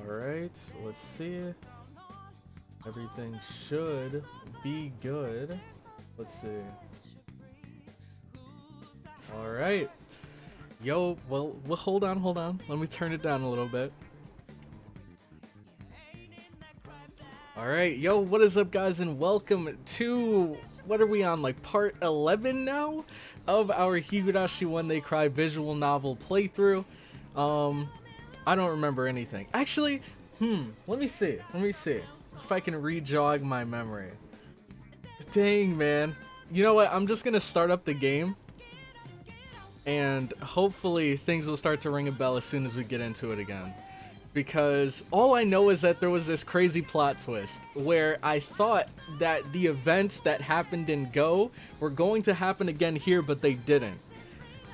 Alright, let's see. Everything should be good. Let's see. Alright. Yo, well, hold on. Let me turn it down a little bit. Alright, yo, what is up, guys, and welcome to, what are we on, like, part 11 now of our Higurashi When They Cry visual novel playthrough. I don't remember anything. Actually, let me see if I can re-jog my memory. Dang, man. You know what, I'm just gonna start up the game, and hopefully things will start to ring a bell as soon as we get into it again. Because all I know is that there was this crazy plot twist where I thought that the events that happened in Go were going to happen again here, but they didn't.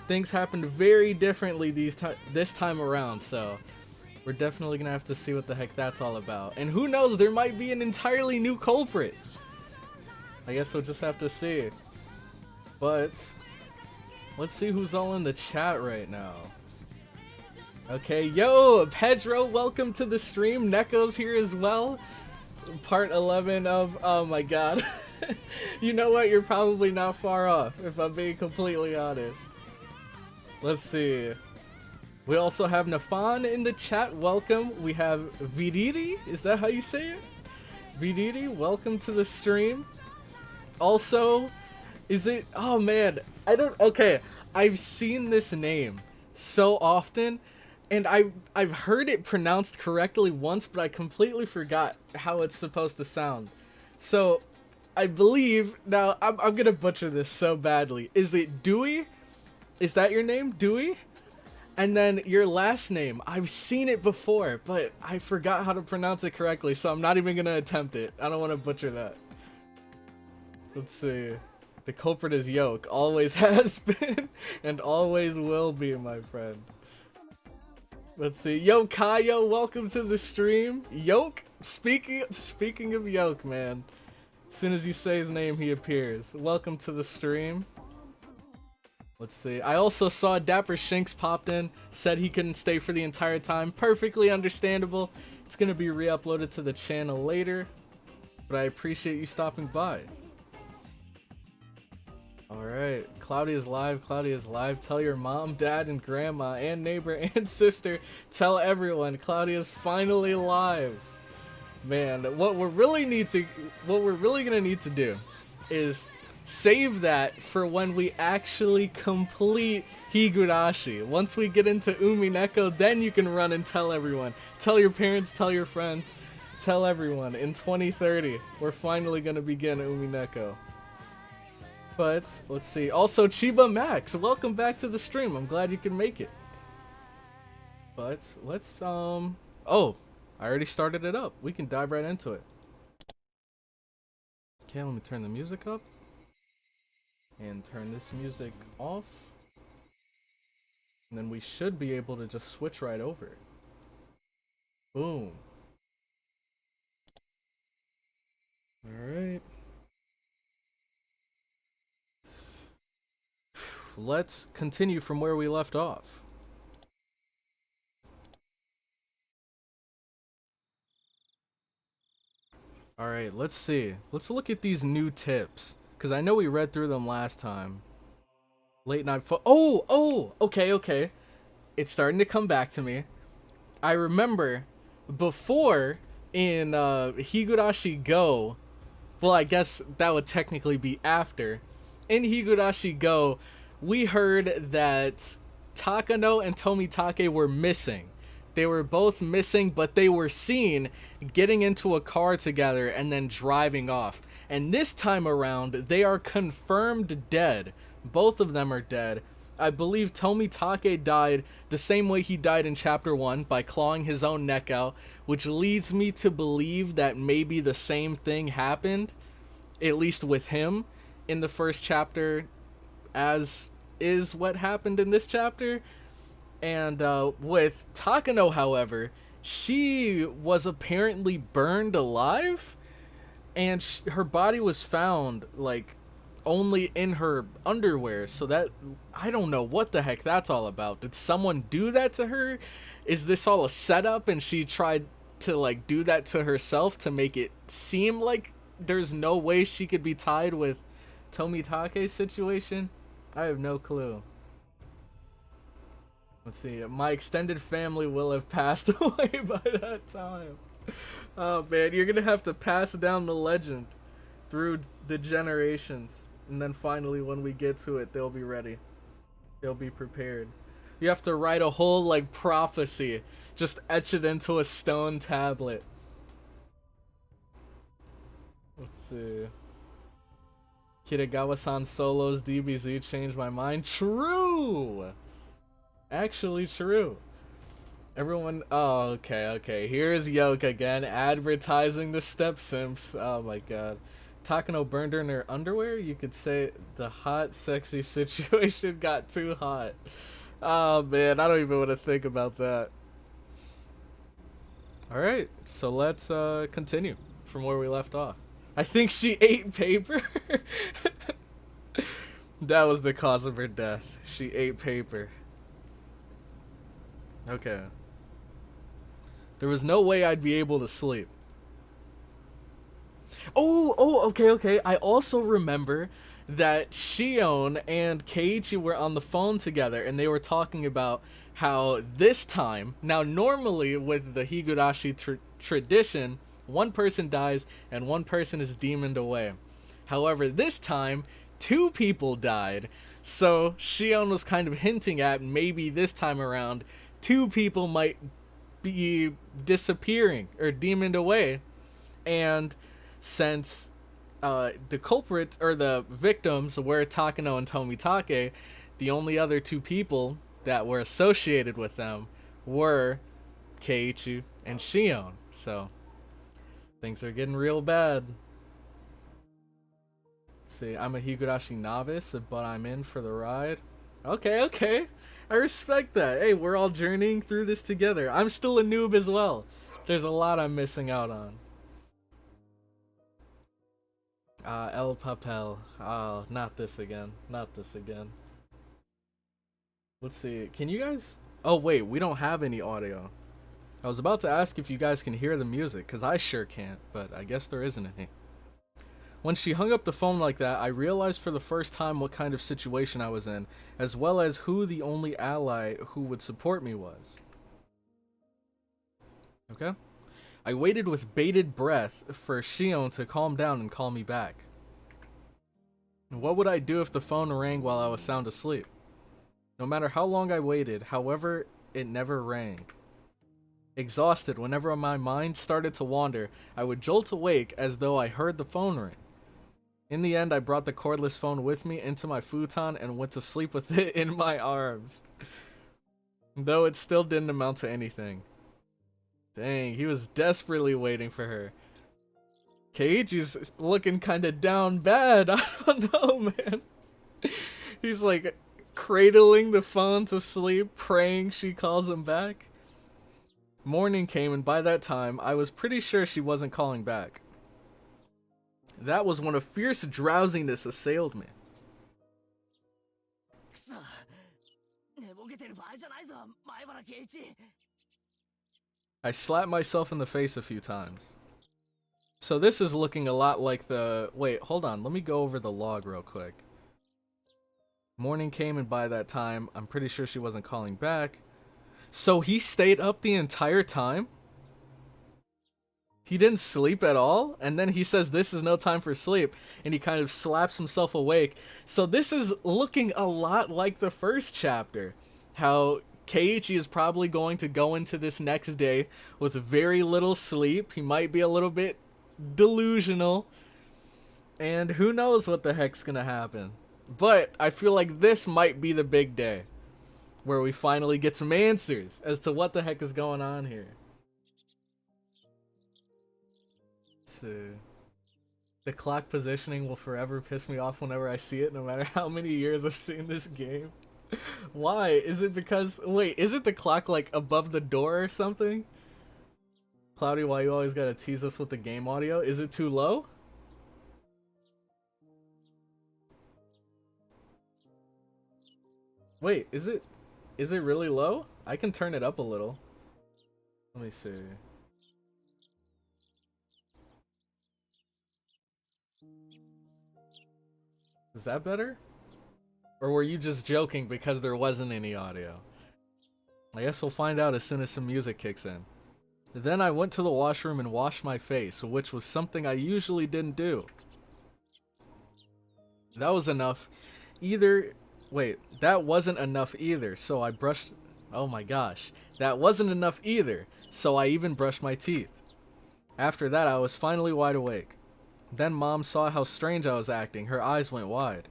Things happened very differently this time around, so we're definitely gonna have to see what the heck that's all about. And who knows, there might be an entirely new culprit. I guess we'll just have to see. But let's see who's all in the chat right now. Okay, yo, Pedro, welcome to the stream. Neko's here as well. Part 11 of, oh my god. You know what, you're probably not far off, if I'm being completely honest. Let's see. We also have Nafan in the chat, welcome. We have Viriri, is that how you say it? Viriri, welcome to the stream. Also, is it, oh man, okay, I've seen this name so often, and I've heard it pronounced correctly once, but I completely forgot how it's supposed to sound. So, I believe, now, I'm gonna butcher this so badly. Is it Dewey? Is that your name, Dewey? And then your last name, I've seen it before, but I forgot how to pronounce it correctly, so I'm not even gonna attempt it. I don't want to butcher that. Let's see. The culprit is Yoke. Always has been, and always will be, my friend. Let's see. Yo, Kayo, welcome to the stream. Yoke? Speaking of Yoke, man. As soon as you say his name, he appears. Welcome to the stream. Let's see. I also saw Dapper Shinx popped in, said he couldn't stay for the entire time. Perfectly understandable. It's going to be re-uploaded to the channel later, but I appreciate you stopping by. Alright, Claudia's live, Tell your mom, dad, and grandma, and neighbor, and sister. Tell everyone, Claudia's finally live. Man, what we're really gonna need to do is save that for when we actually complete Higurashi. Once we get into Umineko, then you can run and tell everyone. Tell your parents, tell your friends, tell everyone. In 2030, we're finally gonna begin Umineko. But, let's see. Also, Chiba Max, welcome back to the stream. I'm glad you can make it. But, let's, oh, I already started it up. We can dive right into it. Okay, let me turn the music up. And turn this music off. And then we should be able to just switch right over. Boom. Alright. Let's continue from where we left off. Alright, let's see. Let's look at these new tips, because I know we read through them last time. Late night okay. It's starting to come back to me. I remember before in Higurashi Go, well, I guess that would technically be after. In Higurashi Go, we heard that Takano and Tomitake were missing. They were both missing, but they were seen getting into a car together and then driving off. And this time around, they are confirmed dead. Both of them are dead. I believe Tomitake died the same way he died in Chapter 1, by clawing his own neck out, which leads me to believe that maybe the same thing happened, at least with him, in the first chapter, as is what happened in this chapter. And with Takano, however, she was apparently burned alive, and her body was found like only in her underwear. So that, I don't know what the heck that's all about. Did someone do that to her? Is this all a setup and she tried to like do that to herself to make it seem like there's no way she could be tied with Tomitake's situation? I have no clue. Let's see. My extended family will have passed away by that time. Oh man, you're gonna have to pass down the legend through the generations, and then finally when we get to it, they'll be ready. They'll be prepared. You have to write a whole like prophecy, just etch it into a stone tablet. Let's see. Kitagawa-san Solo's DBZ changed my mind. True! Actually true. Everyone, oh, okay. Here's Yoke again, advertising the step simps. Oh my god. Takano burned her in her underwear? You could say the hot, sexy situation got too hot. Oh man, I don't even want to think about that. Alright, so let's continue from where we left off. I think she ate paper. That was the cause of her death. She ate paper. Okay. There was no way I'd be able to sleep. Oh, okay. I also remember that Shion and Keiichi were on the phone together, and they were talking about how this time, now normally with the Higurashi tradition, one person dies and one person is demoned away. However, this time, 2 people died, so Shion was kind of hinting at maybe this time around, 2 people might be disappearing or demoned away, and since the culprits or the victims were Takano and Tomitake, the only other 2 people that were associated with them were Keiichi and Shion. So things are getting real bad. See, I'm a Higurashi novice, but I'm in for the ride. Okay. I respect that. Hey, we're all journeying through this together. I'm still a noob as well. There's a lot I'm missing out on. El Papel. Oh, not this again. Let's see. Can you guys... Oh, wait. We don't have any audio. I was about to ask if you guys can hear the music, because I sure can't, but I guess there isn't any. When she hung up the phone like that, I realized for the first time what kind of situation I was in, as well as who the only ally who would support me was. Okay? I waited with bated breath for Shion to calm down and call me back. What would I do if the phone rang while I was sound asleep? No matter how long I waited, however, it never rang. Exhausted, whenever my mind started to wander, I would jolt awake as though I heard the phone ring. In the end, I brought the cordless phone with me into my futon and went to sleep with it in my arms. Though it still didn't amount to anything. Dang, he was desperately waiting for her. Keiichi's looking kinda down bad. I don't know, man. He's like cradling the phone to sleep, praying she calls him back. Morning came, and by that time, I was pretty sure she wasn't calling back. That was when a fierce drowsiness assailed me. I slapped myself in the face a few times. So this is looking a lot like the... Wait, hold on. Let me go over the log real quick. Morning came, and by that time, I'm pretty sure she wasn't calling back. So he stayed up the entire time? He didn't sleep at all? And then he says this is no time for sleep, and he kind of slaps himself awake. So this is looking a lot like the first chapter. How Keiichi is probably going to go into this next day with very little sleep. He might be a little bit delusional. And who knows what the heck's gonna happen. But I feel like this might be the big day, where we finally get some answers as to what the heck is going on here. The clock positioning will forever piss me off whenever I see it, no matter how many years I've seen this game. Why? Is it because... Wait, is it the clock, like, above the door or something? Cloudy, why you always gotta tease us with the game audio? Is it too low? Wait, is it really low? I can turn it up a little. Let me see. Is that better? Or were you just joking because there wasn't any audio? I guess we'll find out as soon as some music kicks in. Then I went to the washroom and washed my face, which was something I usually didn't do. That was enough. That wasn't enough either, so I brushed... Oh my gosh. That wasn't enough either, so I even brushed my teeth. After that, I was finally wide awake. Then Mom saw how strange I was acting. Her eyes went wide.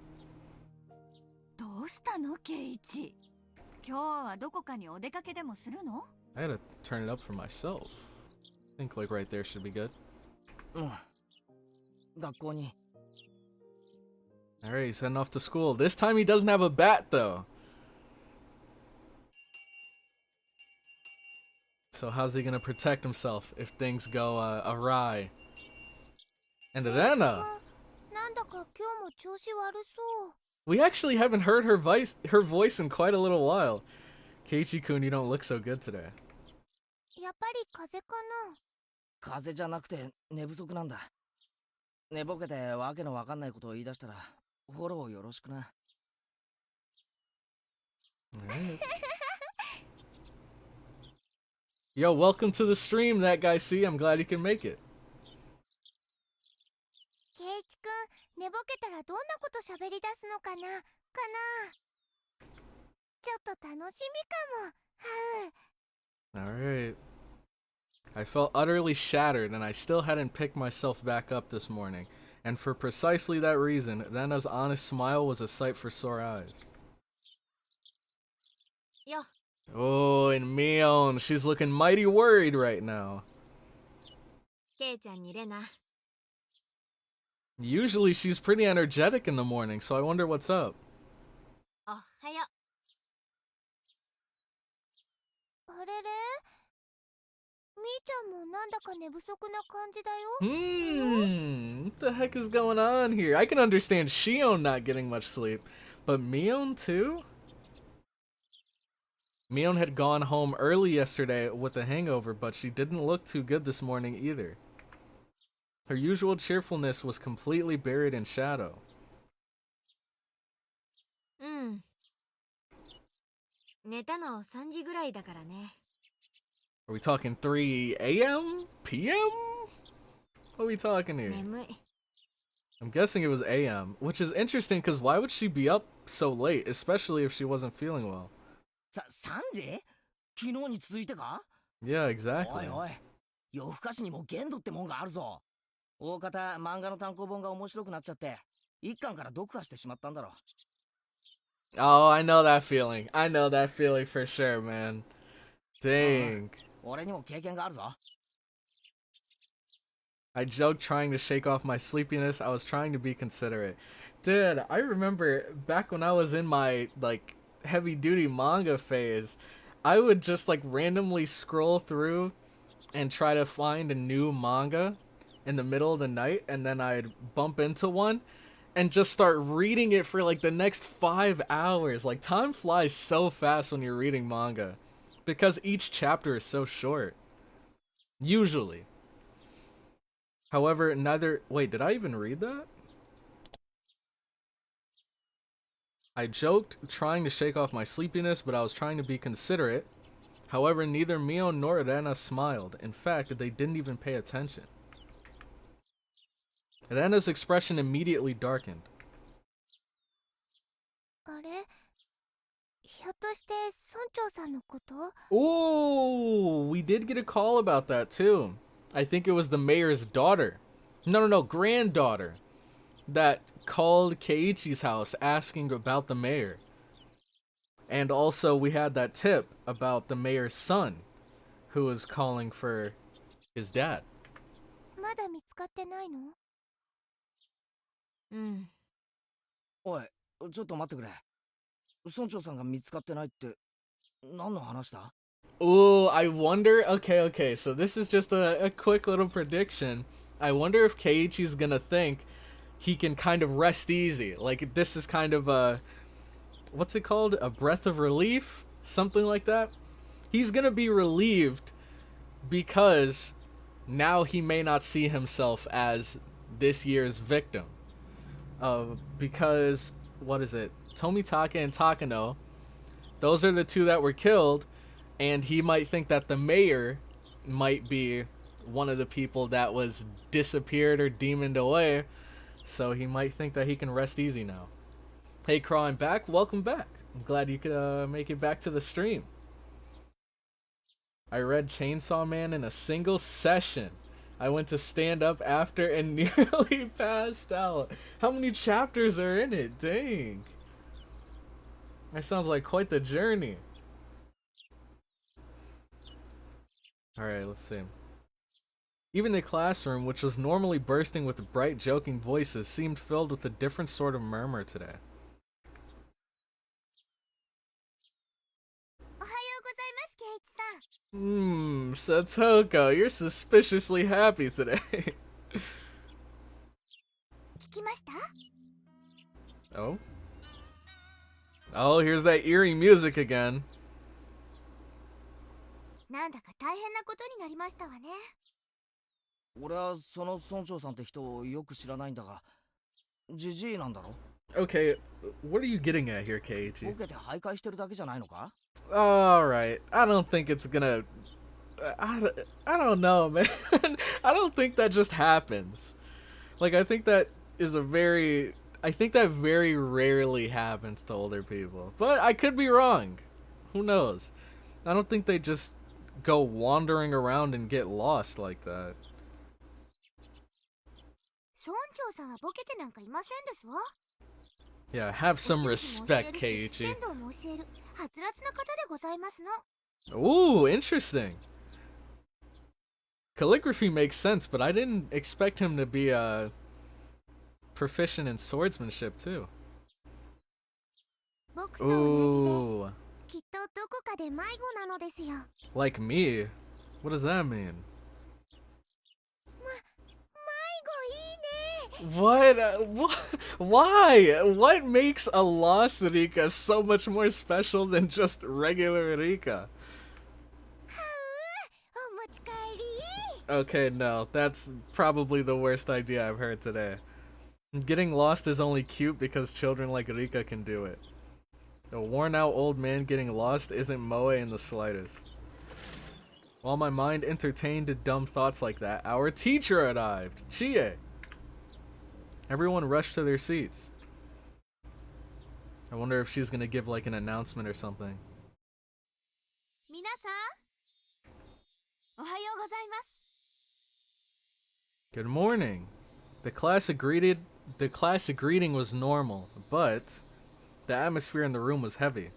どうしたの、ケイイチ? 今日はどこかにお出かけでもするの? I had to turn it up for myself. I think like right there should be good. 学校に Alright, he's heading off to school. This time he doesn't have a bat though. So how's he gonna protect himself if things go awry? And then we actually haven't heard her voice in quite a little while. Keiichi-kun, you don't look so good today. やっぱり風邪かな。風邪じゃなくて寝不足なんだ。寝ぼけてわけのわかんないことを言い出したらフォローよろしくな。Alright. Yo, welcome to the stream, that guy C. I'm glad you can make it. ケイイチくん、寝ぼけたらどんなこと喋り出すのかな。ちょっと楽しみかも。Alright. I felt utterly shattered and I still hadn't picked myself back up this morning. And for precisely that reason, Rena's honest smile was a sight for sore eyes. Yo. Oh, and Mion, she's looking mighty worried right now. ケイちゃんにレナ。Usually she's pretty energetic in the morning, so I wonder what's up. おはよ。あれれ？みーちゃんもなんだか寝不足な感じだよ。What the heck is going on here? I can understand Shion not getting much sleep, but Mion too? Mion had gone home early yesterday with a hangover, but she didn't look too good this morning either. Her usual cheerfulness was completely buried in shadow. 寝たの3時ぐらいだからね。Are we talking 3 a.m.? p.m.? What are we talking here? 眠い。I'm guessing it was a.m., which is interesting because why would she be up so late, especially if she wasn't feeling well? 3時? 昨日に続いてか? Yeah, exactly. おいおい、夜更かしにも限度ってもんがあるぞ。大方漫画の単行本が面白くなっちゃって一巻から読破してしまったんだろ。Oh, I know that feeling. I know that feeling for sure, man. Dang. 俺にも経験があるぞ。I joked trying to shake off my sleepiness. I was trying to be considerate. Dude, I remember back when I was in my, like, heavy-duty manga phase, I would just, like, randomly scroll through and try to find a new manga in the middle of the night, and then I'd bump into one and just start reading it for, like, the next 5 hours. Like, time flies so fast when you're reading manga because each chapter is so short. Usually. However, wait, did I even read that? I joked, trying to shake off my sleepiness, but I was trying to be considerate. However, neither Mion nor Rena smiled. In fact, they didn't even pay attention. Rena's expression immediately darkened. あれ？ひょっとして村長さんのこと？ Oh, we did get a call about that too. I think it was the mayor's daughter. No, granddaughter. That called Keiichi's house asking about the mayor. And also we had that tip about the mayor's son who was calling for his dad. まだ見つかってないの？おい、ちょっと待ってくれ。村長さんが見つかってないって何の話だ? Oh, I wonder. Okay. So this is just a quick little prediction. I wonder if Keiichi's gonna think he can kind of rest easy. Like, this is kind of a... What's it called? A breath of relief? Something like that? He's gonna be relieved because now he may not see himself as this year's victim. Because, what is it? Tomitaka and Takano, those are the two that were killed, and he might think that the mayor might be one of the people that was disappeared or demoned away, so he might think that he can rest easy now. Hey Craw, I'm back. Welcome back. I'm glad you could make it back to the stream. I read Chainsaw Man in a single session. I went to stand up after and nearly passed out. How many chapters are in it? Dang. That sounds like quite the journey. Alright, let's see. Even the classroom, which was normally bursting with bright, joking voices, seemed filled with a different sort of murmur today. Satoko, you're suspiciously happy today. Oh? Oh, here's that eerie music again. なんだか大変なことになりましたわね。俺はその村長さんって人をよく知らないんだが、ジジイなんだろ? Okay, what are you getting at here, Keiichi? ボケて徘徊してるだけじゃないのか? Alright, I don't think it's gonna... I don't know, man. I don't think that just happens. Like, I think that is a very... I think that very rarely happens to older people. But I could be wrong. Who knows? I don't think they just go wandering around and get lost like that. 村長さんはボケてなんかいませんですわ。 Yeah, have some respect, Keiichi. 剣道も教えるはつらつな方でございますの。 Ooh, interesting. Calligraphy makes sense, but I didn't expect him to be proficient in swordsmanship too. 僕と同 Ooh, じで、きっとどこかで迷子なのですよ。 like me? What does that mean? 迷子いいね。 What? Why? What makes a lost Rika so much more special than just regular Rika? お持ち帰り。 Okay, no, that's probably the worst idea I've heard today. Getting lost is only cute because children like Rika can do it. A worn-out old man getting lost isn't moe in the slightest. While my mind entertained dumb thoughts like that, our teacher arrived, Chie. Everyone rushed to their seats. I wonder if she's gonna give like an announcement or something. 皆さん、おはようございます。 Good morning. The classic greeting was normal, but the atmosphere in the room was heavy.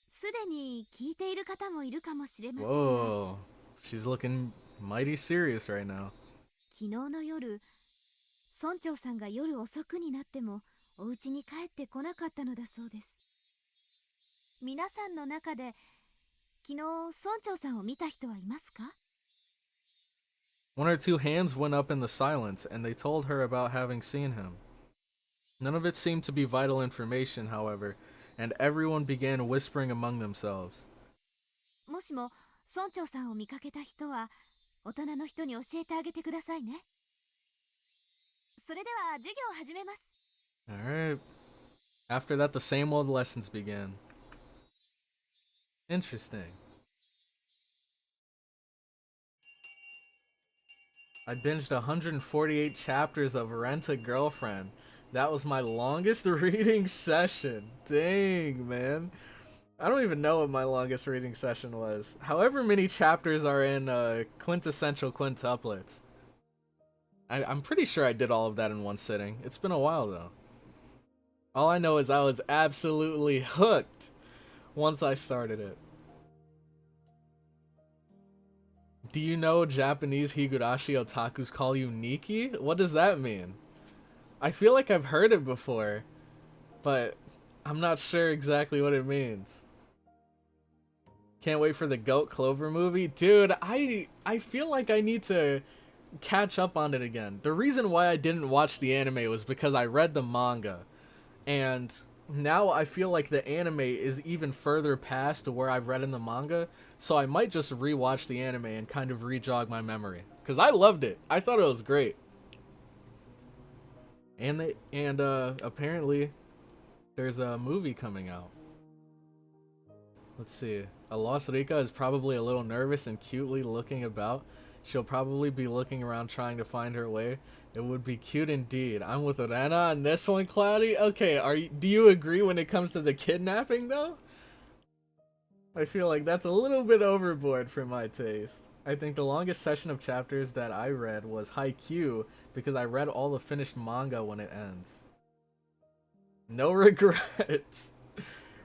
すでに聞いている方もいるかもしれませんが、 Whoa, she's looking mighty serious right now. 昨日の夜、村長さんが夜遅くになってもお家に帰ってこなかったのだそうです。皆さんの中で昨日村長さんを見た人はいますか？ One or two hands went up in the silence, and they told her about having seen him. None of it seemed to be vital information, however, and everyone began whispering among themselves. もしも村長さんを見かけた人は大人の人に教えてあげてくださいね。それでは授業を始めます。 Alright. After that, the same old lessons began. Interesting. I binged 148 chapters of Rent-A-Girlfriend. That was my longest reading session. Dang, man. I don't even know what my longest reading session was. However many chapters are in quintessential quintuplets. I'm pretty sure I did all of that in one sitting. It's been a while, though. All I know is I was absolutely hooked once I started it. Do you know Japanese Higurashi otakus call you Nikki? What does that mean? I feel like I've heard it before, but I'm not sure exactly what it means. Can't wait for the Goat Clover movie. Dude, I feel like I need to catch up on it again. The reason why I didn't watch the anime was because I read the manga, and now I feel like the anime is even further past to where I've read in the manga, so I might just rewatch the anime and kind of re-jog my memory, because I loved it. I thought it was great. And apparently there's a movie coming out. Let's see. A lost Rika is probably a little nervous and cutely looking about. She'll probably be looking around trying to find her way. It would be cute indeed. I'm with Rena on this one, Cloudy. Okay, do you agree when it comes to the kidnapping though? I feel like that's a little bit overboard for my taste. I think the longest session of chapters that I read was Haikyuu because I read all the finished manga when it ends. No regrets.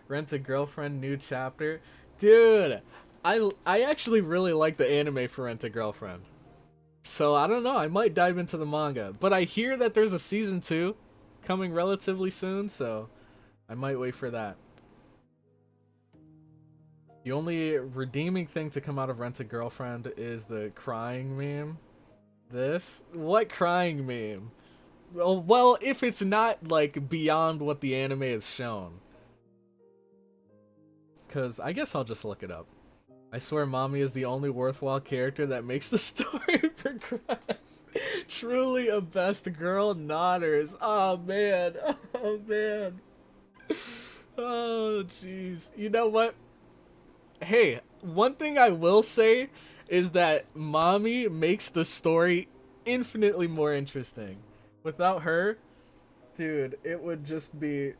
Rent a Girlfriend new chapter. Dude, I actually really like the anime for Rent a Girlfriend. So I don't know, I might dive into the manga. But I hear that there's a season 2 coming relatively soon, so I might wait for that. The only redeeming thing to come out of Rent a Girlfriend is the crying meme. This? What crying meme? Well, if it's not like beyond what the anime has shown. Cause I guess I'll just look it up. I swear Mommy is the only worthwhile character that makes the story progress. Truly a best girl nodders. Oh man. Oh man. Oh jeez. You know what? Hey, one thing I will say is that Mommy makes the story infinitely more interesting. Without her, dude, it would just be...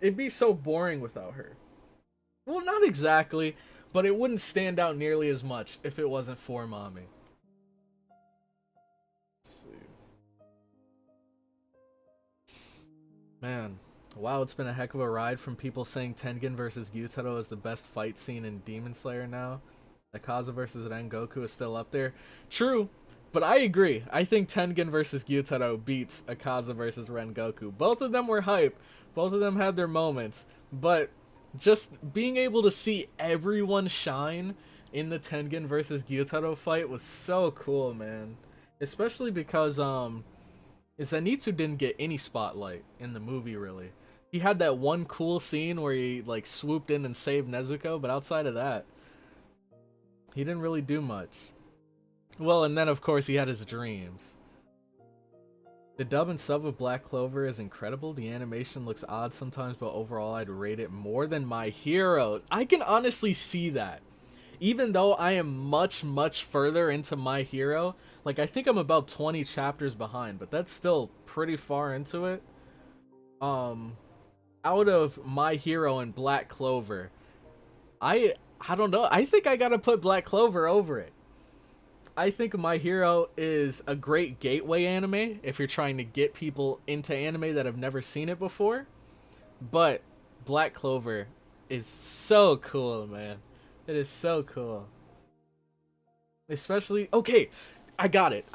It'd be so boring without her. Well, not exactly, but it wouldn't stand out nearly as much if it wasn't for Mommy. Let's see. Man, wow, it's been a heck of a ride from people saying Tengen versus Gyutaro is the best fight scene in Demon Slayer now. Akaza versus Rengoku is still up there. True, but I agree. I think Tengen versus Gyutaro beats Akaza versus Rengoku. Both of them were hype. Both of them had their moments, but just being able to see everyone shine in the Tengen versus Gyutaro fight was so cool, man. Especially because Zenitsu didn't get any spotlight in the movie, really. He had that one cool scene where he like swooped in and saved Nezuko, but outside of that, he didn't really do much. Well, and then of course he had his dreams. The dub and sub of Black Clover is incredible. The animation looks odd sometimes, but overall I'd rate it more than My Hero. I can honestly see that. Even though I am much, much further into My Hero, like I think I'm about 20 chapters behind, but that's still pretty far into it. Out of My Hero and Black Clover, I don't know. I think I gotta put Black Clover over it. I think My Hero is a great gateway anime if you're trying to get people into anime that have never seen it before. But Black Clover is so cool, man. It is so cool. Especially... Okay, I got it.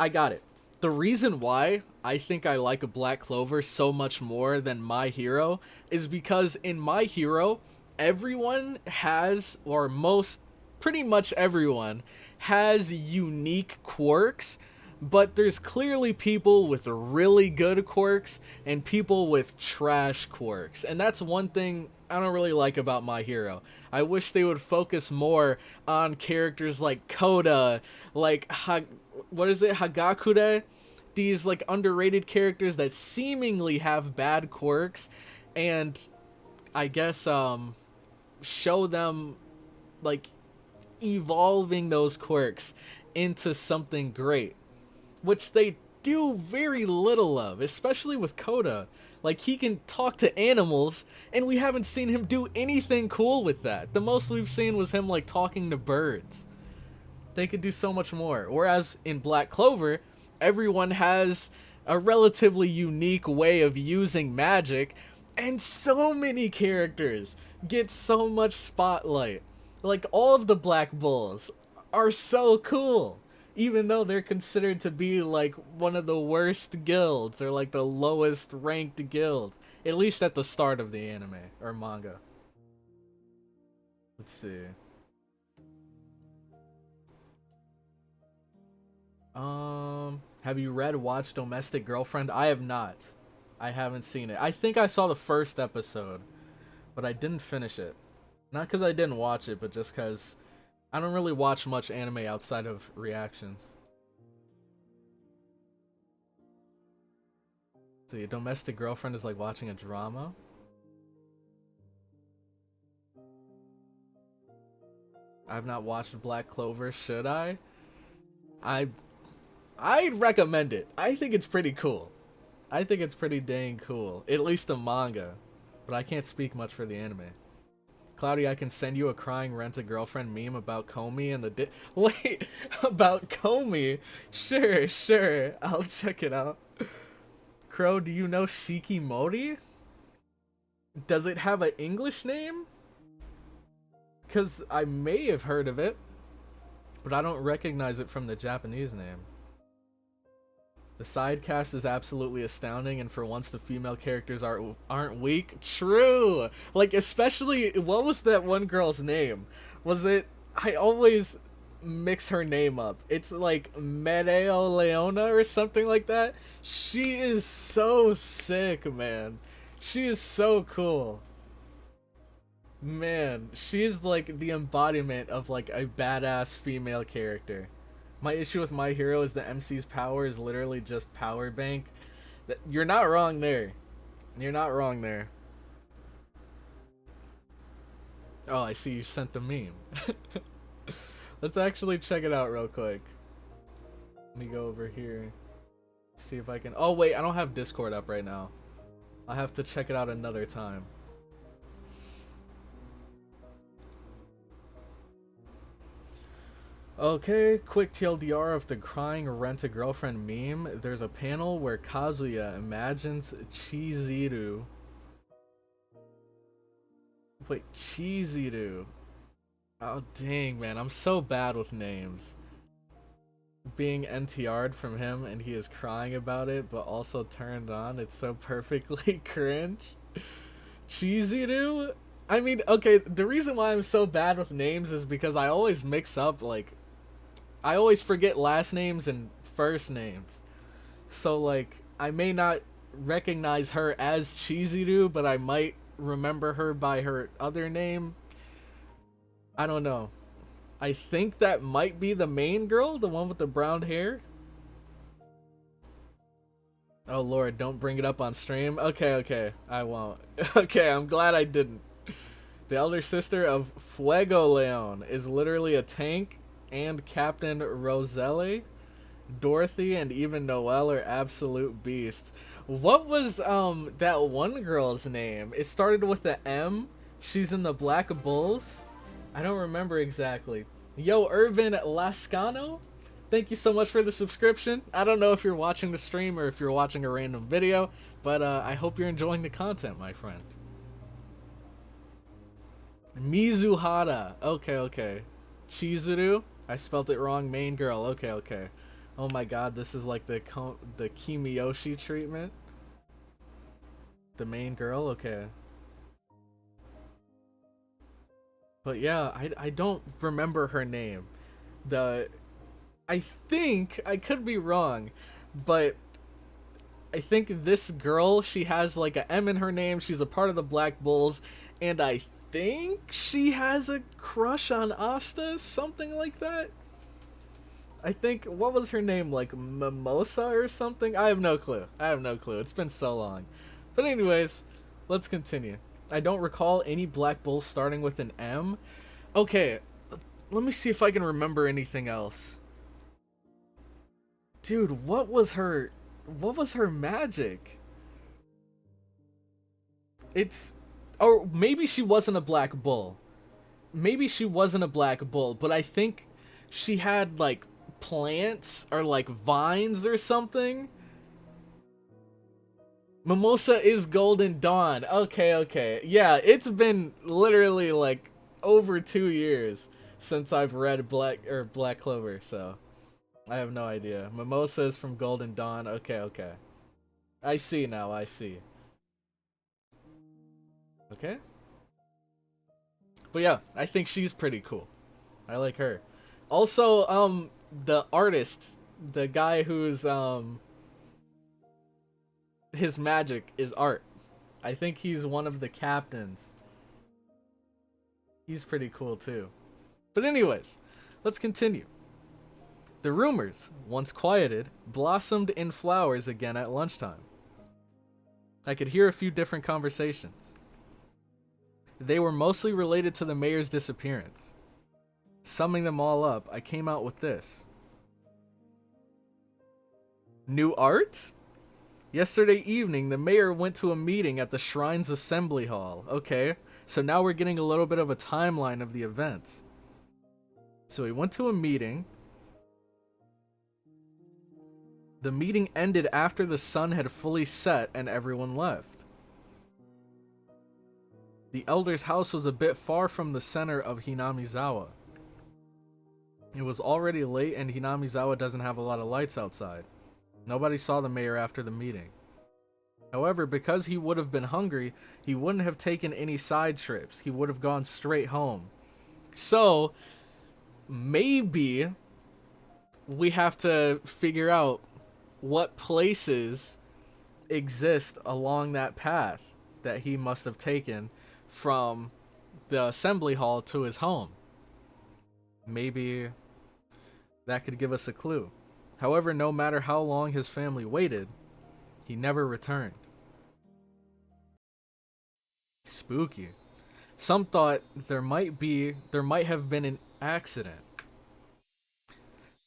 The reason why I think I like Black Clover so much more than My Hero is because in My Hero, everyone has, or pretty much everyone has unique quirks, but there's clearly people with really good quirks and people with trash quirks. And that's one thing I don't really like about My Hero. I wish they would focus more on characters like Koda, like Hagakure, these like underrated characters that seemingly have bad quirks, and I guess show them like evolving those quirks into something great, which they do very little of, especially with Koda. Like, he can talk to animals, and we haven't seen him do anything cool with that. The most we've seen was him, like, talking to birds. They could do so much more. Whereas in Black Clover, everyone has a relatively unique way of using magic, and so many characters get so much spotlight. Like, all of the Black Bulls are so cool, even though they're considered to be, like, one of the worst guilds, or, like, the lowest ranked guild. At least at the start of the anime, or manga. Let's see. Have you watched Domestic Girlfriend? I have not. I haven't seen it. I think I saw the first episode, but I didn't finish it. Not because I didn't watch it, but just because I don't really watch much anime outside of reactions. See, a domestic girlfriend is like watching a drama. I've not watched Black Clover, should I? I'd recommend it. I think it's pretty cool. I think it's pretty dang cool. At least the manga. But I can't speak much for the anime. Cloudy, I can send you a crying rent-a-girlfriend meme about Comey and the Wait, about Comey? Sure. I'll check it out. Crow, do you know Shikimori? Does it have an English name? Because I may have heard of it, but I don't recognize it from the Japanese name. The side cast is absolutely astounding, and for once the female characters aren't weak. True! Like, especially, what was that one girl's name? Was it... I always mix her name up. It's like Medeo Leona or something like that. She is so sick, man. She is so cool. Man, she's like the embodiment of like a badass female character. My issue with My Hero is the MC's power is literally just power bank. You're not wrong there. You're not wrong there. Oh, I see you sent the meme. Let's actually check it out real quick. Let me go over here. See if I can... Oh wait, I don't have Discord up right now. I'll have to check it out another time. Okay, quick TLDR of the crying rent-a-girlfriend meme. There's a panel where Kazuya imagines Chizuru. Wait, Chizuru. Oh dang, man, I'm so bad with names. Being NTR'd from him and he is crying about it, but also turned on. It's so perfectly cringe. Chizuru? I mean, okay, the reason why I'm so bad with names is because I always mix up, like, I always forget last names and first names. So, like, I may not recognize her as Chizuru, but I might remember her by her other name. I don't know. I think that might be the main girl, the one with the brown hair. Oh lord, don't bring it up on stream. Okay, I won't. Okay, I'm glad I didn't. The elder sister of Fuego Leon is literally a tank, and Captain Roselle, Dorothy, and even Noelle are absolute beasts. What was that one girl's name? It started with the M. She's in the Black Bulls. I don't remember exactly. Yo, Irvin Lascano, thank you so much for the subscription. I don't know if you're watching the stream or if you're watching a random video, but I hope you're enjoying the content, my friend. Mizuhara. Okay. Chizuru. I spelt it wrong. Main girl. Okay. Oh my god, this is like the Kimiyoshi treatment. The main girl. Okay. But yeah, I don't remember her name. I think, I could be wrong, but I think this girl, she has like a M in her name. She's a part of the Black Bulls, and I think she has a crush on Asta, something like that. I think, what was her name, like Mimosa or something? I have no clue. It's been so long. But anyways, let's continue. I don't recall any Black Bulls starting with an M. Okay, let me see if I can remember anything else. Dude, what was her magic? Or maybe she wasn't a Black Bull. But I think she had like plants or like vines or something. Mimosa is Golden Dawn. Okay. Yeah, it's been literally like over 2 years since I've read Black Clover, so I have no idea. Mimosa is from Golden Dawn. Okay. I see now. Okay. But yeah, I think she's pretty cool. I like her. Also, the artist, the guy who's his magic is art. I think he's one of the captains. He's pretty cool too. But anyways, let's continue. The rumors, once quieted, blossomed in flowers again at lunchtime. I could hear a few different conversations. They were mostly related to the mayor's disappearance. Summing them all up, I came out with this. New art? Yesterday evening, the mayor went to a meeting at the Shrine's Assembly Hall. Okay, so now we're getting a little bit of a timeline of the events. So he went to a meeting. The meeting ended after the sun had fully set and everyone left. The elder's house was a bit far from the center of Hinamizawa. It was already late and Hinamizawa doesn't have a lot of lights outside. Nobody saw the mayor after the meeting. However, because he would have been hungry, he wouldn't have taken any side trips. He would have gone straight home. So, maybe we have to figure out what places exist along that path that he must have taken from the assembly hall to his home. Maybe that could give us a clue. However, no matter how long his family waited, he never returned. Spooky. Some thought there might have been an accident.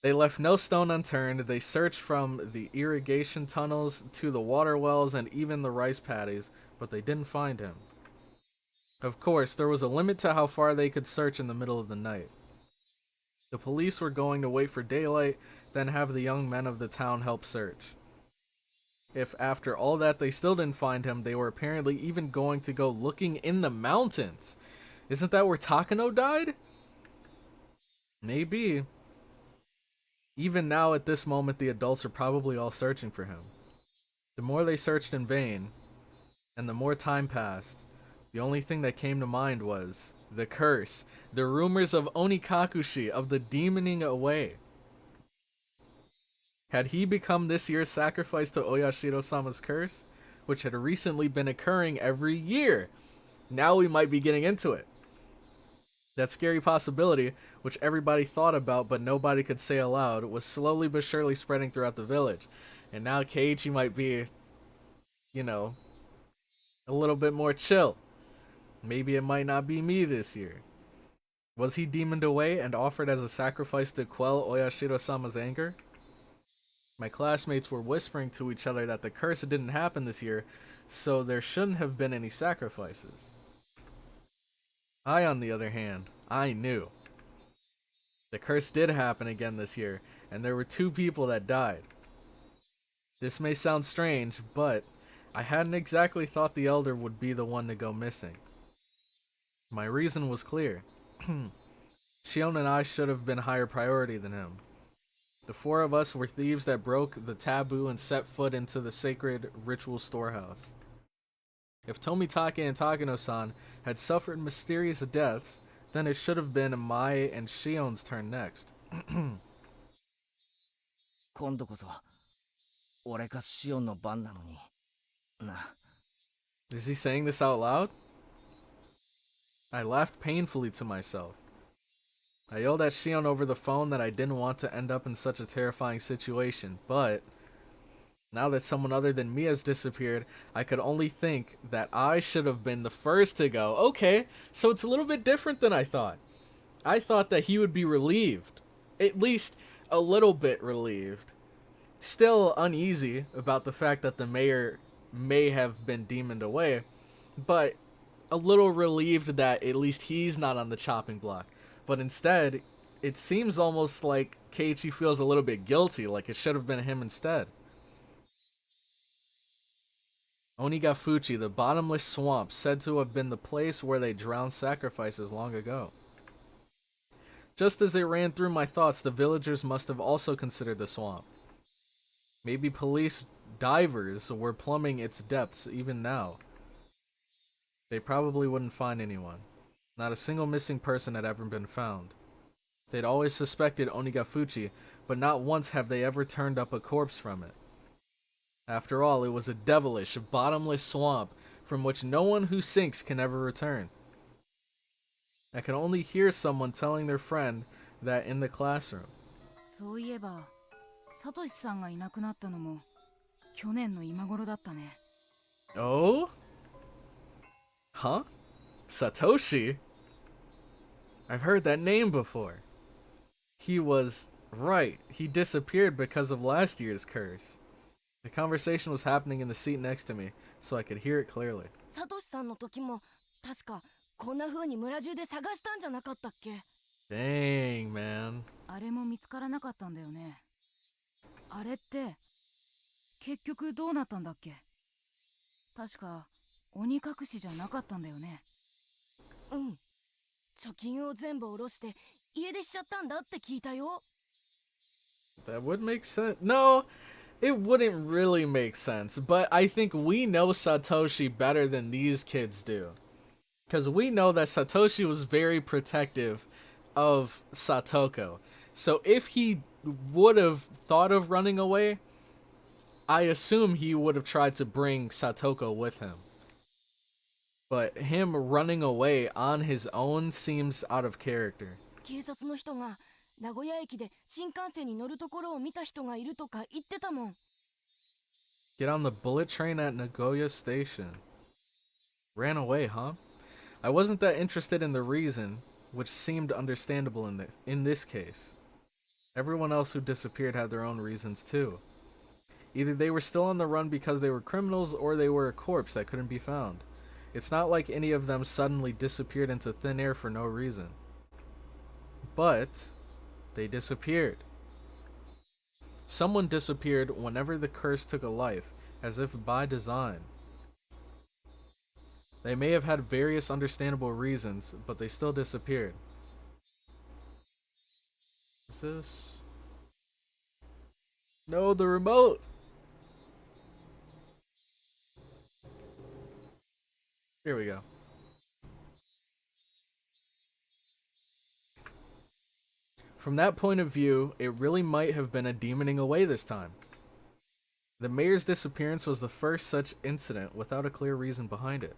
They left no stone unturned. They searched from the irrigation tunnels to the water wells and even the rice paddies, but they didn't find him. Of course, there was a limit to how far they could search in the middle of the night. The police were going to wait for daylight, then have the young men of the town help search. If after all that they still didn't find him, they were apparently even going to go looking in the mountains. Isn't that where Takano died? Maybe. Even now at this moment, the adults are probably all searching for him. The more they searched in vain, and the more time passed, the only thing that came to mind was the curse, the rumors of Onikakushi, of the demoning away. Had he become this year's sacrifice to Oyashiro-sama's curse, which had recently been occurring every year? Now we might be getting into it. That scary possibility, which everybody thought about but nobody could say aloud, was slowly but surely spreading throughout the village. And now Keiichi might be, you know, a little bit more chill. Maybe it might not be me this year. Was he demoned away and offered as a sacrifice to quell Oyashiro-sama's anger? My classmates were whispering to each other that the curse didn't happen this year, so there shouldn't have been any sacrifices. I, on the other hand, I knew. The curse did happen again this year, and there were 2 people that died. This may sound strange, but I hadn't exactly thought the elder would be the one to go missing. My reason was clear. Shion and I should have been higher priority than him. The 4 of us were thieves that broke the taboo and set foot into the sacred ritual storehouse. If Tomitake and Takano-san had suffered mysterious deaths, then it should have been my and Shion's turn next. Is he saying this out loud? I laughed painfully to myself. I yelled at Shion over the phone that I didn't want to end up in such a terrifying situation, but now that someone other than me has disappeared, I could only think that I should have been the first to go. Okay, so it's a little bit different than I thought. I thought that he would be relieved. At least a little bit relieved. Still uneasy about the fact that the mayor may have been demoned away, but a little relieved that at least he's not on the chopping block. But instead, it seems almost like Keiichi feels a little bit guilty, like it should have been him instead. Onigafuchi, the bottomless swamp, said to have been the place where they drowned sacrifices long ago. Just as it ran through my thoughts, the villagers must have also considered the swamp. Maybe police divers were plumbing its depths even now. They probably wouldn't find anyone. Not a single missing person had ever been found. They'd always suspected Onigafuchi, but not once have they ever turned up a corpse from it. After all, it was a devilish, bottomless swamp from which no one who sinks can ever return. I can only hear someone telling their friend that in the classroom. そういえば、サトシさんがいなくなったのも去年の今頃だったね。Oh? Huh? Satoshi? I've heard that name before. He was right. He disappeared because of last year's curse. The conversation was happening in the seat next to me, so I could hear it clearly. サトシさんの時も確かこんな風に村中で探したんじゃなかったっけ？ Dang, man. あれも見つからなかったんだよね。あれって結局どうなったんだっけ？確か鬼隠しじゃなかったんだよね。うん。貯金を全部下ろして家出しちゃったんだって聞いたよ。That would make sense. No, it wouldn't really make sense, but I think we know Satoshi better than these kids do. Because we know that Satoshi was very protective of Satoko. So if he would have thought of running away, I assume he would have tried to bring Satoko with him. But him running away on his own seems out of character. 警察の人が名古屋駅で新幹線に乗るところを見た人がいるとか言ってたもん。Get on the bullet train at Nagoya Station. Ran away, huh? I wasn't that interested in the reason, which seemed understandable in this case. Everyone else who disappeared had their own reasons too. Either they were still on the run because they were criminals, or they were a corpse that couldn't be found. It's not like any of them suddenly disappeared into thin air for no reason. But they disappeared. Someone disappeared whenever the curse took a life, as if by design. They may have had various understandable reasons, but they still disappeared. Is this? No, the remote! Here we go. From that point of view, it really might have been a demoning away this time. The mayor's disappearance was the first such incident without a clear reason behind it.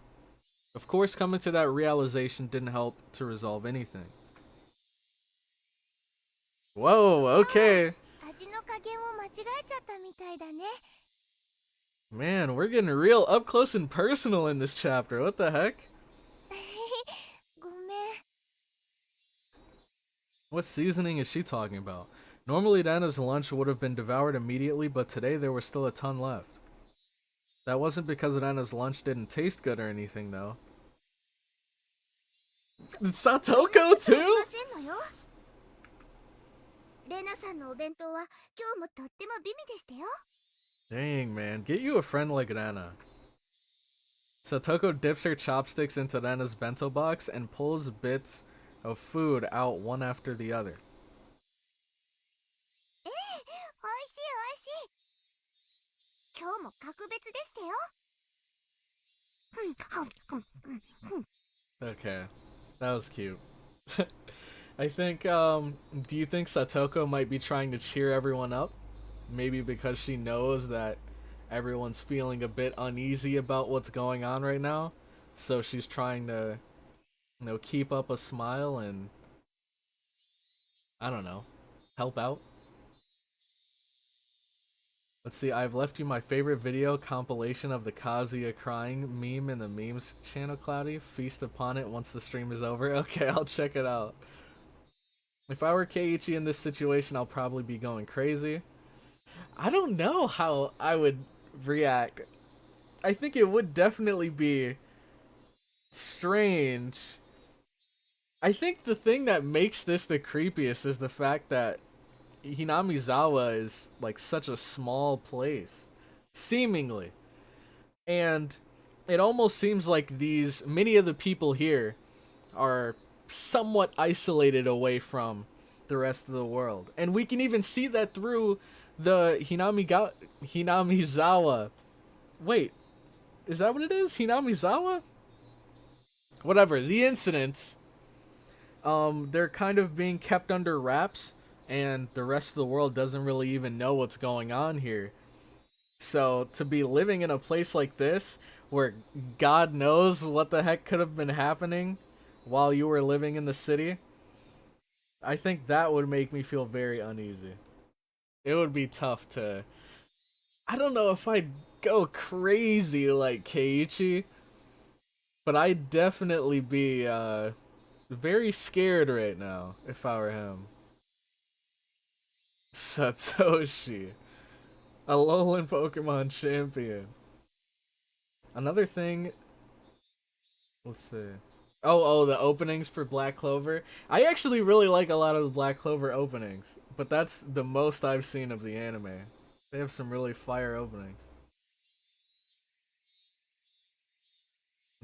Of course, coming to that realization didn't help to resolve anything. Whoa, okay. 味の加減を間違えちゃったみたいだね。 Man, we're getting real up close and personal in this chapter. What the heck? ごめん。 What seasoning is she talking about? Normally, Dana's lunch would have been devoured immediately, but today there was still a ton left. That wasn't because Dana's lunch didn't taste good or anything, though. Satoko, too? せんのよ。レナさんのお弁当は今日もとっても美味でしたよ。 Dang, man. Get you a friend like Rana. Satoko dips her chopsticks into Rana's bento box and pulls bits of food out one after the other. おいしいおいしい。今日も格別でしたよ。Okay. That was cute. I think, do you think Satoko might be trying to cheer everyone up? Maybe because she knows that everyone's feeling a bit uneasy about what's going on right now. So she's trying to, you know, keep up a smile and, I don't know, help out. Let's see, I've left you my favorite video compilation of the Kazuya crying meme in the memes channel, Cloudy. Feast upon it once the stream is over. Okay, I'll check it out. If I were Keiichi in this situation, I'll probably be going crazy. I don't know how I would react. I think it would definitely be strange. I think the thing that makes this the creepiest is the fact that Hinamizawa is like such a small place, seemingly. And it almost seems like many of the people here are somewhat isolated away from the rest of the world. And we can even see that through the Hinamizawa. Wait, is that what it is? Hinamizawa? Whatever, the incidents, they're kind of being kept under wraps, and the rest of the world doesn't really even know what's going on here. So to be living in a place like this, where God knows what the heck could have been happening while you were living in the city, I think that would make me feel very uneasy. It would be tough to I don't know if I'd go crazy like Keiichi, but I'd definitely be very scared right now if I were him. Satoshi, a Alolan Pokemon champion. Another thing, let's see. Oh, the openings for Black Clover. I actually really like a lot of the Black Clover openings, but that's the most I've seen of the anime. They have some really fire openings.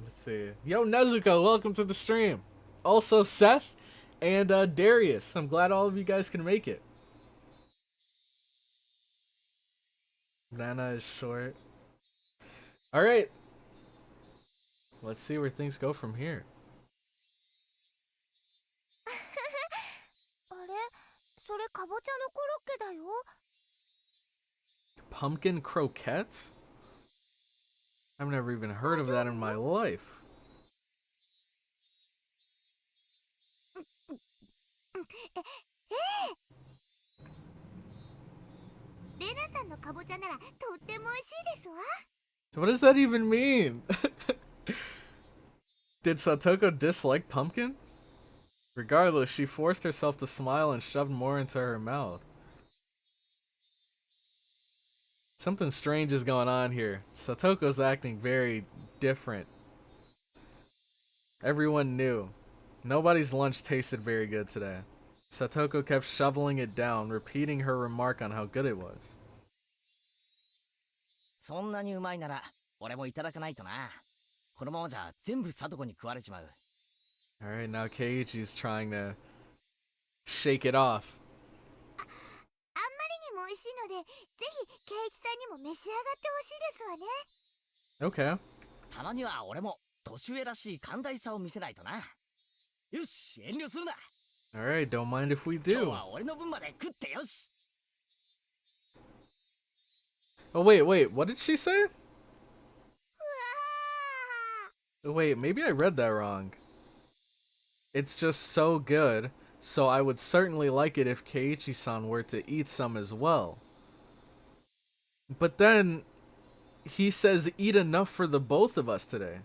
Let's see. Yo, Nezuko, welcome to the stream. Also, Seth and Darius. I'm glad all of you guys can make it. Nana is short. Alright. Let's see where things go from here. あれそれかぼちゃのコロッケだよ。 Pumpkin croquettes? I've never even heard of that in my life. レナさんのかぼちゃならとっても美味しいですわ。 What does that even mean? Did Satoko dislike pumpkin? Regardless, she forced herself to smile and shoved more into her mouth. Something strange is going on here. Satoko's acting very different. Everyone knew. Nobody's lunch tasted very good today. Satoko kept shoveling it down, repeating her remark on how good it was. そんなにうまいなら俺もいただかないとな。このままじゃ全部サトコに食われちまう。 Alright, now Keiichi's trying to shake it off. あんまりにも美味しいので、ぜひケイイチさんにも召し上がってほしいですわね。 Okay. たまには俺も年上らしい寛大さを見せないとな。よし、遠慮するな。 Alright, don't mind if we 今日 do. は俺の分まで食ってよし。 Oh, wait, what did she say? うわ Wait, maybe I read that wrong. It's just so good, so I would certainly like it if Keiichi-san were to eat some as well. But then, he says eat enough for the both of us today.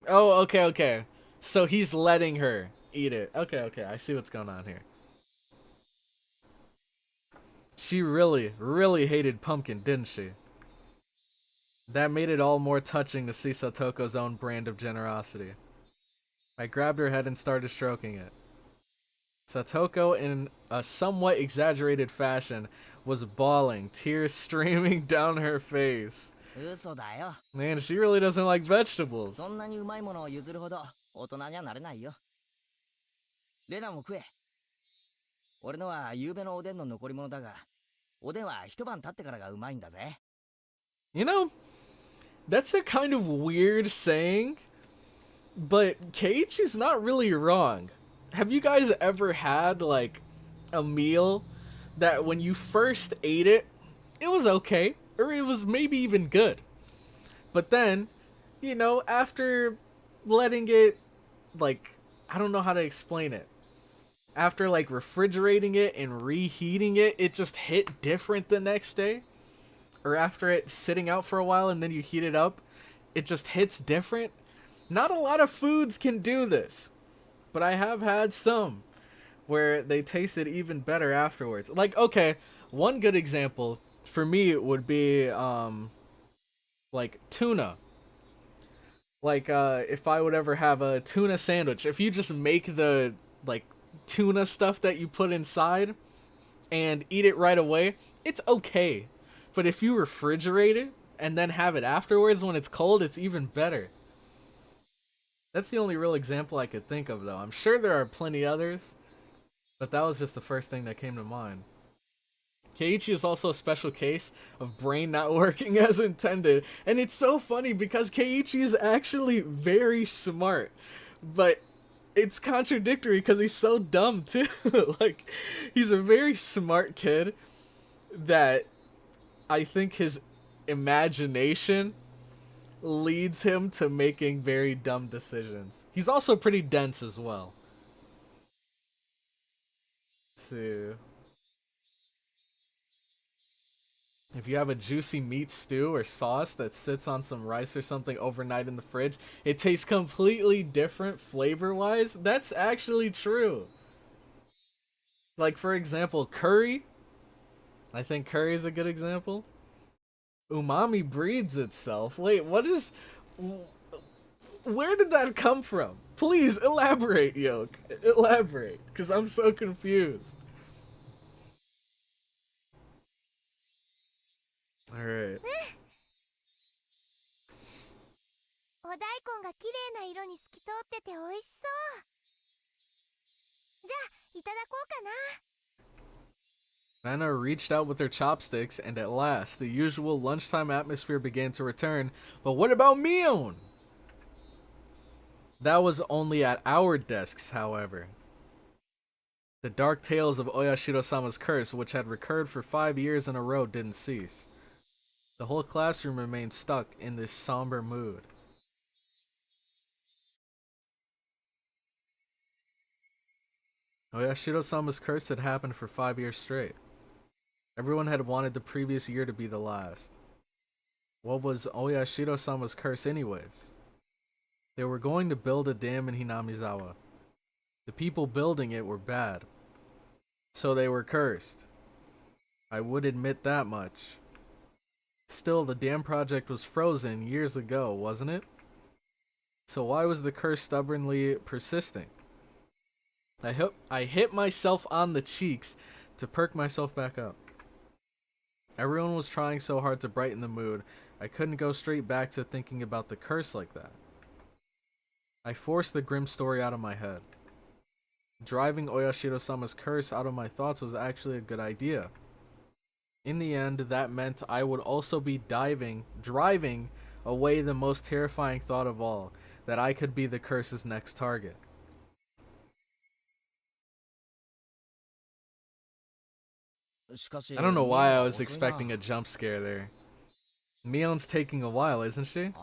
Oh, okay. So he's letting her eat it. Okay, I see what's going on here. She really hated pumpkin, didn't she? That made it all more touching to see Satoko's own brand of generosity. I grabbed her head and started stroking it. Satoko, in a somewhat exaggerated fashion, was bawling, tears streaming down her face. 嘘だよ。 Man, she really doesn't like vegetables. そんなにうまいものを譲るほど大人にはなれないよ。レナも食え。俺のは夕べのおでんの残り物だが、おでんは一晩経ってからがうまいんだぜ。 You know, that's a kind of weird saying, but Keiichi's not really wrong. Have you guys ever had, like, a meal that when you first ate it, it was okay, or it was maybe even good. But then, you know, after letting it, like, I don't know how to explain it. After, like, refrigerating it and reheating it, it just hit different the next day. Or after it sitting out for a while and then you heat it up, it just hits different. Not a lot of foods can do this, but I have had some where they tasted even better afterwards. Like, okay, one good example for me would be, like, tuna. Like, if I would ever have a tuna sandwich, if you just make the, like, tuna stuff that you put inside and eat it right away, it's okay. But if you refrigerate it and then have it afterwards when it's cold, it's even better. That's the only real example I could think of, though. I'm sure there are plenty others, but that was just the first thing that came to mind. Keiichi is also a special case of brain not working as intended, and it's so funny because Keiichi is actually very smart, but it's contradictory because he's so dumb too. Like, he's a very smart kid that I think his imagination leads him to making very dumb decisions. He's also pretty dense as well. Let's see. If you have a juicy meat stew or sauce that sits on some rice or something overnight in the fridge, it tastes completely different flavor-wise. That's actually true. Like, for example, curry. I think curry is a good example. Umami breeds itself. Wait, what is... Where did that come from? Please elaborate, Yoke. Elaborate, because I'm so confused. Alright. お大根が綺麗な色に透き通ってて美味しそう。じゃあ、いただこうかな。Nana reached out with her chopsticks, and at last, the usual lunchtime atmosphere began to return. But what about Mion? That was only at our desks, however. The dark tales of Oyashiro-sama's curse, which had recurred for 5 years in a row, didn't cease. The whole classroom remained stuck in this somber mood. Oyashiro-sama's curse had happened for 5 years straight. Everyone had wanted the previous year to be the last. What was Oyashiro-sama's curse anyways? They were going to build a dam in Hinamizawa. The people building it were bad. So they were cursed. I would admit that much. Still, the dam project was frozen years ago, wasn't it? So why was the curse stubbornly persisting? I hit myself on the cheeks to perk myself back up. Everyone was trying so hard to brighten the mood, I couldn't go straight back to thinking about the curse like that. I forced the grim story out of my head. Driving Oyashiro-sama's curse out of my thoughts was actually a good idea. In the end, that meant I would also be driving away the most terrifying thought of all, that I could be the curse's next target. I don't know why I was expecting a jump scare there. Mion's taking a while, isn't she?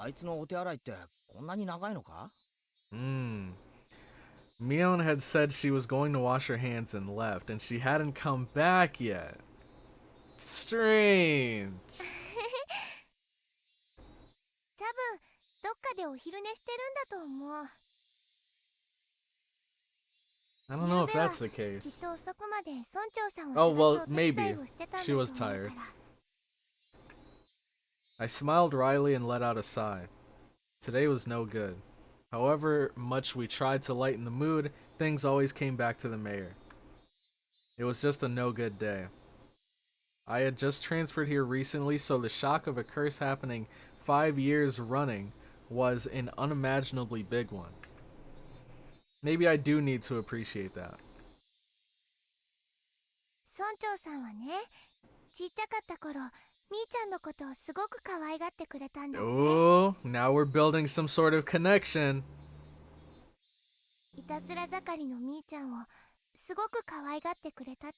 Mion had said she was going to wash her hands and left, and she hadn't come back yet. Strange. 多分どっかでお昼寝してるんだと思う。 I don't know if that's the きっ case. と遅くまで村長さん Oh, を well, 探すお手伝い maybe. をしてたんだ She と思う was から tired. I smiled wryly and let out a sigh. Today was no good. However much we tried to lighten the mood, things always came back to the mayor. It was just a no-good day. I had just transferred here recently, so the shock of a curse happening 5 years running was an unimaginably big one. Maybe I do need to appreciate that. 村長さんはね、ちっちゃかった頃、みーちゃんのことをすごく可愛がってくれたんだって。 Oh, now we're building some sort of connection. いたずら盛りのみーちゃんをすごく可愛がってくれたって。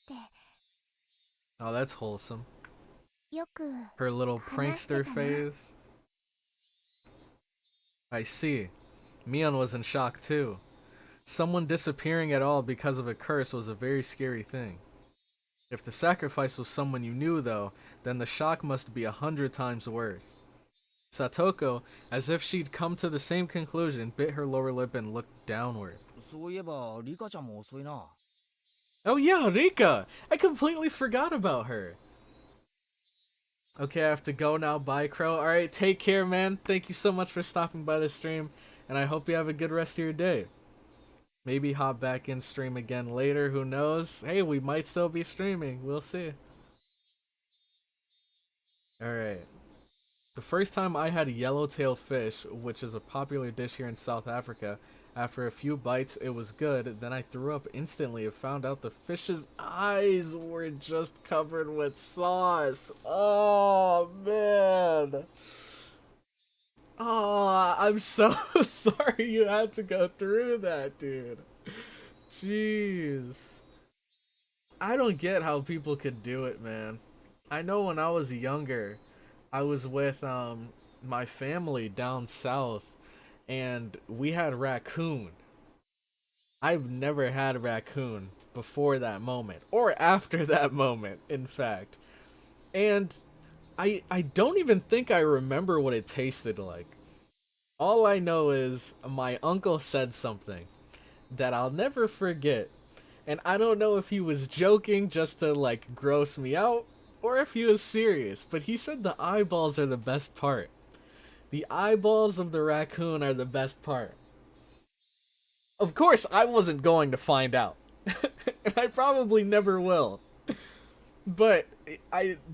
Oh, that's wholesome. よく Her little 話して prankster たな。 phase. I see. Mion was in shock too. Someone disappearing at all because of a curse was a very scary thing. If the sacrifice was someone you knew though, then the shock must be 100 times worse. Satoko, as if she'd come to the same conclusion, bit her lower lip and looked downward. そういえばリカちゃんも遅いな。 Oh yeah, Rika! I completely forgot about her. Okay, I have to go now. Bye, Crow. Alright, take care, man. Thank you so much for stopping by the stream, and I hope you have a good rest of your day. Maybe hop back in stream again later, who knows? Hey, we might still be streaming. We'll see. Alright. The first time I had yellowtail fish, which is a popular dish here in South Africa, after a few bites it was good, then I threw up instantly and found out the fish's eyes were just covered with sauce. Oh, man. Oh, I'm so sorry you had to go through that, dude. Jeez. I don't get how people could do it, man. I know when I was younger, I was with my family down south, and we had raccoon. I've never had raccoon before that moment, or after that moment, in fact. And I don't even think I remember what it tasted like. All I know is my uncle said something that I'll never forget. And I don't know if he was joking just to like gross me out or if he was serious, but he said the eyeballs are the best part. The eyeballs of the raccoon are the best part. Of course, I wasn't going to find out. And I probably never will. But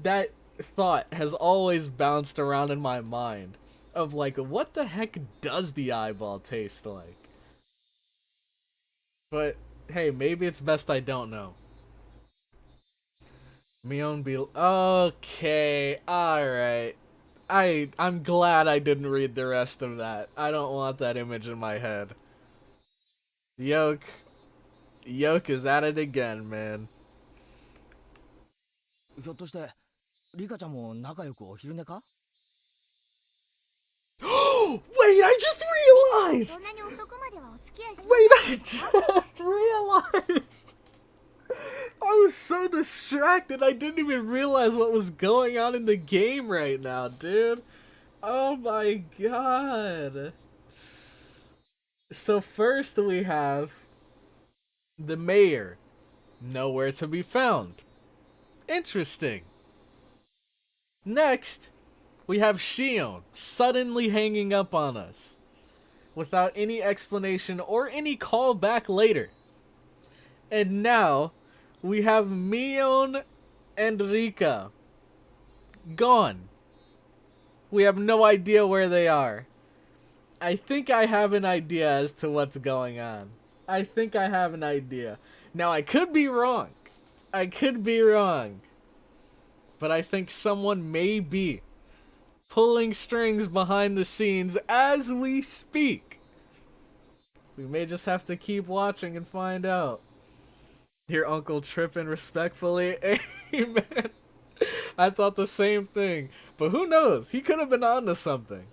that thought has always bounced around in my mind of like, what the heck does the eyeball taste like? But hey, maybe it's best I don't know. Mion be okay, alright. I'm glad I didn't read the rest of that. I don't want that image in my head. Yoke is at it again, man. ひょっとしてリカちゃんも仲良くお昼寝か？ Wait, I just realized! そんなに遅くまではお付き合いし Wait, I just realized! I was so distracted, I didn't even realize what was going on in the game right now, dude. Oh my god. So first we have the mayor. Nowhere to be found. Interesting. Next, we have Shion suddenly hanging up on us without any explanation or any call back later. And now we have Mion and Rika gone. We have no idea where they are. I think I have an idea as to what's going on. I think I have an idea. Now I could be wrong. But I think someone may be pulling strings behind the scenes as we speak. We may just have to keep watching and find out. Your uncle tripping respectfully. Amen. I thought the same thing. But who knows? He could have been onto something.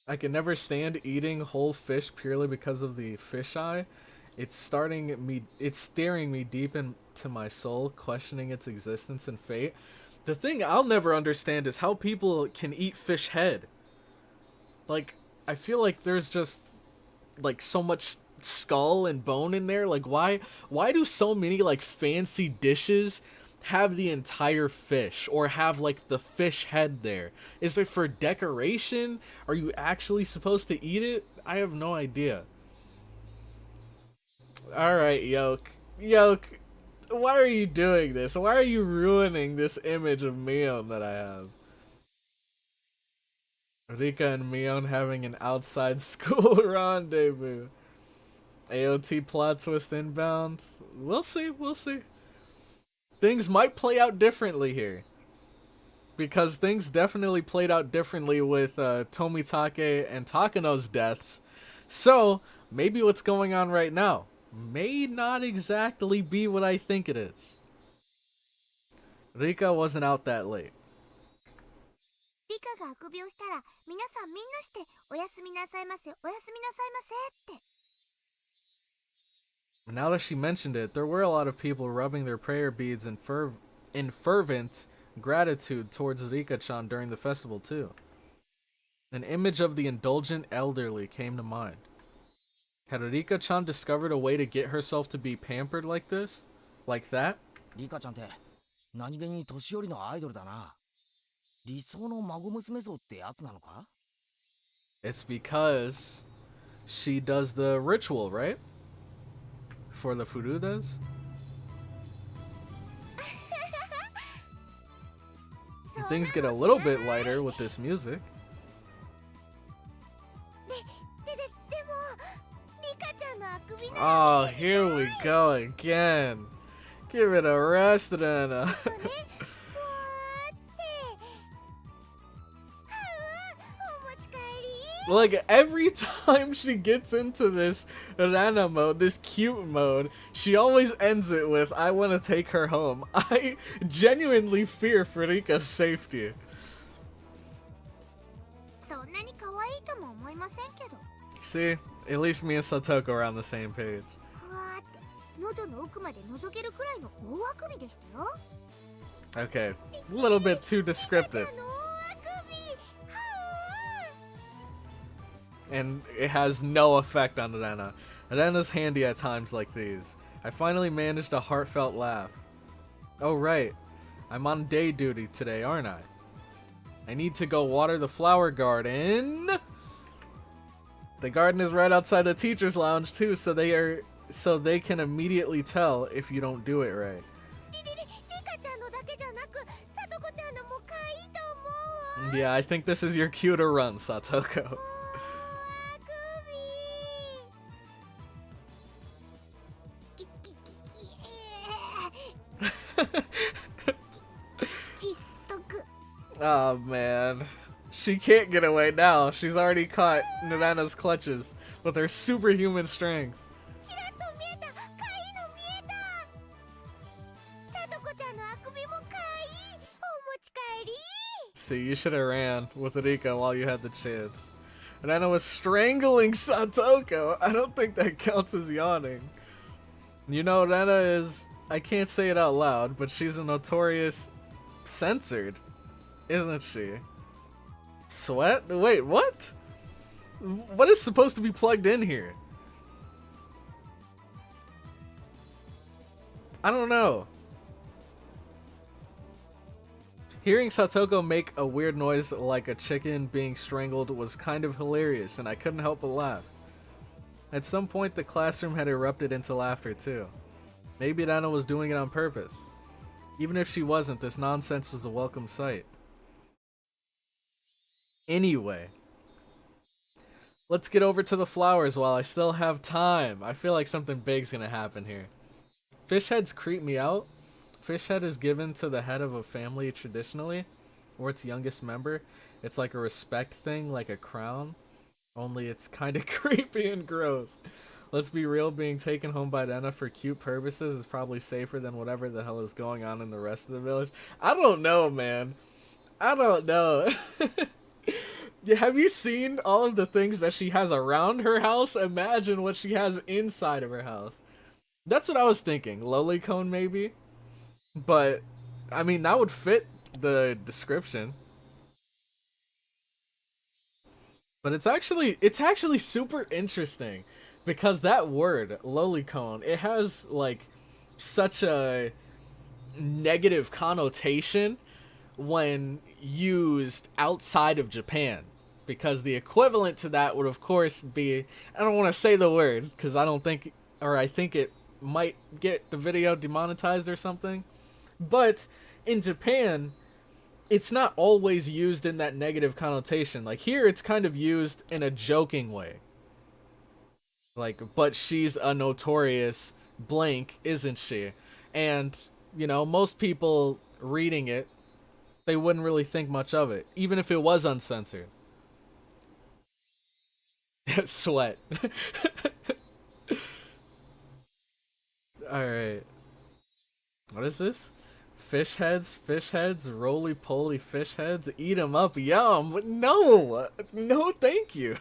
I can never stand eating whole fish purely because of the fisheye. It's staring me deep into my soul, questioning its existence and fate. The thing I'll never understand is how people can eat fish head. Like, I feel like there's just like so much skull and bone in there. Like, why do so many like fancy dishes have the entire fish or have like the fish head there? Is it for decoration? Are you actually supposed to eat it? I have no idea. Alright, Yoke, why are you doing this? Why are you ruining this image of Mion that I have? Rika and Mion having an outside school rendezvous. AOT plot twist inbound. We'll see. Things might play out differently here. Because things definitely played out differently with Tomitake and Takano's deaths. So, maybe what's going on right now may not exactly be what I think it is. Rika wasn't out that late. リカがあくびをしたら皆さんみんなしておやすみなさいませおやすみなさいませって Now that she mentioned it, there were a lot of people rubbing their prayer beads in fervent gratitude towards Rika-chan during the festival too. An image of the indulgent elderly came to mind. Had Rika-chan discovered a way to get herself to be pampered like this? Like that? リカちゃんって何気に年寄りのアイドルだな。理想の孫娘像ってやつなのか？ It's because she does the ritual, right? For the furudas? Things get a little bit lighter with this music. でもリカちゃんのあくびな Oh, here we go again. Give it a rest, Rana. Like, every time she gets into this Rana mode, this cute mode, she always ends it with, I want to take her home. I genuinely fear for Rika's safety. そんなに可愛いとも思いませんけど See? At least me and Satoko are on the same page. ふわーって喉の奥まで覗けるくらいの大あくびでしたよ Okay, a little bit too descriptive. And it has no effect on Rena. Rena's handy at times like these. I finally managed a heartfelt laugh. Oh right, I'm on day duty today, aren't I? I need to go water the flower garden. The garden is right outside the teacher's lounge too, so they can immediately tell if you don't do it right. Yeah, I think this is your cue to run, Satoko. Oh man, she can't get away now. She's already caught Nana's clutches with her superhuman strength. See, you should have ran with Rika while you had the chance. Nana was strangling Satoko. I don't think that counts as yawning. You know, Nana is, I can't say it out loud, but she's a notorious censored, isn't she? Sweat? Wait, what? What is supposed to be plugged in here? I don't know. Hearing Satoko make a weird noise like a chicken being strangled was kind of hilarious, and I couldn't help but laugh. At some point, the classroom had erupted into laughter too. Maybe Nana was doing it on purpose. Even if she wasn't, this nonsense was a welcome sight. Anyway, let's get over to the flowers while I still have time. I feel like something big's gonna happen here. Fish heads creep me out. Fish head is given to the head of a family traditionally, or its youngest member. It's like a respect thing, like a crown. Only it's kind of creepy and gross. Let's be real, being taken home by Nana for cute purposes is probably safer than whatever the hell is going on in the rest of the village. I don't know, man. I don't know. Have you seen all of the things that she has around her house? Imagine what she has inside of her house. That's what I was thinking. Lolicone, maybe? But, I mean, that would fit the description. But it's actually super interesting. Because that word, lolicone, it has, like, such a negative connotation when used outside of Japan. Because the equivalent to that would, of course, be... I don't want to say the word, because I think it might get the video demonetized or something. But in Japan, it's not always used in that negative connotation. Like here, it's kind of used in a joking way. Like, but she's a notorious blank, isn't she? And, you know, most people reading it, they wouldn't really think much of it, even if it was uncensored. Sweat. Alright. What is this? Fish heads, roly-poly fish heads, eat them up, yum. No, thank you.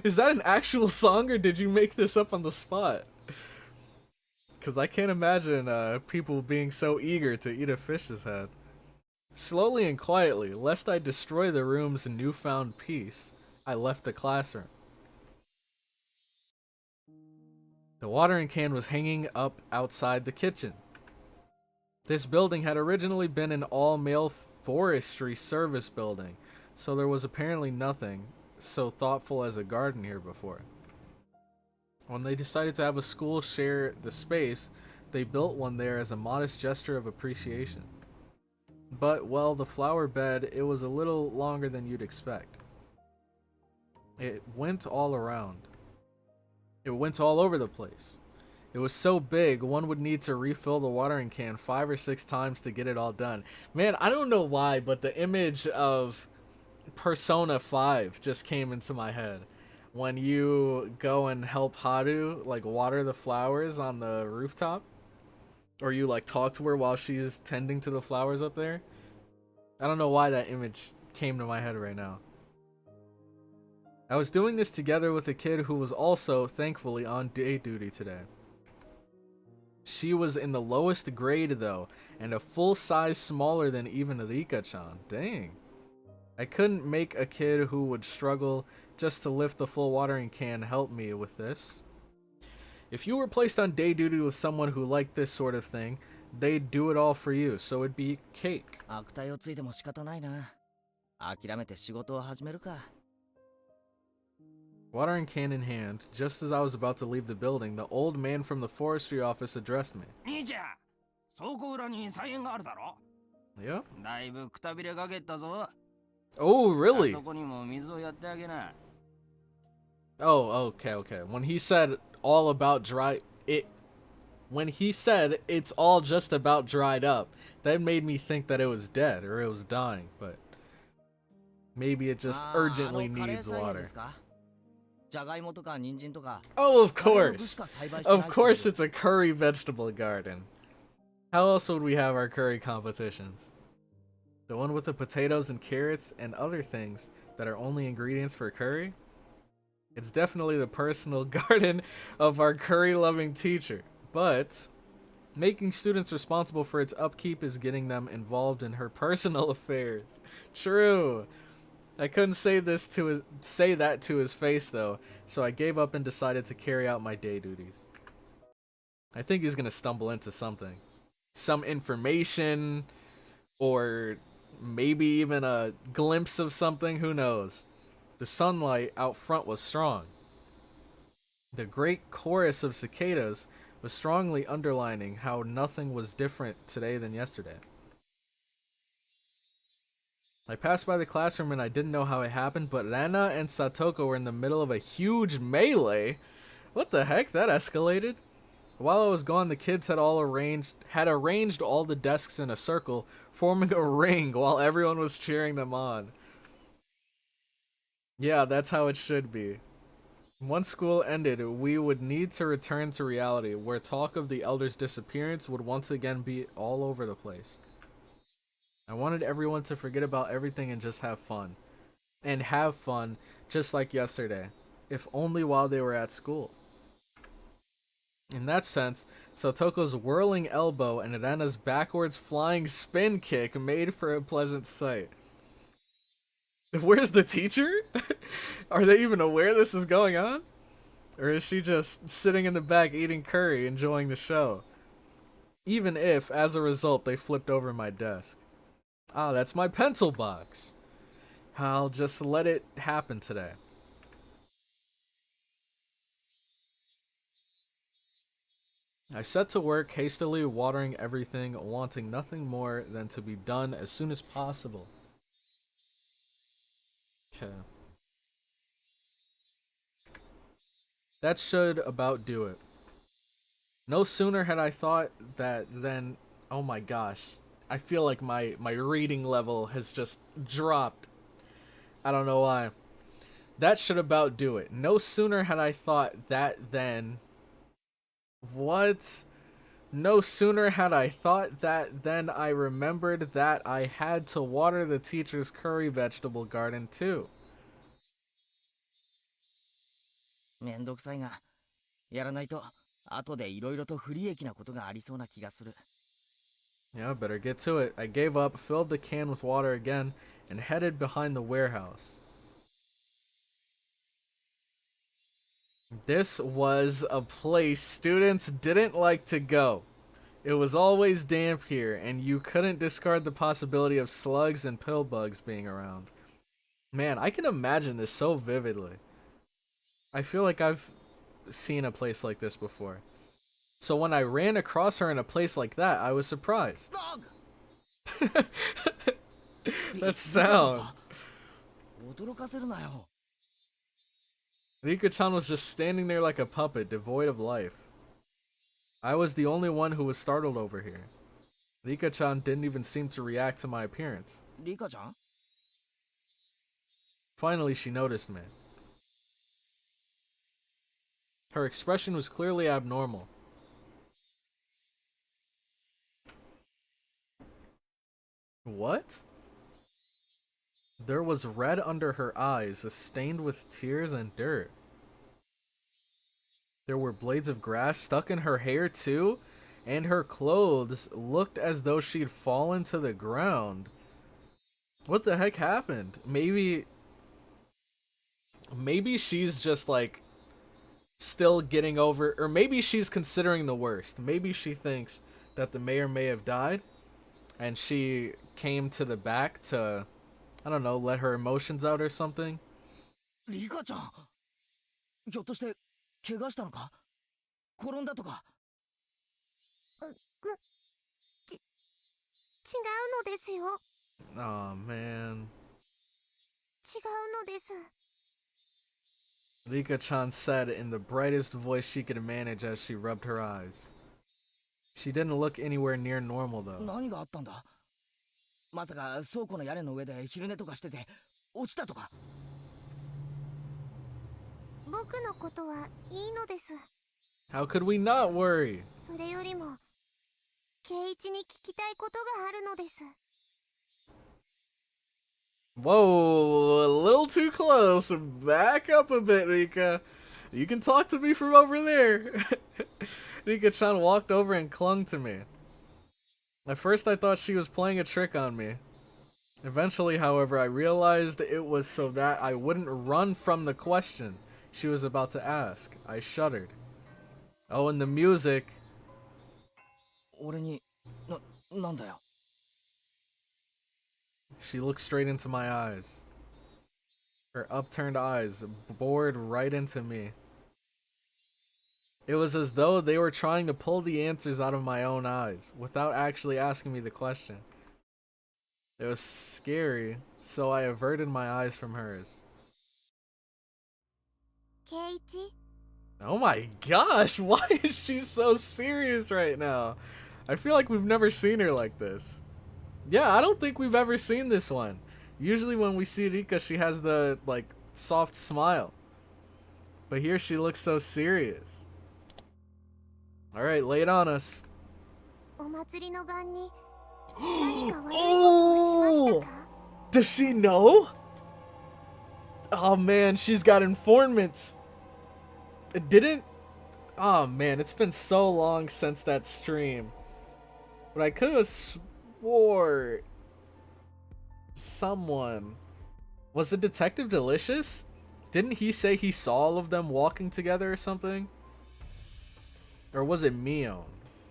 Is that an actual song, or did you make this up on the spot? Because I can't imagine people being so eager to eat a fish's head. Slowly and quietly, lest I destroy the room's newfound peace, I left the classroom. The watering can was hanging up outside the kitchen. This building had originally been an all-male forestry service building, so there was apparently nothing so thoughtful as a garden here before. When they decided to have a school share the space, they built one there as a modest gesture of appreciation. But, well, the flower bed, it was a little longer than you'd expect. It went all around. It went all over the place. It was so big, one would need to refill the watering can 5 or 6 times to get it all done. Man, I don't know why, but the image of Persona 5 just came into my head. When you go and help Haru, like, water the flowers on the rooftop. Or you, like, talk to her while she's tending to the flowers up there. I don't know why that image came to my head right now. I was doing this together with a kid who was also, thankfully, on day duty today. She was in the lowest grade though, and a full size smaller than even Rika-chan. Dang. I couldn't make a kid who would struggle just to lift the full watering can help me with this. If you were placed on day duty with someone who liked this sort of thing, they'd do it all for you, so it'd be cake. 悪態をついても仕方ないな。諦めて仕事を始めるか。Watering can in hand, just as I was about to leave the building, the old man from the forestry office addressed me. 兄ちゃん、倉庫裏に菜園があるだろ。Yeah? だいぶくたびれかけたぞ。Oh, really? そこにも水をやってあげな。Oh, okay. When he said all about when he said it's all just about dried up, that made me think that it was dead or it was dying, but maybe it just urgently needs water. じゃがいもとか人参とか。Oh, of course. Of course it's a curry vegetable garden. How else would we have our curry competitions? The one with the potatoes and carrots and other things that are only ingredients for curry? It's definitely the personal garden of our curry-loving teacher, but making students responsible for its upkeep is getting them involved in her personal affairs. True. I couldn't say that to his face though, so I gave up and decided to carry out my day duties. I think he's gonna stumble into something. Some information, or maybe even a glimpse of something, who knows. The sunlight out front was strong. The great chorus of cicadas was strongly underlining how nothing was different today than yesterday. I passed by the classroom and I didn't know how it happened, but Rena and Satoko were in the middle of a huge melee. What the heck? That escalated. While I was gone, the kids had arranged all the desks in a circle, forming a ring while everyone was cheering them on. Yeah, that's how it should be. Once school ended, we would need to return to reality, where talk of the elder's disappearance would once again be all over the place. I wanted everyone to forget about everything and just have fun. And have fun, just like yesterday, if only while they were at school. In that sense, Satoko's whirling elbow and Rena's backwards flying spin kick made for a pleasant sight. Where's the teacher? Are they even aware this is going on? Or is she just sitting in the back eating curry, enjoying the show? Even if, as a result, they flipped over my desk. Ah, that's my pencil box. I'll just let it happen today. I set to work, hastily watering everything, wanting nothing more than to be done as soon as possible. Okay. That should about do it. No sooner had I thought that than... Oh my gosh. I feel like my reading level has just dropped. I don't know why. That should about do it. No sooner had I thought that than... What? No sooner had I thought that than I remembered that I had to water the teacher's curry vegetable garden too. めんどくさいが、やらないと後で色々と不利益なことがありそうな気がする。Yeah, better get to it. I gave up, filled the can with water again, and headed behind the warehouse. This was a place students didn't like to go. It was always damp here, and you couldn't discard the possibility of slugs and pill bugs being around. Man, I can imagine this so vividly. I feel like I've seen a place like this before. So when I ran across her in a place like that, I was surprised. That sound. Rika-chan was just standing there like a puppet, devoid of life. I was the only one who was startled over here. Rika-chan didn't even seem to react to my appearance. Rika-chan? Finally, she noticed me. Her expression was clearly abnormal. What? There was red under her eyes, stained with tears and dirt. There were blades of grass stuck in her hair too, and her clothes looked as though she'd fallen to the ground. What the heck happened? Maybe she's just like still getting over, or maybe she's considering the worst. Maybe she thinks that the mayor may have died and she came to the back to, I don't know, let her emotions out or something. リカちゃん、ひょっとして怪我したのか？転んだとか？違うのですよ。Oh man. 違うのです。 Rika-chan said in the brightest voice she could manage as she rubbed her eyes. She didn't look anywhere near normal though. 何があったんだ？まさか倉庫の屋根の上で昼寝とかしてて落ちたとか？僕のことはいいのです。 How could we not worry? それよりも、圭一に聞きたいことがあるのです。 Whoa, a little too close. Back up a bit, Rika. You can talk to me from over there. Rika-chan walked over and clung to me. At first I thought she was playing a trick on me. Eventually, however, I realized it was so that I wouldn't run from the question she was about to ask. I shuddered. Oh, and the music. 俺に、なんだよ。 She looked straight into my eyes. Her upturned eyes bored right into me. It was as though they were trying to pull the answers out of my own eyes without actually asking me the question. It was scary, so I averted my eyes from hers. 圭一、 Oh my gosh, why is she so serious right now? I feel like we've never seen her like this. Yeah, I don't think we've ever seen this one. Usually when we see Rika, she has the, like, soft smile. But here she looks so serious. Alright, lay it on us. お祭りの晩に何か悪いことをしましたか？ Does she know? Oh man, she's got informants. It didn't... Oh man, it's been so long since that stream. But I could have swore someone... Was it Detective Delicious? Didn't he say he saw all of them walking together or something? Or was it Mion?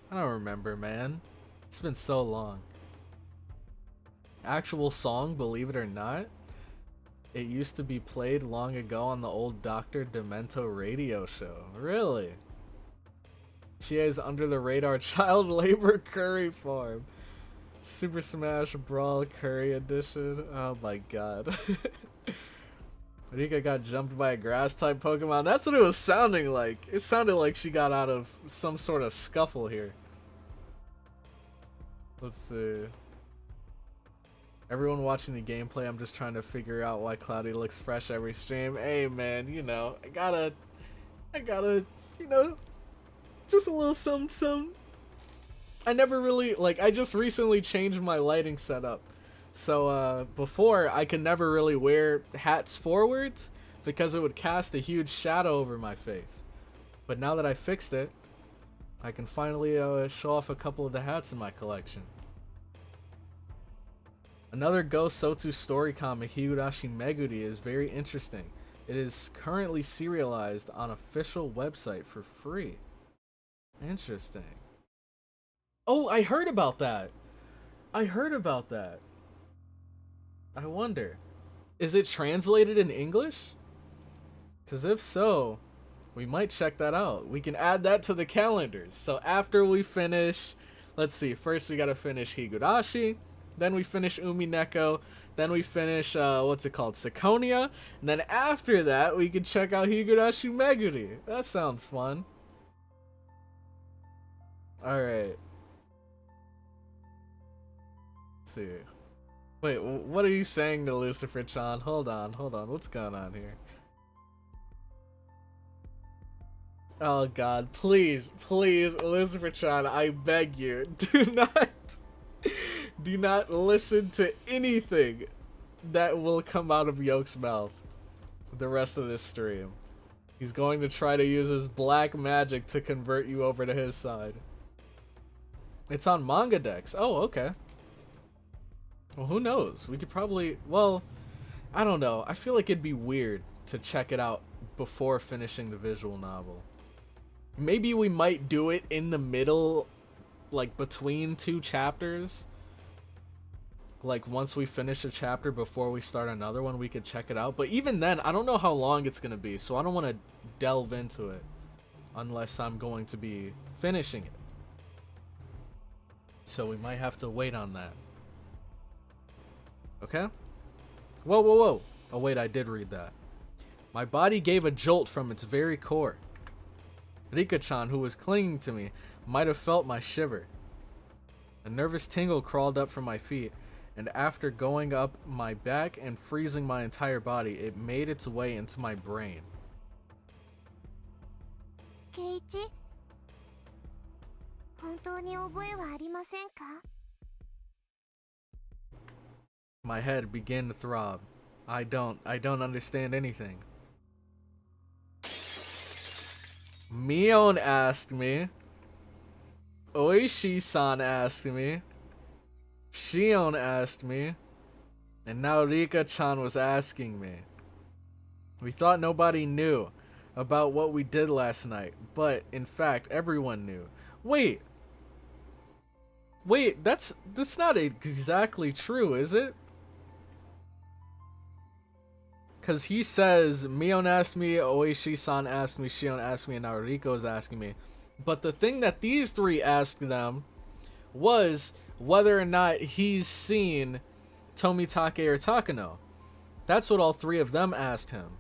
I don't remember, man. It's been so long. Actual song, believe it or not. It used to be played long ago on the old Dr. Demento radio show. Really? She has under the radar child labor curry farm. Super Smash Brawl Curry Edition. Oh my god. Rika got jumped by a grass type Pokemon. That's what it was sounding like. It sounded like she got out of some sort of scuffle here. Let's see. Everyone watching the gameplay, I'm just trying to figure out why Cloudy looks fresh every stream. Hey man, you know, I gotta, you know, just a little something. I never really, like, I just recently changed my lighting setup. So, before, I could never really wear hats forwards because it would cast a huge shadow over my face. But now that I fixed it, I can finally show off a couple of the hats in my collection. Another Ghost Sotu story comic, Higurashi Meguri, is very interesting. It is currently serialized on official website for free. Interesting. Oh, I heard about that. I wonder, is it translated in English? Because if so, we might check that out. We can add that to the calendars. So after we finish, let's see, first we gotta finish Higurashi, then we finish Umineko, then we finish, what's it called, Seconia, and then after that, we can check out Higurashi Meguri. That sounds fun. Alright. Let's see. Wait, what are you saying to Lucifer-chan? Hold on, what's going on here? Oh god, please, Lucifer-chan, I beg you, do not listen to anything that will come out of Yoke's mouth the rest of this stream. He's going to try to use his black magic to convert you over to his side. It's on manga decks. Oh, okay. Well, who knows? We could probably... Well, I don't know. I feel like it'd be weird to check it out before finishing the visual novel. Maybe we might do it in the middle, like between two chapters. Like once we finish a chapter before we start another one, we could check it out. But even then, I don't know how long it's going to be, so I don't want to delve into it unless I'm going to be finishing it. So we might have to wait on that. Okay? Whoa, whoa, whoa. Oh, wait, I did read that. My body gave a jolt from its very core. Rika-chan, who was clinging to me, might have felt my shiver. A nervous tingle crawled up from my feet, and after going up my back and freezing my entire body, it made its way into my brain. Keiichi? 本当に覚えはありませんか? My head began to throb. I don't understand anything. Mion asked me. Oishi-san asked me. Shion asked me. And now Rika-chan was asking me. We thought nobody knew about what we did last night, but in fact everyone knew. Wait, that's not exactly true, is it? Because he says, Mion asked me, Oishi-san asked me, Shion asked me, and now Riko is asking me. But the thing that these three asked them was whether or not he's seen Tomitake or Takano. That's what all three of them asked him.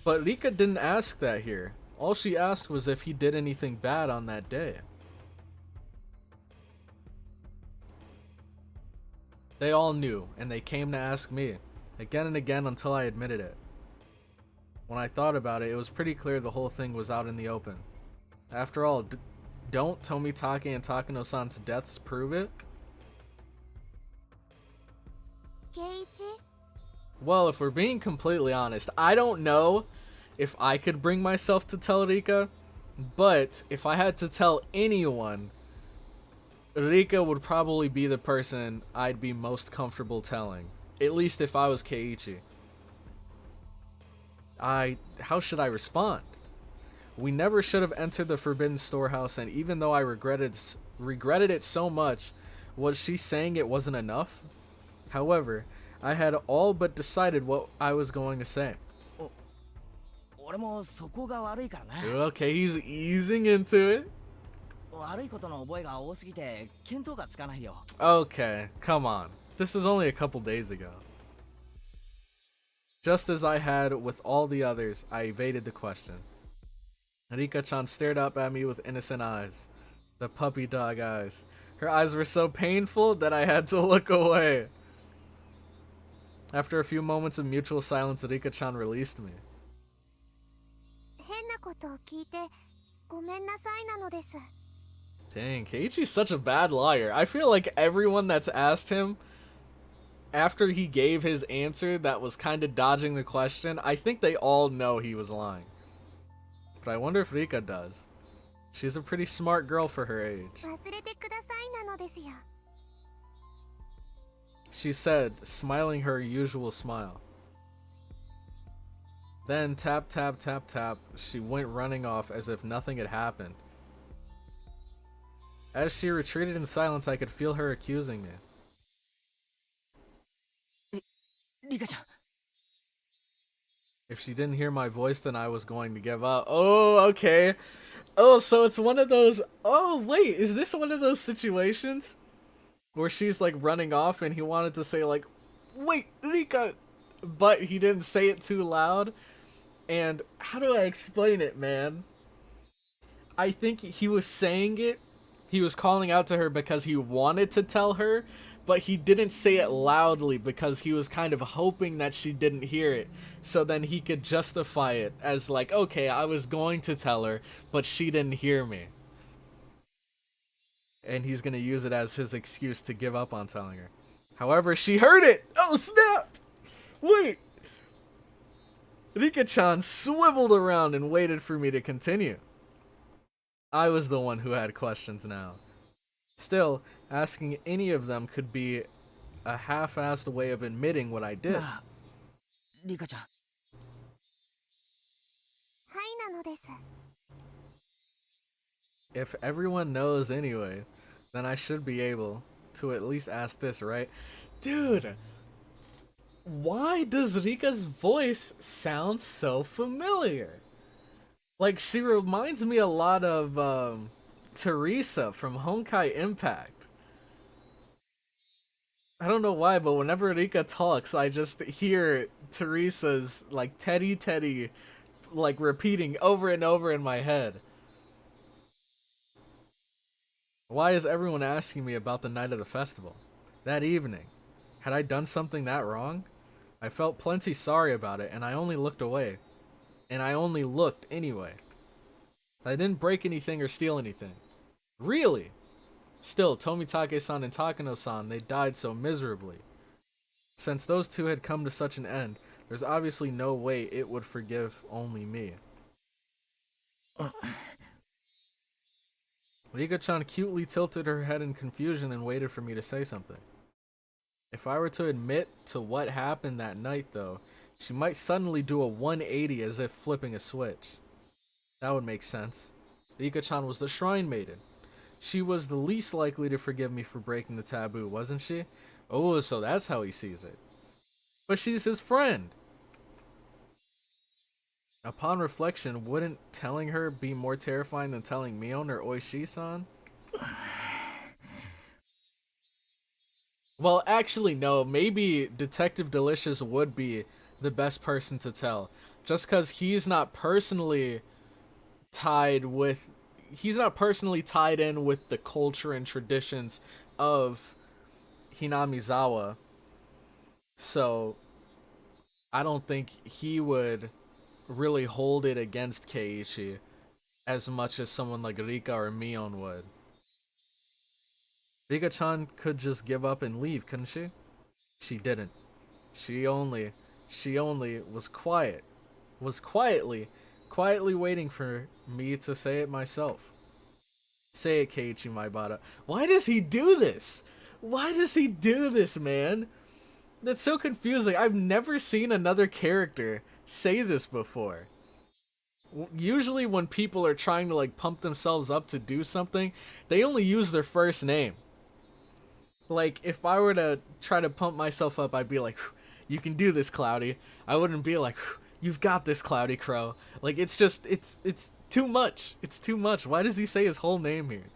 But Rika didn't ask that here. All she asked was if he did anything bad on that day. They all knew, and they came to ask me. Again and again until I admitted it. When I thought about it, it was pretty clear the whole thing was out in the open. After all, don't Tomitake and Takano-san's deaths prove it? Keiichi? Well, if we're being completely honest, I don't know if I could bring myself to tell Rika, but if I had to tell anyone, Rika would probably be the person I'd be most comfortable telling. At least if I was Keiichi. How should I respond? We never should have entered the forbidden storehouse, and even though I regretted it so much, was she saying it wasn't enough? However, I had all but decided what I was going to say. 俺もそこが悪いからな。 Okay, he's easing into it. 悪いことの覚えが多すぎて見当がつかないよ。 Okay, come on. This was only a couple days ago. Just as I had with all the others, I evaded the question. Rika-chan stared up at me with innocent eyes. The puppy dog eyes. Her eyes were so painful that I had to look away. After a few moments of mutual silence, Rika-chan released me. 変なことを聞いてごめんなさいなのです。 Dang, Keiichi's such a bad liar. I feel like everyone that's asked him, after he gave his answer that was kind of dodging the question, I think they all know he was lying. But I wonder if Rika does. She's a pretty smart girl for her age. 忘れてくださいなのですよ。 She said, smiling her usual smile. Then tap, tap, tap, tap, she went running off as if nothing had happened. As she retreated in silence, I could feel her accusing me. リカちゃん。 If she didn't hear my voice, then I was going to give up. Oh, okay. Oh, so it's one of those... Oh, wait, is this one of those situations where she's like running off and he wanted to say like, wait, Rika, but he didn't say it too loud? And how do I explain it, man? I think he was saying it. He was calling out to her because he wanted to tell her, but he didn't say it loudly because he was kind of hoping that she didn't hear it. So then he could justify it as like, okay, I was going to tell her, but she didn't hear me. And he's going to use it as his excuse to give up on telling her. However, she heard it! Oh, snap! Wait! Rika-chan swiveled around and waited for me to continue. I was the one who had questions now. Still, asking any of them could be a half-assed way of admitting what I did. なあリカちゃん。はいなのです。 If everyone knows anyway, then I should be able to at least ask this, right? Dude, why does Rika's voice sound so familiar? Like, she reminds me a lot of Teresa from Honkai Impact. I don't know why, but whenever Rika talks, I just hear Teresa's, like, Teddy, like, repeating over and over in my head. Why is everyone asking me about the night of the festival? That evening. Had I done something that wrong? I felt plenty sorry about it, and I only looked away. And I only looked anyway. I didn't break anything or steal anything. Really? Still, Tomitake-san and Takano-san, they died so miserably. Since those two had come to such an end, there's obviously no way it would forgive only me. Rika-chan cutely tilted her head in confusion and waited for me to say something. If I were to admit to what happened that night, though, she might suddenly do a 180 as if flipping a switch. That would make sense. Rika-chan was the shrine maiden. She was the least likely to forgive me for breaking the taboo, wasn't she? Oh, so that's how he sees it. But she's his friend. Upon reflection, wouldn't telling her be more terrifying than telling Mion or Oishi-san? Well, actually, no. Maybe Detective Delicious would be the best person to tell. Just because he's not personally tied in with the culture and traditions of Hinamizawa. So, I don't think he would really hold it against Keiichi as much as someone like Rika or Mion would. Rika-chan could just give up and leave, couldn't she? She didn't. She only was quietly waiting for me to say it myself. Say it, Keiichi Maibara. Why does he do this? Why does he do this, man? That's so confusing. I've never seen another character say this before. Usually when people are trying to like pump themselves up to do something, they only use their first name. Like, if I were to try to pump myself up, I'd be like, you can do this, Cloudy. I wouldn't be like, you've got this, Cloudy Crow. Like, it's just, it's too much. It's too much. Why does he say his whole name here?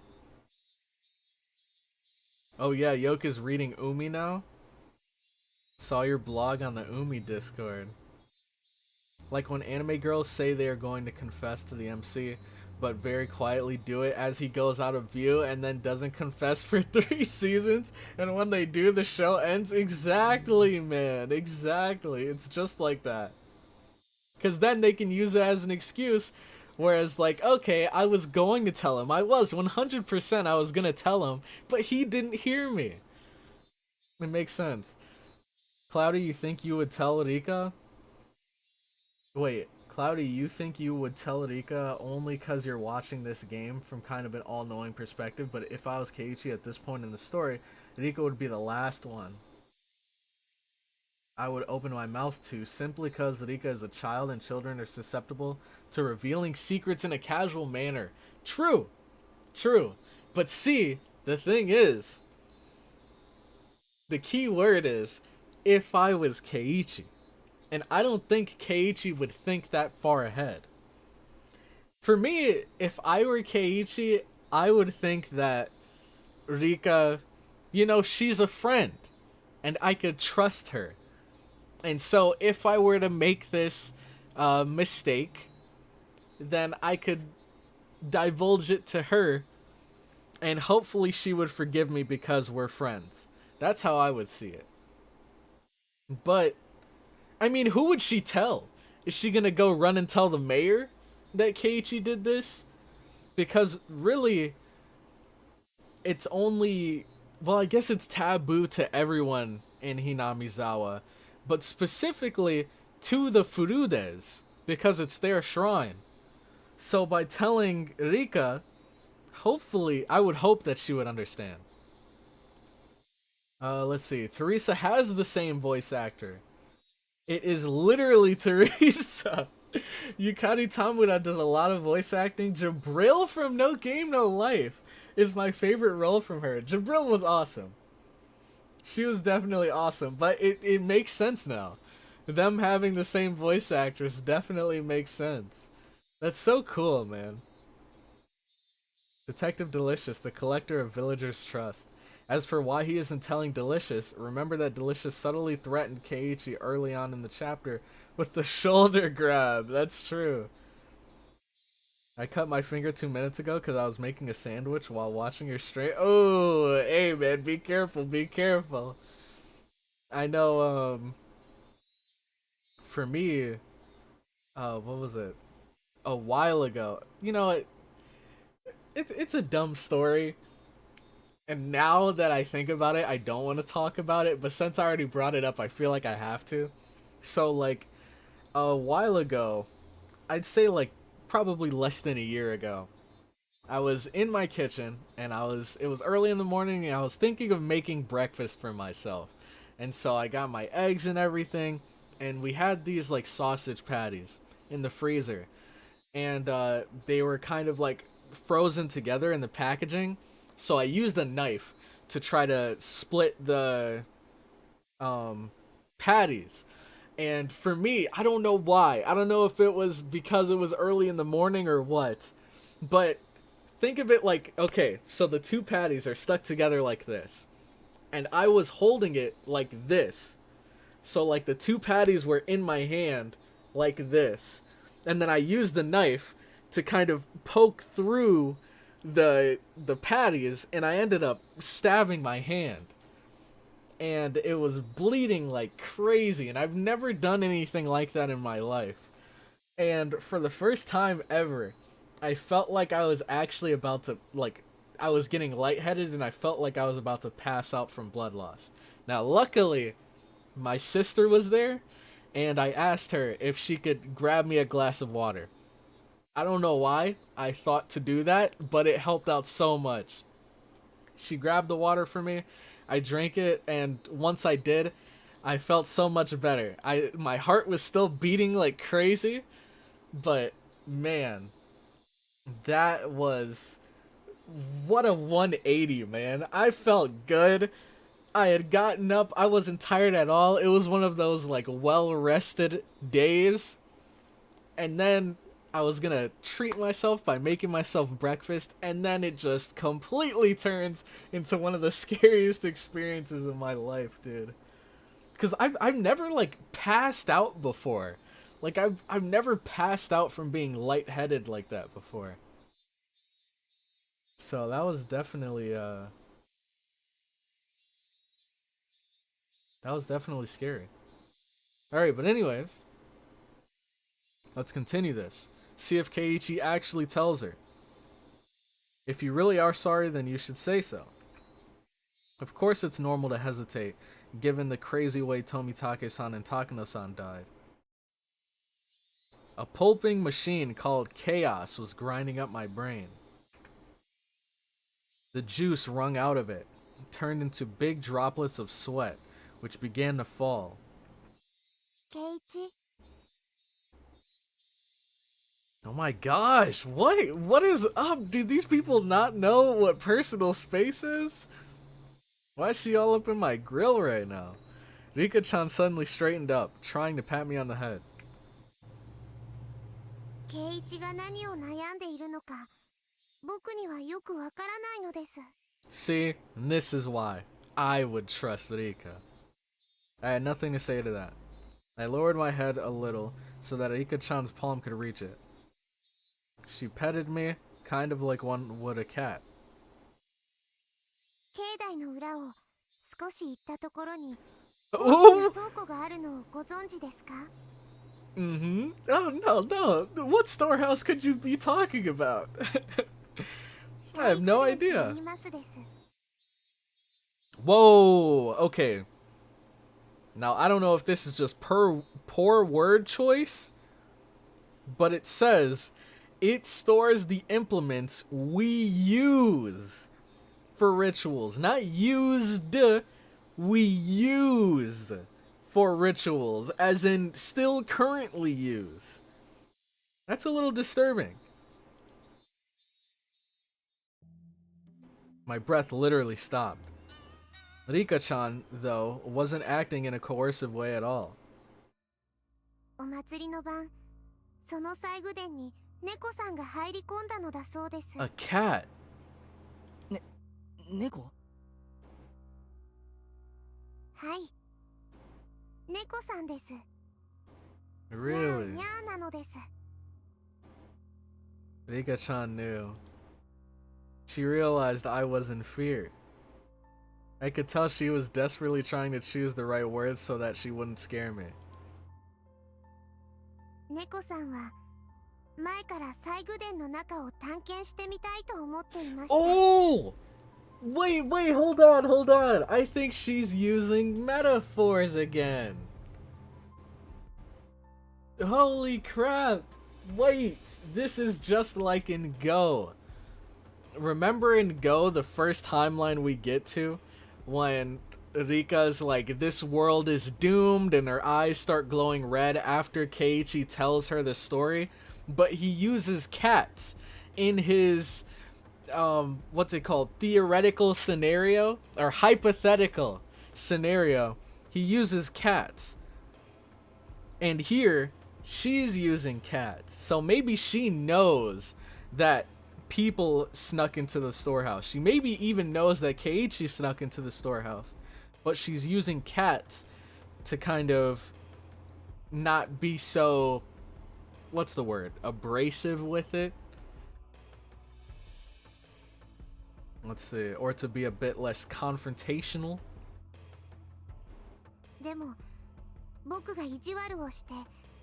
Oh yeah, Yoka's reading Umi now? Saw your blog on the Umi Discord. Like when anime girls say they are going to confess to the MC, but very quietly do it as he goes out of view and then doesn't confess for 3 seasons, and when they do, the show ends. Exactly, man. Exactly. It's just like that. Because then they can use it as an excuse, whereas like, okay, I was going to tell him. I was 100% I was going to tell him, but he didn't hear me. It makes sense. Cloudy, you think you would tell Rika? Wait, Cloudy, you think you would tell Rika only because you're watching this game from kind of an all-knowing perspective, but if I was Keiichi at this point in the story, Rika would be the last one I would open my mouth to, simply because Rika is a child and children are susceptible to revealing secrets in a casual manner. True. True. But see, the thing is, the key word is, if I was Keiichi. And I don't think Keiichi would think that far ahead. For me, if I were Keiichi, I would think that Rika, you know, she's a friend. And I could trust her. And so if I were to make this mistake, then I could divulge it to her. And hopefully she would forgive me because we're friends. That's how I would see it. But, I mean, who would she tell? Is she gonna go run and tell the mayor that Keiichi did this? Because really, it's only, well, I guess it's taboo to everyone in Hinamizawa, but specifically to the Furudes, because it's their shrine. So by telling Rika, Hopefully, I would hope that she would understand. Let's see. Teresa has the same voice actor. It is literally Teresa. Yukari Tamura does a lot of voice acting. Jabril from No Game No Life is my favorite role from her. Jabril was awesome. She was definitely awesome, but it makes sense now. Them having the same voice actress definitely makes sense. That's so cool, man. Detective Delicious, the collector of villagers' trust. As for why he isn't telling Delicious, remember that Delicious subtly threatened Keiichi early on in the chapter with the shoulder grab. That's true. I cut my finger 2 minutes ago because I was making a sandwich while watching your stream. Oh, hey man, be careful, be careful. I know, for me, what was it? A while ago. You know, it's a dumb story. And now that I think about it, I don't want to talk about it, but since I already brought it up, I feel like I have to. So, like, a while ago, I'd say, like, probably less than a year ago, I was in my kitchen, and it was early in the morning, and I was thinking of making breakfast for myself. And so I got my eggs and everything, and we had these, like, sausage patties in the freezer. And, they were kind of, like, frozen together in the packaging. So I used a knife to try to split the patties. And for me, I don't know why. I don't know if it was because it was early in the morning or what. But think of it like, okay, so the two patties are stuck together like this. And I was holding it like this. So like the two patties were in my hand like this. And then I used the knife to kind of poke through the patties, and I ended up stabbing my hand, and it was bleeding like crazy, and I've never done anything like that in my life. And for the first time ever, I felt like I was actually about to, like, I was getting lightheaded, and I felt like I was about to pass out from blood loss. Now luckily my sister was there, and I asked her if she could grab me a glass of water. I don't know why I thought to do that, but it helped out so much. She grabbed the water for me, I drank it, and once I did, I felt so much better. My heart was still beating like crazy, but man, that was, what a 180, man. I felt good. I had gotten up, I wasn't tired at all. It was one of those like well-rested days. And then I was gonna treat myself by making myself breakfast, and then it just completely turns into one of the scariest experiences of my life, dude. Because I've never, like, passed out before. Like, I've never passed out from being lightheaded like that before. So that was definitely, scary. Alright, but anyways, let's continue this. See if Keiichi actually tells her. If you really are sorry, then you should say so. Of course it's normal to hesitate, given the crazy way Tomitake-san and Takano-san died. A pulping machine called Chaos was grinding up my brain. The juice wrung out of it, turned into big droplets of sweat, which began to fall. Keiichi. Oh my gosh, what is up? Do these people not know what personal space is? Why is she all up in my grill right now? Rika-chan suddenly straightened up, trying to pat me on the head. 圭一が何を悩んでいるのか、僕にはよくわからないのです。 See, and this is why I would trust Rika. I had nothing to say to that. I lowered my head a little so that Rika-chan's palm could reach it. She petted me, kind of like one would a cat. 境内の裏を少し行ったところに Oh! 倉庫があるのをご存知ですか? Mm-hmm. Oh, no. What storehouse could you be talking about? I have no idea. 言いますです。 Whoa, okay. Now, I don't know if this is just poor word choice, but it says, It stores the implements we use for rituals. Not used, we use for rituals, as in still currently use. That's a little disturbing. My breath literally stopped. Rika-chan, though, wasn't acting in a coercive way at all. お祭りの晩、その細具殿に猫さんが入り込んだのだそうです。 A cat? 猫？はい。猫さんです。 Really? にゃーなのです。 Rika-chan knew. She realized I was in fear. I could tell she was desperately trying to choose the right words so that she wouldn't scare me. 猫さんは前から細具殿の中を探検してみたいと思っていました。 Oh! Wait, hold on. I think she's using metaphors again. Holy crap. Wait, this is just like in Go. Remember in Go, the first timeline we get to, when Rika's like, this world is doomed, and her eyes start glowing red after Keiichi tells her the story? But he uses cats in his, what's it called? Theoretical scenario? Or hypothetical scenario. He uses cats. And here, she's using cats. So maybe she knows that people snuck into the storehouse. She maybe even knows that Keiichi snuck into the storehouse. But she's using cats to kind of not be so, what's the word? Abrasive with it? Let's see. Or to be a bit less confrontational. でも、僕が意地悪をして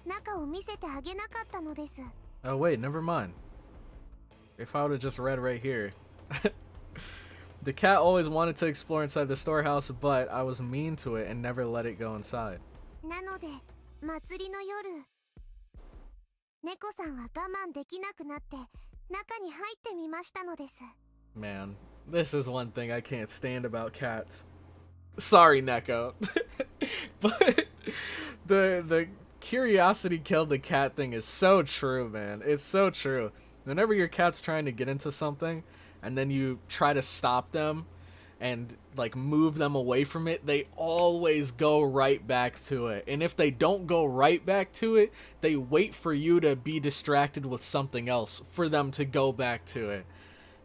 中を見せてあげなかったのです。 Oh wait, never mind. If I would have just read right here. The cat always wanted to explore inside the storehouse, but I was mean to it and never let it go inside. なので、祭りの夜、猫さんは我慢できなくなって中に入ってみましたのです。 Man, this is one thing I can't stand about cats. Sorry, Neko. But the curiosity killed the cat thing is so true, man. It's so true. Whenever your cat's trying to get into something and then you try to stop them and like move them away from it, they always go right back to it. And if they don't go right back to it, they wait for you to be distracted with something else for them to go back to it.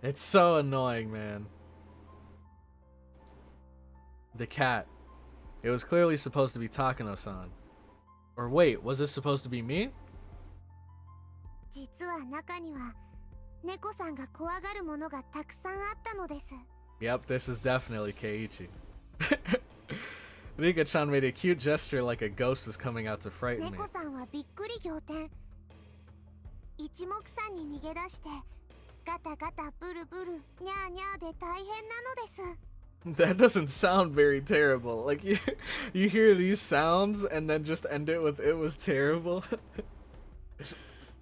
It's so annoying, man. The cat. It was clearly supposed to be Takano-san. Or wait, was it supposed to be me? 実は中には猫さんが怖がるものがたくさんあったのです。 Yep, this is definitely Keiichi. Rika-chan made a cute gesture like a ghost is coming out to frighten me. 猫さんはびっくり仰天。一目散に逃げ出してガタガタブルブルニャーニャーで大変なのです。 That doesn't sound very terrible. Like you hear these sounds and then just end it with "it was terrible."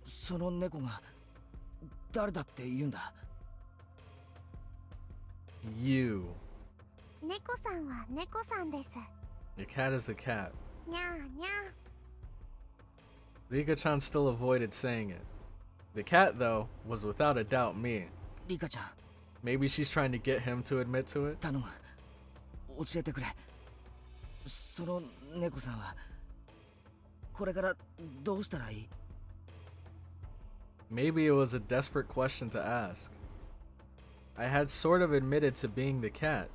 その猫が誰だって言うんだ？ You. 猫さんは猫さんです。 Your cat is a cat. ニャーニャー。 Rika-chan still avoided saying it. The cat, though, was without a doubt me. リカちゃん、 Maybe she's trying to get him to admit to it? 頼む。教えてくれ。その猫さんはこれからどうしたらいい？ Maybe it was a desperate question to ask. I had sort of admitted to being the cat.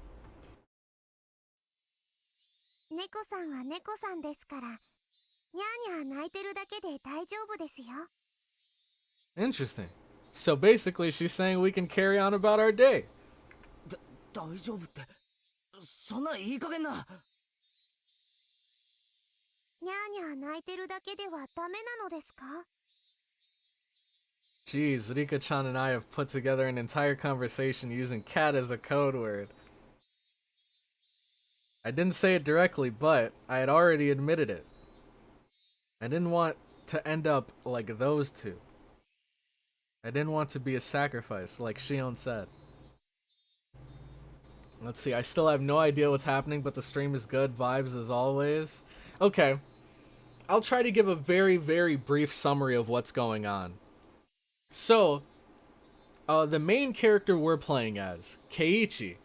猫さんは猫さんですから、ニャーニャー泣いてるだけで大丈夫ですよ。 Interesting. So basically she's saying we can carry on about our day. 大丈夫って、そんないい加減な。ニャーニャー泣いてるだけではダメなのですか？ Jeez, Rika-chan and I have put together an entire conversation using cat as a code word. I didn't say it directly, but I had already admitted it. I didn't want to end up like those two. I didn't want to be a sacrifice, like Shion said. Let's see, I still have no idea what's happening, but the stream is good. Vibes as always. Okay. I'll try to give a very, very brief summary of what's going on. So, the main character we're playing as, Keiichi,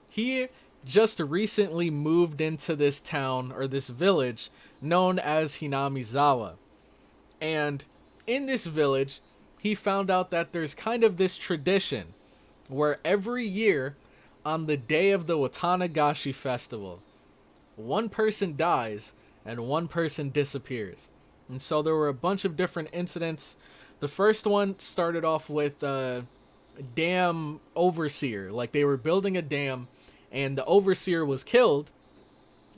he just recently moved into this town, or this village, known as Hinamizawa. And in this village, he found out that there's kind of this tradition where every year, on the day of the Watanagashi festival, one person dies and one person disappears. And so there were a bunch of different incidents. The first one started off with a dam overseer. Like, they were building a dam and the overseer was killed,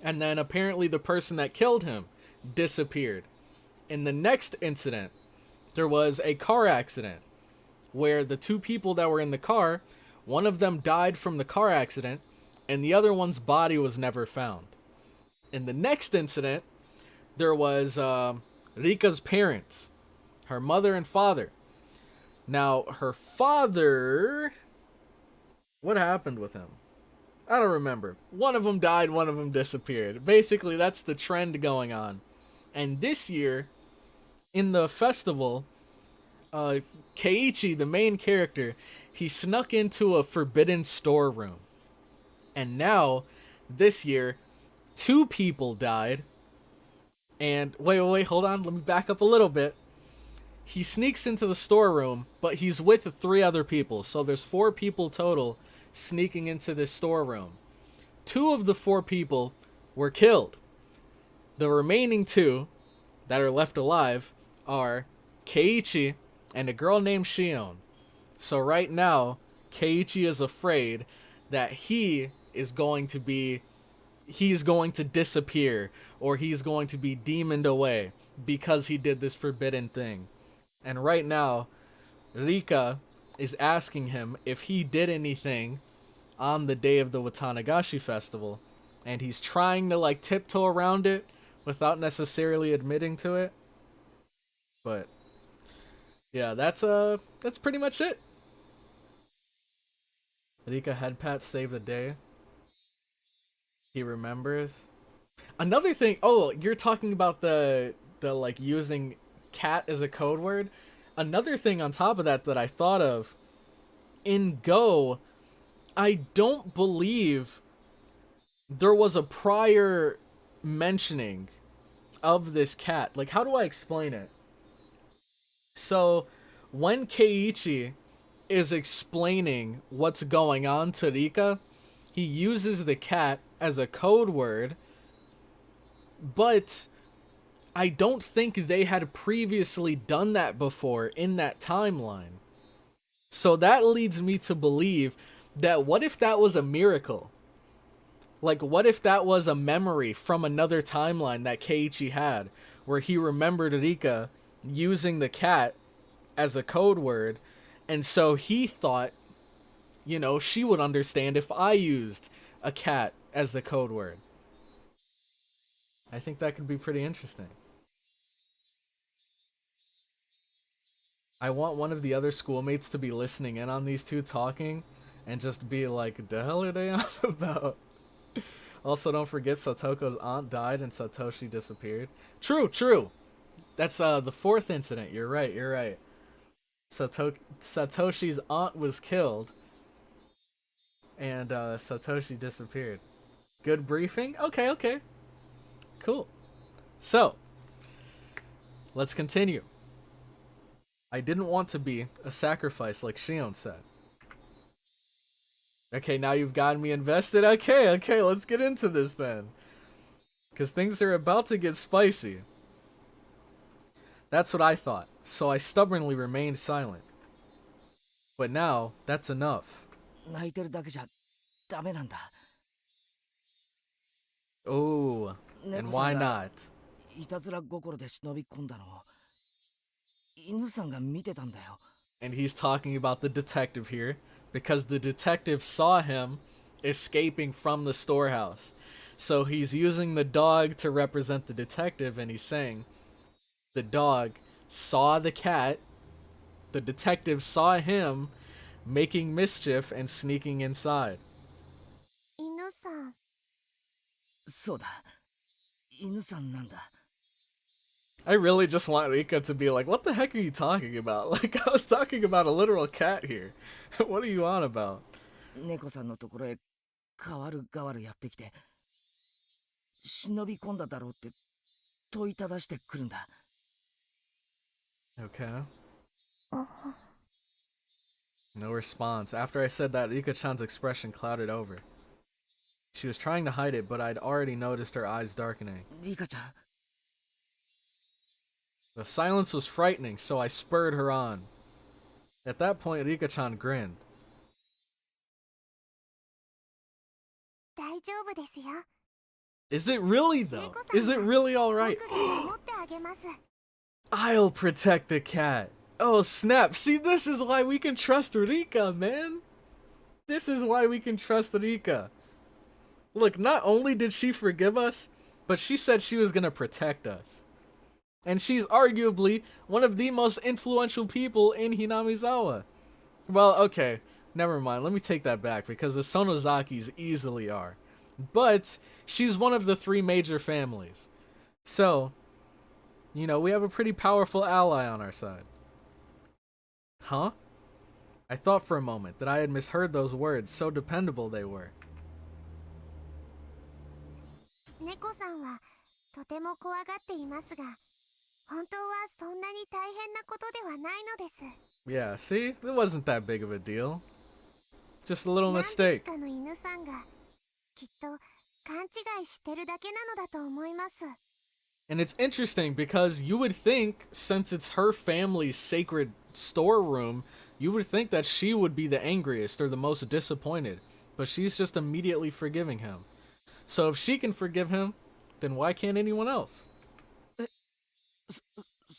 and then apparently the person that killed him disappeared. In the next incident, there was a car accident where the two people that were in the car, one of them died from the car accident and the other one's body was never found. In the next incident, there was Rika's parents, her mother and father. Now, her father, what happened with him? I don't remember. One of them died, one of them disappeared. Basically, that's the trend going on. And this year, in the festival, Keiichi, the main character, he snuck into a forbidden storeroom. And now, this year, 2 people died. And, wait, hold on, let me back up a little bit. He sneaks into the storeroom, but he's with 3 other people. So there's 4 people total sneaking into this storeroom. 2 of the 4 people were killed. The remaining 2 that are left alive are Keiichi and a girl named Shion. So right now, Keiichi is afraid that he's going to disappear, or he's going to be demoned away because he did this forbidden thing. And right now, Rika is asking him if he did anything on the day of the Watanagashi festival, and he's trying to like tiptoe around it without necessarily admitting to it. But yeah, that's pretty much it. Rika head pat save the day. He remembers. Another thing, oh, you're talking about the like using cat as a code word. Another thing on top of that I thought of, in Go, I don't believe there was a prior mentioning of this cat. Like, how do I explain it? So, when Keiichi is explaining what's going on to Rika, he uses the cat as a code word, but I don't think they had previously done that before in that timeline. So that leads me to believe that what if that was a miracle? Like, what if that was a memory from another timeline that Keiichi had, where he remembered Rika using the cat as a code word, and so he thought, you know, she would understand if I used a cat as the code word. I think that could be pretty interesting. I want one of the other schoolmates to be listening in on these 2 talking and just be like, the hell are they on about? Also, don't forget Satoko's aunt died and Satoshi disappeared. True. That's the 4th incident. You're right. Satoshi's aunt was killed and Satoshi disappeared. Good briefing? Okay. Cool. So, let's continue. I didn't want to be a sacrifice like Shion said. Okay, now you've gotten me invested. Okay, let's get into this then. Because things are about to get spicy. That's what I thought, so I stubbornly remained silent. But now, that's enough. 泣いてるだけじゃダメなんだ。 Oh, and why not? いたずら心で忍び込んだのを犬さんが見てたんだよ。 And he's talking about the detective here, because the detective saw him escaping from the storehouse. So he's using the dog to represent the detective, and he's saying the dog saw the cat The detective saw him making mischief and sneaking inside. 犬さん。そうだ。犬さんなんだ。 I really just want Rika to be like, what the heck are you talking about? Like, I was talking about a literal cat here. What are you on about? 猫さんのところへ代わる代わるやってきて、忍び込んだだろうって問いただしてくるんだ。 Okay. No response. After I said that, Rika-chan's expression clouded over. She was trying to hide it, but I'd already noticed her eyes darkening. リカちゃん、 The silence was frightening, so I spurred her on. At that point, Rika-chan grinned. 大丈夫ですよ。 Is it really, though? Is it really alright? 僕が守ってあげます。 I'll protect the cat. Oh, snap. See, this is why we can trust Rika, man. This is why we can trust Rika. Look, not only did she forgive us, but she said she was gonna protect us. And she's arguably one of the most influential people in Hinamizawa. Well, okay, never mind. Let me take that back, because the Sonozakis easily are. But she's one of the 3 major families. So, you know, we have a pretty powerful ally on our side. Huh? I thought for a moment that I had misheard those words, so dependable they were. 猫さんはとても怖がっていますが、本当はそんなに大変なことではないのです。 Yeah, see? It wasn't that big of a deal. Just a little 何 mistake. 匹かの犬さんがきっと勘違いしてるだけなのだと思います。 And it's interesting because you would think, since it's her family's sacred storeroom, you would think that she would be the angriest or the most disappointed. But she's just immediately forgiving him. So if she can forgive him, then why can't anyone else?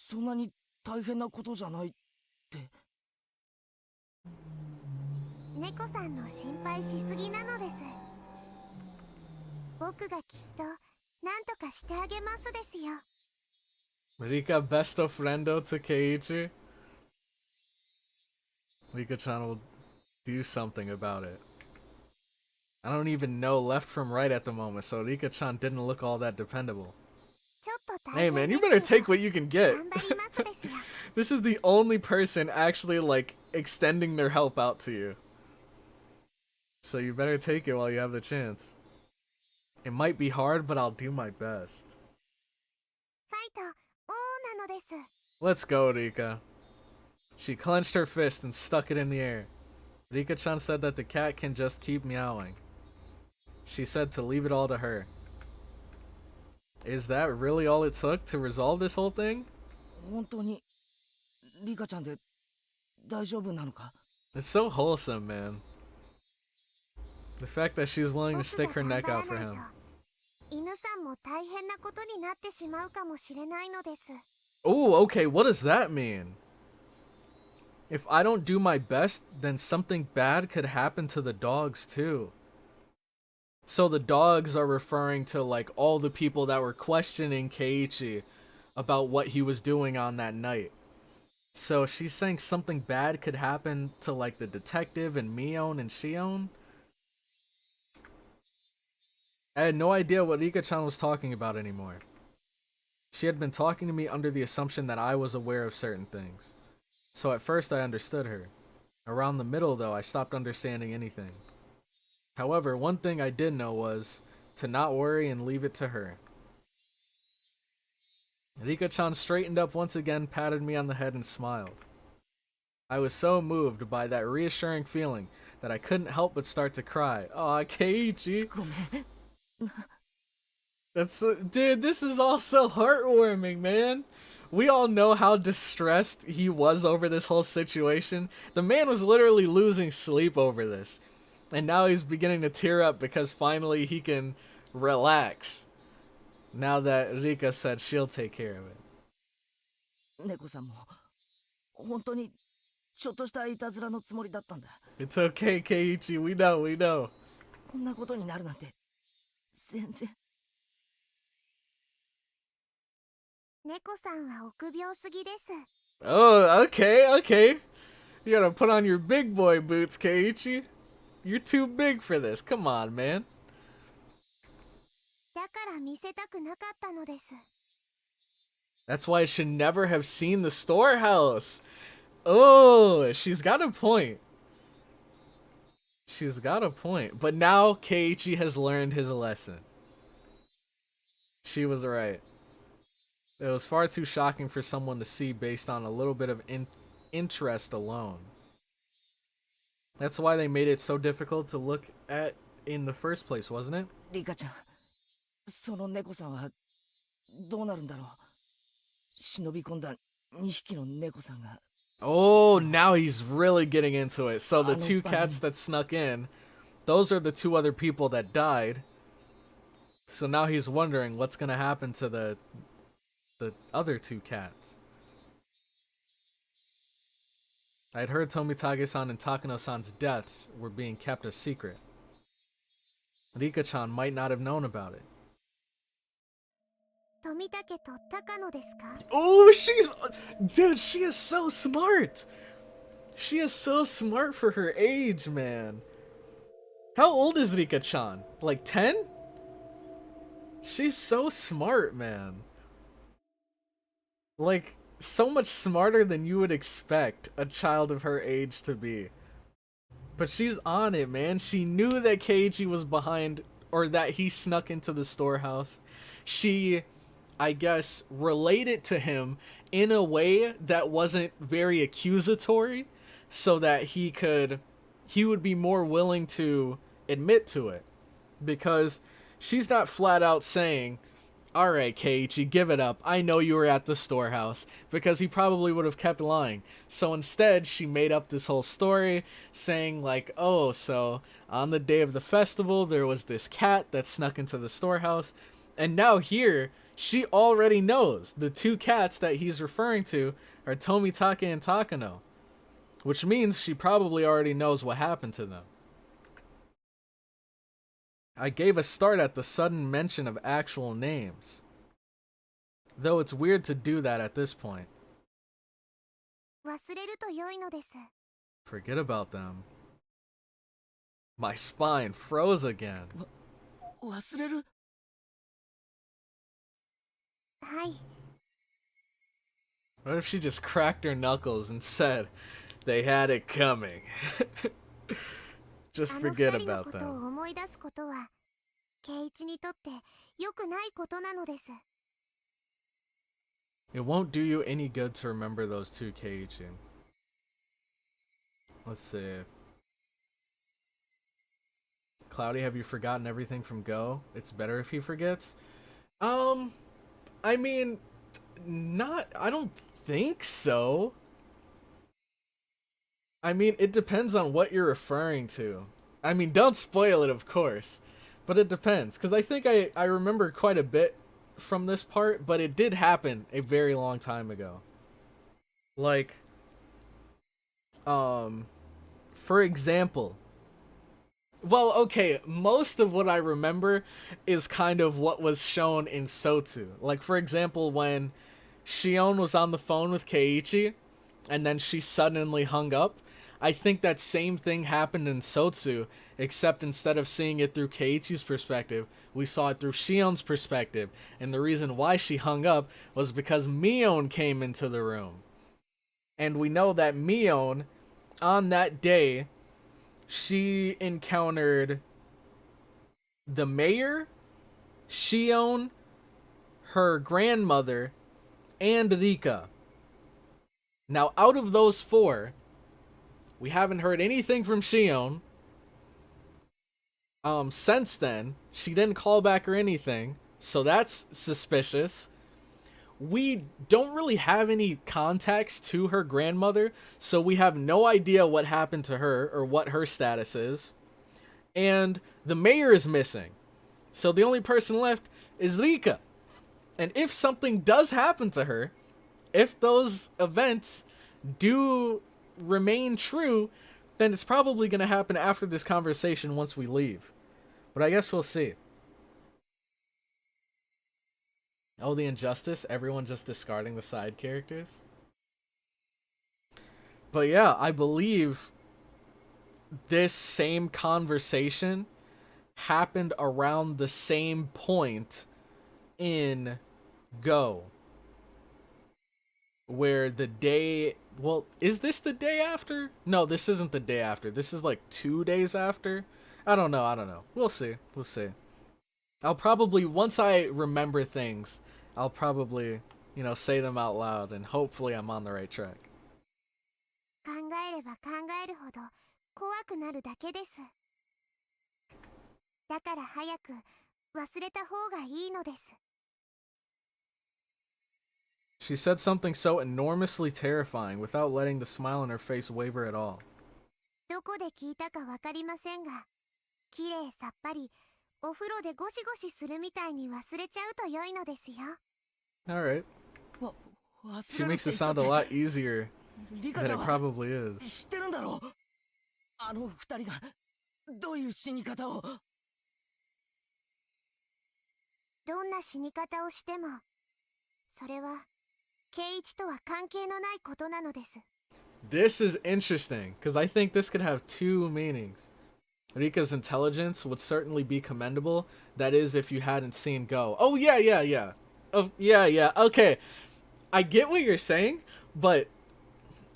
そんなに大変なことじゃないって。 猫さんの心配しすぎなのです。僕がきっと何とかしてあげますですよ。 Rika besto friendo to Keiichi. Rika-chan will do something about it. I don't even know left from right at the moment, so Rika-chan didn't look all that dependable. ちょっと大 Hey 変 man, で you すけ better ど take what you can get. 頑張りますですよ。 This is the only person actually like extending their help out to you. So you better take it while you have the chance. It might be hard, but I'll do my best. ファイト、オーなのです。 Let's go, Rika. She clenched her fist and stuck it in the air. Rika-chan said that the cat can just keep meowing. She said to leave it all to her. Is that really all it took to resolve this whole thing? 本当にリカちゃんで大丈夫なのか？ It's so wholesome, man. The fact that she's willing to 僕 stick が her 頑 neck 張ら out for ない him. と、犬さんも大変なことになってしまうかもしれないのです。 Oh, okay, what does that mean? If I don't do my best, then something bad could happen to the dogs too. So the dogs are referring to like all the people that were questioning Keiichi about what he was doing on that night. So she's saying something bad could happen to like the detective and Mion and Shion. I had no idea what Rika-chan was talking about anymore. She had been talking to me under the assumption that I was aware of certain things. So at first I understood her. Around the middle though, I stopped understanding anything. However, one thing I did know was to not worry and leave it to her. Rika-chan straightened up once again, patted me on the head and smiled. I was so moved by that reassuring feeling that I couldn't help but start to cry. Aw, Keiichi. ごめん。 That's dude, this is all so heartwarming, man. We all know how distressed he was over this whole situation. The man was literally losing sleep over this. And now he's beginning to tear up because finally he can relax. Now that Rika said she'll take care of it. 猫さんも本当にちょっとしたいたずらのつもりだったんだ。 It's okay, Keiichi. We know, we know. こんなことになるなんて全然。 猫さんは臆病すぎです。Oh, okay. You gotta put on your big boy boots, Keiichi. You're too big for this. Come on, man. だから見せたくなかったのです。 That's why I should never have seen the storehouse. Oh, she's got a point. She's got a point. But now Keiichi has learned his lesson. She was right. It was far too shocking for someone to see based on a little bit of interest alone. That's why they made it so difficult to look at in the first place, wasn't it? リカちゃん、その猫さんはどうなるんだろう。忍び込んだ2匹の猫さんが。 Oh, now he's really getting into it. So the two cats that snuck in, those are the two other people that died. So now he's wondering what's gonna happen to the other two cats. I'd heard Tomitage-san and Takano-san's deaths were being kept a secret. Rika-chan might not have known about it. 富武と高野ですか？ Oh, dude, she is so smart. She is so smart for her age, man. How old is Rika-chan? Like 10? She's so smart, man. Like, so much smarter than you would expect a child of her age to be. But she's on it, man. She knew that Keiji was behind, or that he snuck into the storehouse. She, I guess, related to him in a way that wasn't very accusatory, so that he would be more willing to admit to it. Because she's not flat out saying, alright, Keiichi, give it up. I know you were at the storehouse. Because he probably would have kept lying. So instead, she made up this whole story saying like, oh, so on the day of the festival, there was this cat that snuck into the storehouse. And now here, she already knows the two cats that he's referring to are Tomitake and Takano. Which means she probably already knows what happened to them. I gave a start at the sudden mention of actual names. Though it's weird to do that at this point. 忘れると良いのです。 Forget about them. My spine froze again. 忘れる？はい。 What if she just cracked her knuckles and said, they had it coming? Just あの forget 二人の about ことを them. 思い出すことは、圭一にとって良くないことなのです。 It won't do you any good to remember those two, Keiichi. Let's see. Cloudy, have you forgotten everything from Go? It's better if he forgets? I mean, I don't think so. I mean, it depends on what you're referring to. I mean, don't spoil it, of course. But it depends, because I think I remember quite a bit from this part, but it did happen a very long time ago. Like, for example, well, okay, most of what I remember is kind of what was shown in Sotu. Like, for example, when Shion was on the phone with Keiichi, and then she suddenly hung up, I think that same thing happened in Sotsu, except instead of seeing it through Keiichi's perspective, we saw it through Shion's perspective, and the reason why she hung up was because Mion came into the room. And we know that Mion, on that day, she encountered the mayor, Shion, her grandmother, and Rika. Now, out of those four, we haven't heard anything from Shion. Since then, she didn't call back or anything, so that's suspicious. We don't really have any context to her grandmother, so we have no idea what happened to her or what her status is. And the mayor is missing, so the only person left is Rika. And if something does happen to her, if those events do remain true, then it's probably going to happen after this conversation once we leave. But I guess we'll see. Oh, the injustice? Everyone just discarding the side characters? But yeah, I believe this same conversation happened around the same point in Go. Where the day... Well, is this the day after? No, this isn't the day after. This is like 2 days after. I don't know. We'll see. I'll probably, once I remember things, I'll probably, say them out loud, and hopefully I'm on the right track. 考えれば考えるほど怖くなるだけです。だから早く忘れた方がいいのです。 She said something so enormously terrifying without letting the smile on her face waver at all. どこで聞いたかわかりませんが、綺麗さっぱりお風呂でゴシゴシするみたいに忘れちゃうと良いのですよ。 Alright. She makes it sound a lot easier than it probably is. 知ってるんだろう。あの二人がどういう死に方を。どんな死に方をしても、それは圭一とは関係のないことなのです。 This is interesting, because I think this could have two meanings. Rika's intelligence would certainly be commendable. That is, if you hadn't seen Go. Oh, yeah. Oh, yeah. Okay. I get what you're saying, but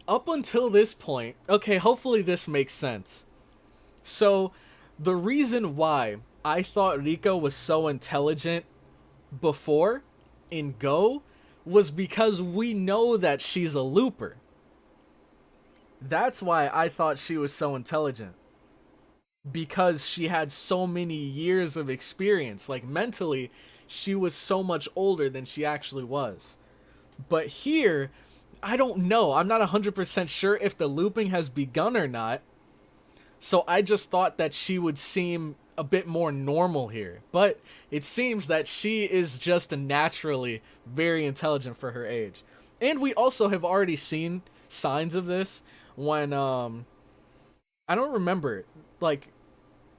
up until this point... Okay, hopefully this makes sense. So, the reason why I thought Rika was so intelligent before, in Go, was because we know that she's a looper. That's why I thought she was so intelligent. Because she had so many years of experience. Like, mentally, she was so much older than she actually was. But here, I don't know. I'm not 100% sure if the looping has begun or not. So I just thought that she would seem a bit more normal here. But it seems that she is just naturally very intelligent for her age. And we also have already seen signs of this when, I don't remember, like,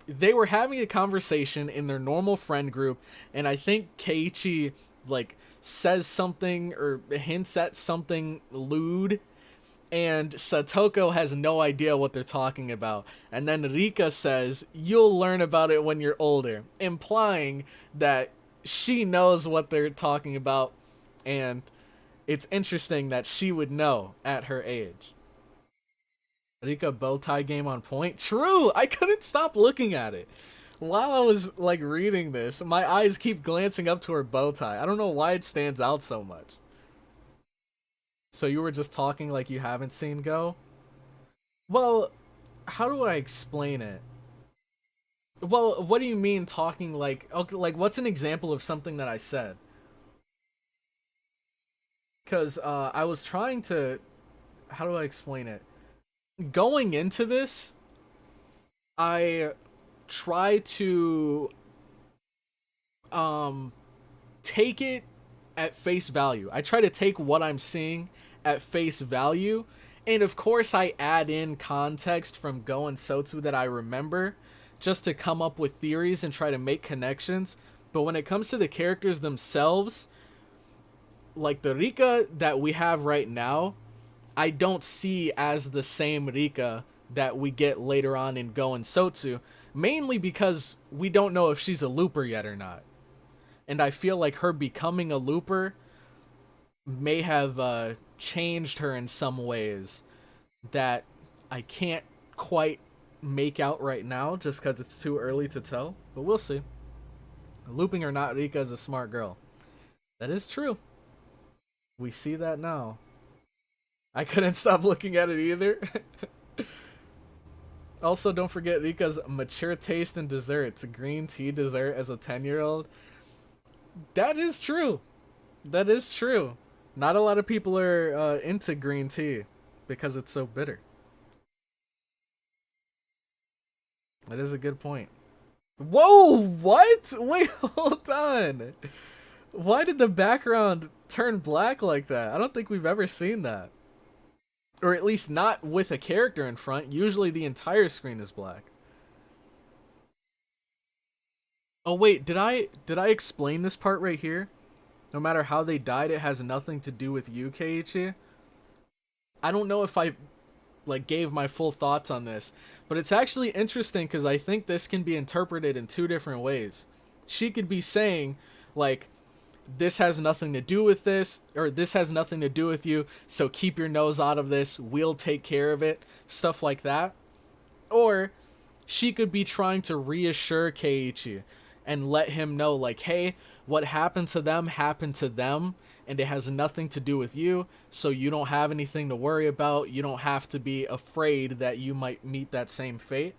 they were having a conversation in their normal friend group, and I think Keiichi, like, says something or hints at something lewd, and Satoko has no idea what they're talking about. And then Rika says, "You'll learn about it when you're older," implying that she knows what they're talking about, and it's interesting that she would know at her age. Rika bow tie game on point? True! I couldn't stop looking at it. While I was, like, reading this, my eyes keep glancing up to her bow tie. I don't know why it stands out so much. So you were just talking like you haven't seen Go? Well, how do I explain it? Well, what do you mean talking like... Okay, like, what's an example of something that I said? Because, I was trying to... How do I explain it? Going into this, I try to take it at face value. I try to take what I'm seeing at face value, and of course I add in context from Go and Sotsu that I remember just to come up with theories and try to make connections. But when it comes to the characters themselves, like the Rika that we have right now, I don't see as the same Rika that we get later on in Go and Sotsu, mainly because we don't know if she's a looper yet or not. And I feel like her becoming a looper may have changed her in some ways that I can't quite make out right now just because it's too early to tell, but we'll see. Looping or not, Rika is a smart girl. That is true. We see that now. I couldn't stop looking at it either. Also, don't forget Rika's mature taste in desserts. Green tea dessert as a 10-year-old. That is true. That is true. Not a lot of people are into green tea because it's so bitter. That is a good point. Whoa, what? Wait, hold on. Why did the background turn black like that? I don't think we've ever seen that. Or at least not with a character in front. Usually the entire screen is black. Oh wait, did I explain this part right here? No matter how they died, it has nothing to do with you, Keiichi. I don't know if I like gave my full thoughts on this, but it's actually interesting because I think this can be interpreted in two different ways. She could be saying like, this has nothing to do with this, or this has nothing to do with you, so keep your nose out of this, we'll take care of it, stuff like that. Or she could be trying to reassure Keiichi and let him know like, hey, what happened to them, and it has nothing to do with you, so you don't have anything to worry about, you don't have to be afraid that you might meet that same fate.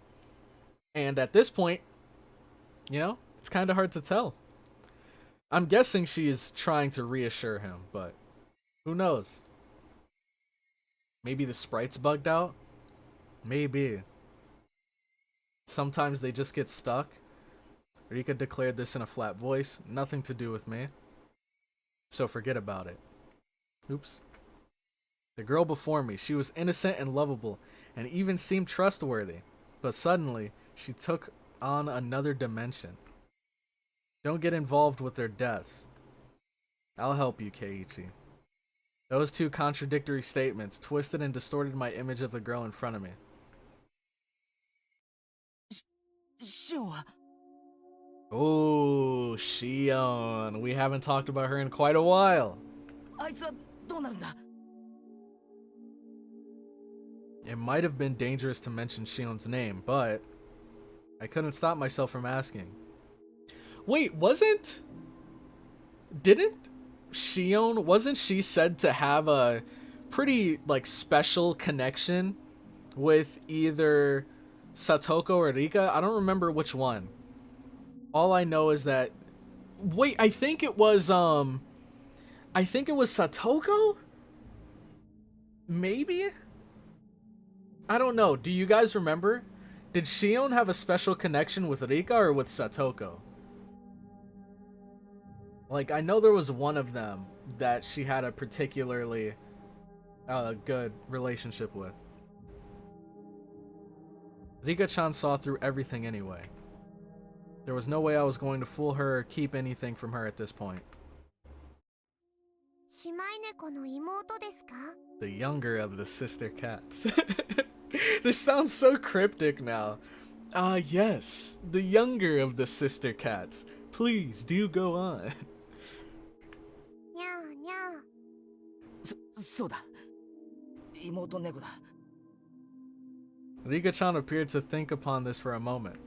And at this point, you know, it's kind of hard to tell. I'm guessing she is trying to reassure him, but who knows? Maybe the sprite's bugged out? Maybe. Sometimes they just get stuck. Rika declared this in a flat voice. Nothing to do with me. So forget about it. Oops. The girl before me, she was innocent and lovable, and even seemed trustworthy. But suddenly, she took on another dimension. Don't get involved with their deaths. I'll help you, Keiichi. Those two contradictory statements twisted and distorted my image of the girl in front of me. Shion. Oh, Shion. We haven't talked about her in quite a while. あいつはどうなるんだ? It might have been dangerous to mention Shion's name, but I couldn't stop myself from asking. Wait, wasn't she said to have a pretty like special connection with either Satoko or Rika? I don't remember which one. All I know is that, wait, I think it was Satoko? Maybe? I don't know. Do you guys remember? Did Shion have a special connection with Rika or with Satoko? Like, I know there was one of them that she had a particularly good relationship with. Rika-chan saw through everything anyway. There was no way I was going to fool her or keep anything from her at this point. 姉妹猫の妹ですか? The younger of the sister cats. This sounds so cryptic now. Yes, the younger of the sister cats. Please do go on. にゃーにゃー. そうだ。妹猫だ。 Rika-chan appeared to think upon this for a moment.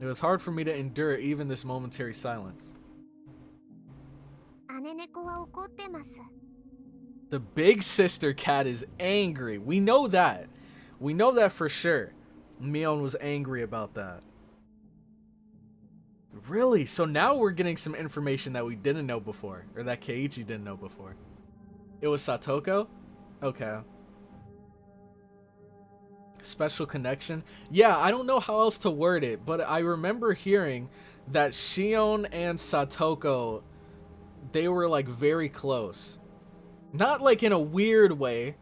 It was hard for me to endure even this momentary silence. 姉猫は怒ってます. The big sister cat is angry. We know that. We know that for sure. Mion was angry about that. Really? So now we're getting some information that we didn't know before. Or that Keiichi didn't know before. It was Satoko? Okay. Special connection? Yeah, I don't know how else to word it, but I remember hearing that Shion and Satoko, they were like very close. Not like in a weird way,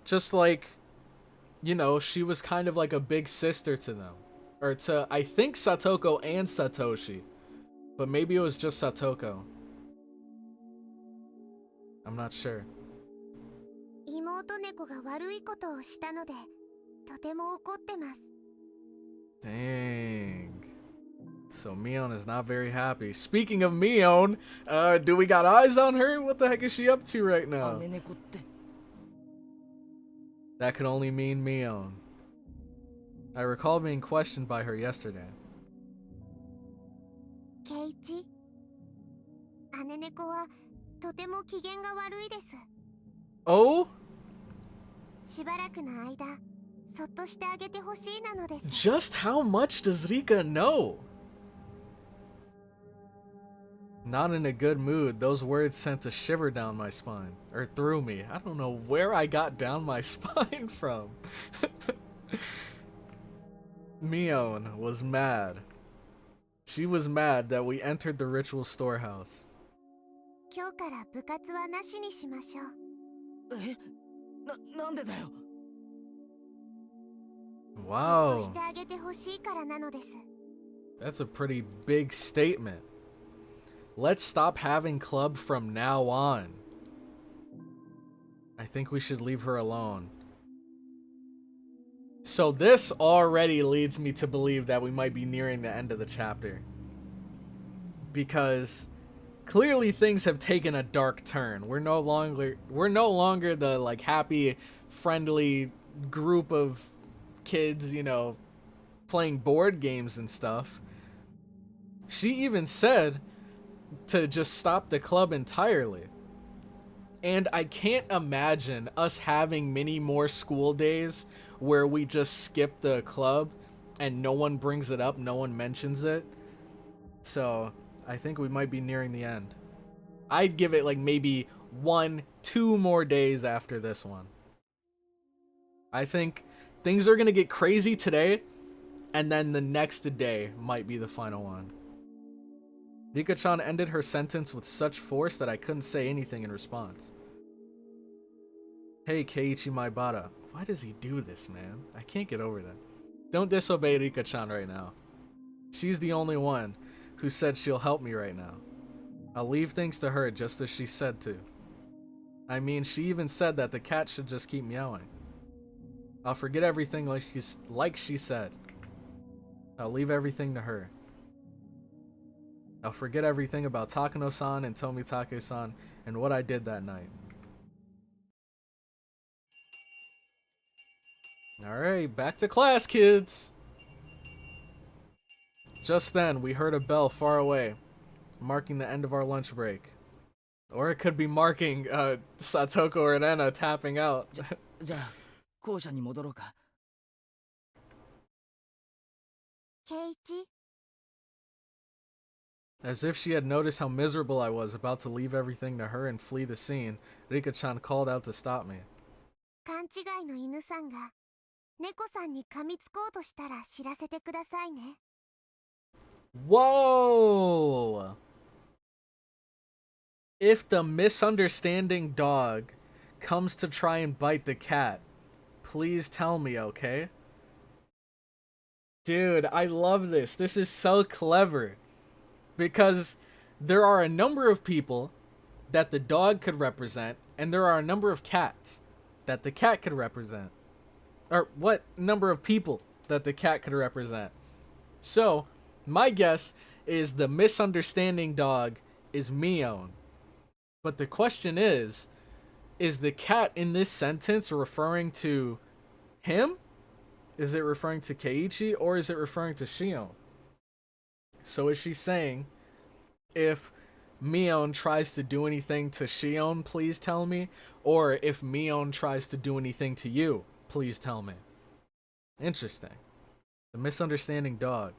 just like, you know, she was kind of like a big sister to them. Or to, I think, Satoko and Satoshi. But maybe it was just Satoko. I'm not sure. 妹猫が悪いことをしたので、とても怒ってます. Dang. So Mion is not very happy. Speaking of Mion, do we got eyes on her? What the heck is she up to right now? 姉猫って That could only mean Mion. I recall being questioned by her yesterday. ケイチ、姉猫はとても機嫌が悪いです. Oh? しばらくの間、そっとしてあげてほしいなのです. Just how much does Rika know? Not in a good mood. Those words sent a shiver down my spine. Or through me. I don't know where I got down my spine from. Mion was mad. She was mad that we entered the ritual storehouse. 今日から部活はなしにしましょう. なんでだよ。 Wow. そっとしてあげてほしいからなのです. That's a pretty big statement. Let's stop having club from now on. I think we should leave her alone. So this already leads me to believe that we might be nearing the end of the chapter. Because clearly things have taken a dark turn. We're no longer the like happy, friendly group of kids, you know, playing board games and stuff. She even said to just stop the club entirely. And I can't imagine us having many more school days where we just skip the club and no one brings it up, no one mentions it. So I think we might be nearing the end. I'd give it like maybe 1-2 more days after this one. I think things are gonna get crazy today, and then the next day might be the final one. Rika-chan ended her sentence with such force that I couldn't say anything in response. Hey, Keiichi Maibara. Why does he do this, man? I can't get over that. Don't disobey Rika-chan right now. She's the only one who said she'll help me right now. I'll leave things to her just as she said to. I mean, she even said that the cat should just keep meowing. I'll forget everything like she said. I'll leave everything to her. I'll forget everything about Takano-san and Tomitake-san and what I did that night. Alright, back to class, kids! Just then, we heard a bell far away, marking the end of our lunch break. Or it could be marking Satoko or Rena tapping out. じゃあ校舎に戻ろうか。ケイチ、 As if she had noticed how miserable I was, about to leave everything to her and flee the scene, Rika-chan called out to stop me. 勘違いの犬さんが猫さんに噛みつこうとしたら知らせてくださいね。 Whoa! If the misunderstanding dog comes to try and bite the cat, please tell me, okay? Dude, I love this. This is so clever. Because there are a number of people that the dog could represent, and there are a number of cats that the cat could represent. Or what number of people that the cat could represent. So, my guess is the misunderstanding dog is Mion. But the question is the cat in this sentence referring to him? Is it referring to Keiichi, or is it referring to Shion? So is she saying, if Mion tries to do anything to Shion, please tell me? Or if Mion tries to do anything to you, please tell me? Interesting. The misunderstanding dog.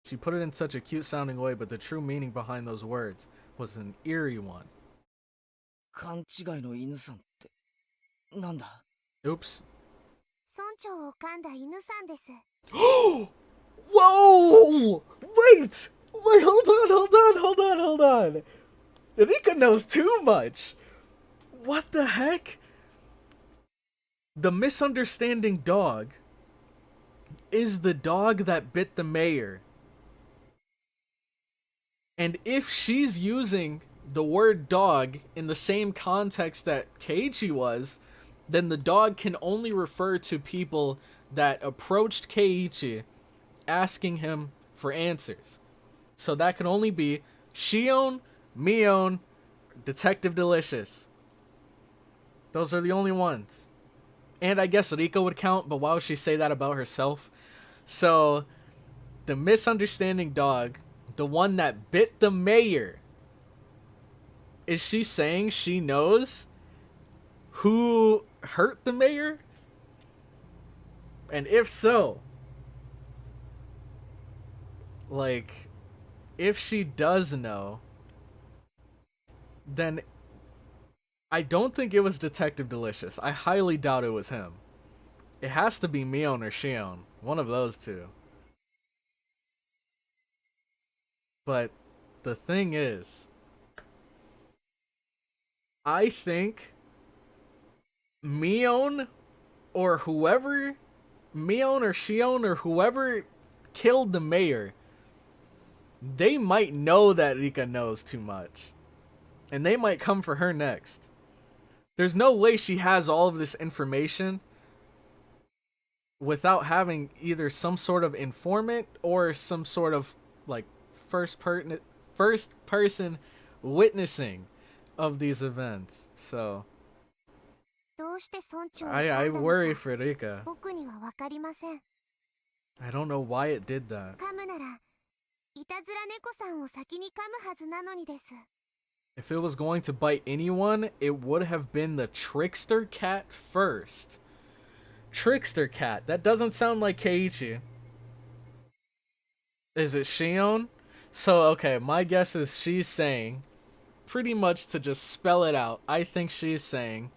She put it in such a cute sounding way, but the true meaning behind those words was an eerie one. 勘違いの犬さんってなんだ。 Oops. 村長を噛んだ犬さんです。 Whoa! Wait! Wait, hold on. Rika knows too much. What the heck? The misunderstanding dog is the dog that bit the mayor. And if she's using the word dog in the same context that Keiichi was, then the dog can only refer to people that approached Keiichi asking him for answers. So that can only be Shion, Mion, Detective Delicious. Those are the only ones. And I guess Rika would count, but why would she say that about herself? So, the misunderstanding dog, the one that bit the mayor, is she saying she knows who hurt the mayor? And if so, like, if she does know, then I don't think it was Detective Delicious. I highly doubt it was him. It has to be Mion or Shion. One of those two. But the thing is, I think Mion or Shion or whoever killed the mayor, they might know that Rika knows too much. And they might come for her next. There's no way she has all of this information without having either some sort of informant or some sort of like first person witnessing of these events. So どうして村長を I 噛んだの worry か for Rika. 僕には分かりません。 I don't know why it did that. 噛むならいたずら猫さんを先に噛むはずなのにです。 If it was going to bite anyone, it would have been the trickster cat first. Trickster cat. That doesn't sound like Keiichi. Is it Shion? So, okay, my guess is she's saying, pretty much to just spell it out, I think she's saying,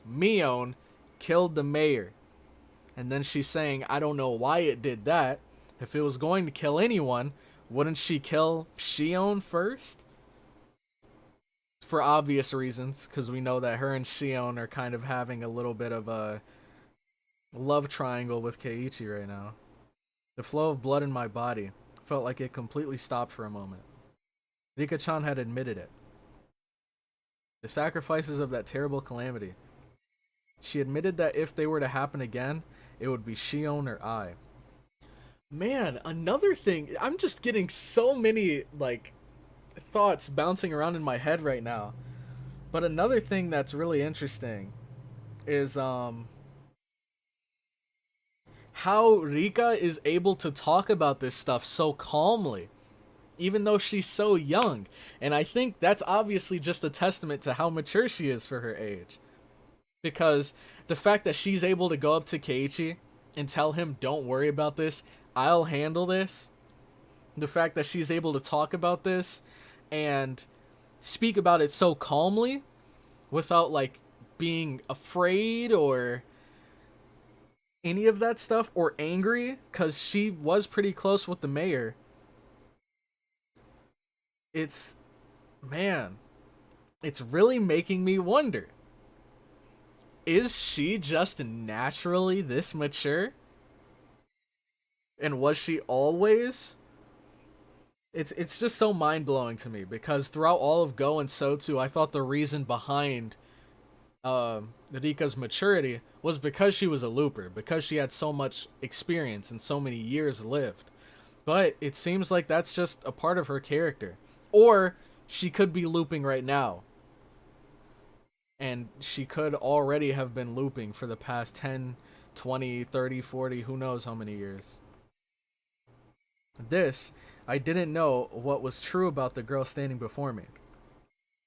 Mion killed the mayor. And then she's saying, I don't know why it did that. If it was going to kill anyone, wouldn't she kill Shion first? For obvious reasons, because we know that her and Shion are kind of having a little bit of a love triangle with Keiichi right now. The flow of blood in my body felt like it completely stopped for a moment. Rika-chan had admitted it. The sacrifices of that terrible calamity. She admitted that if they were to happen again, it would be Shion or I. Man, another thing, I'm just getting so many, like, thoughts bouncing around in my head right now. But another thing that's really interesting is, how Rika is able to talk about this stuff so calmly, even though she's so young. And I think that's obviously just a testament to how mature she is for her age. Because the fact that she's able to go up to Keiichi and tell him, don't worry about this, I'll handle this. The fact that she's able to talk about this and speak about it so calmly without, like, being afraid or any of that stuff, or angry, because she was pretty close with the mayor. It's, man, it's really making me wonder, is she just naturally this mature? And was she always? It's just so mind-blowing to me, because throughout all of Go and Sotu, I thought the reason behind Rika's maturity was because she was a looper, because she had so much experience and so many years lived. But it seems like that's just a part of her character. Or she could be looping right now. And she could already have been looping for the past 10, 20, 30, 40, who knows how many years. This, I didn't know what was true about the girl standing before me.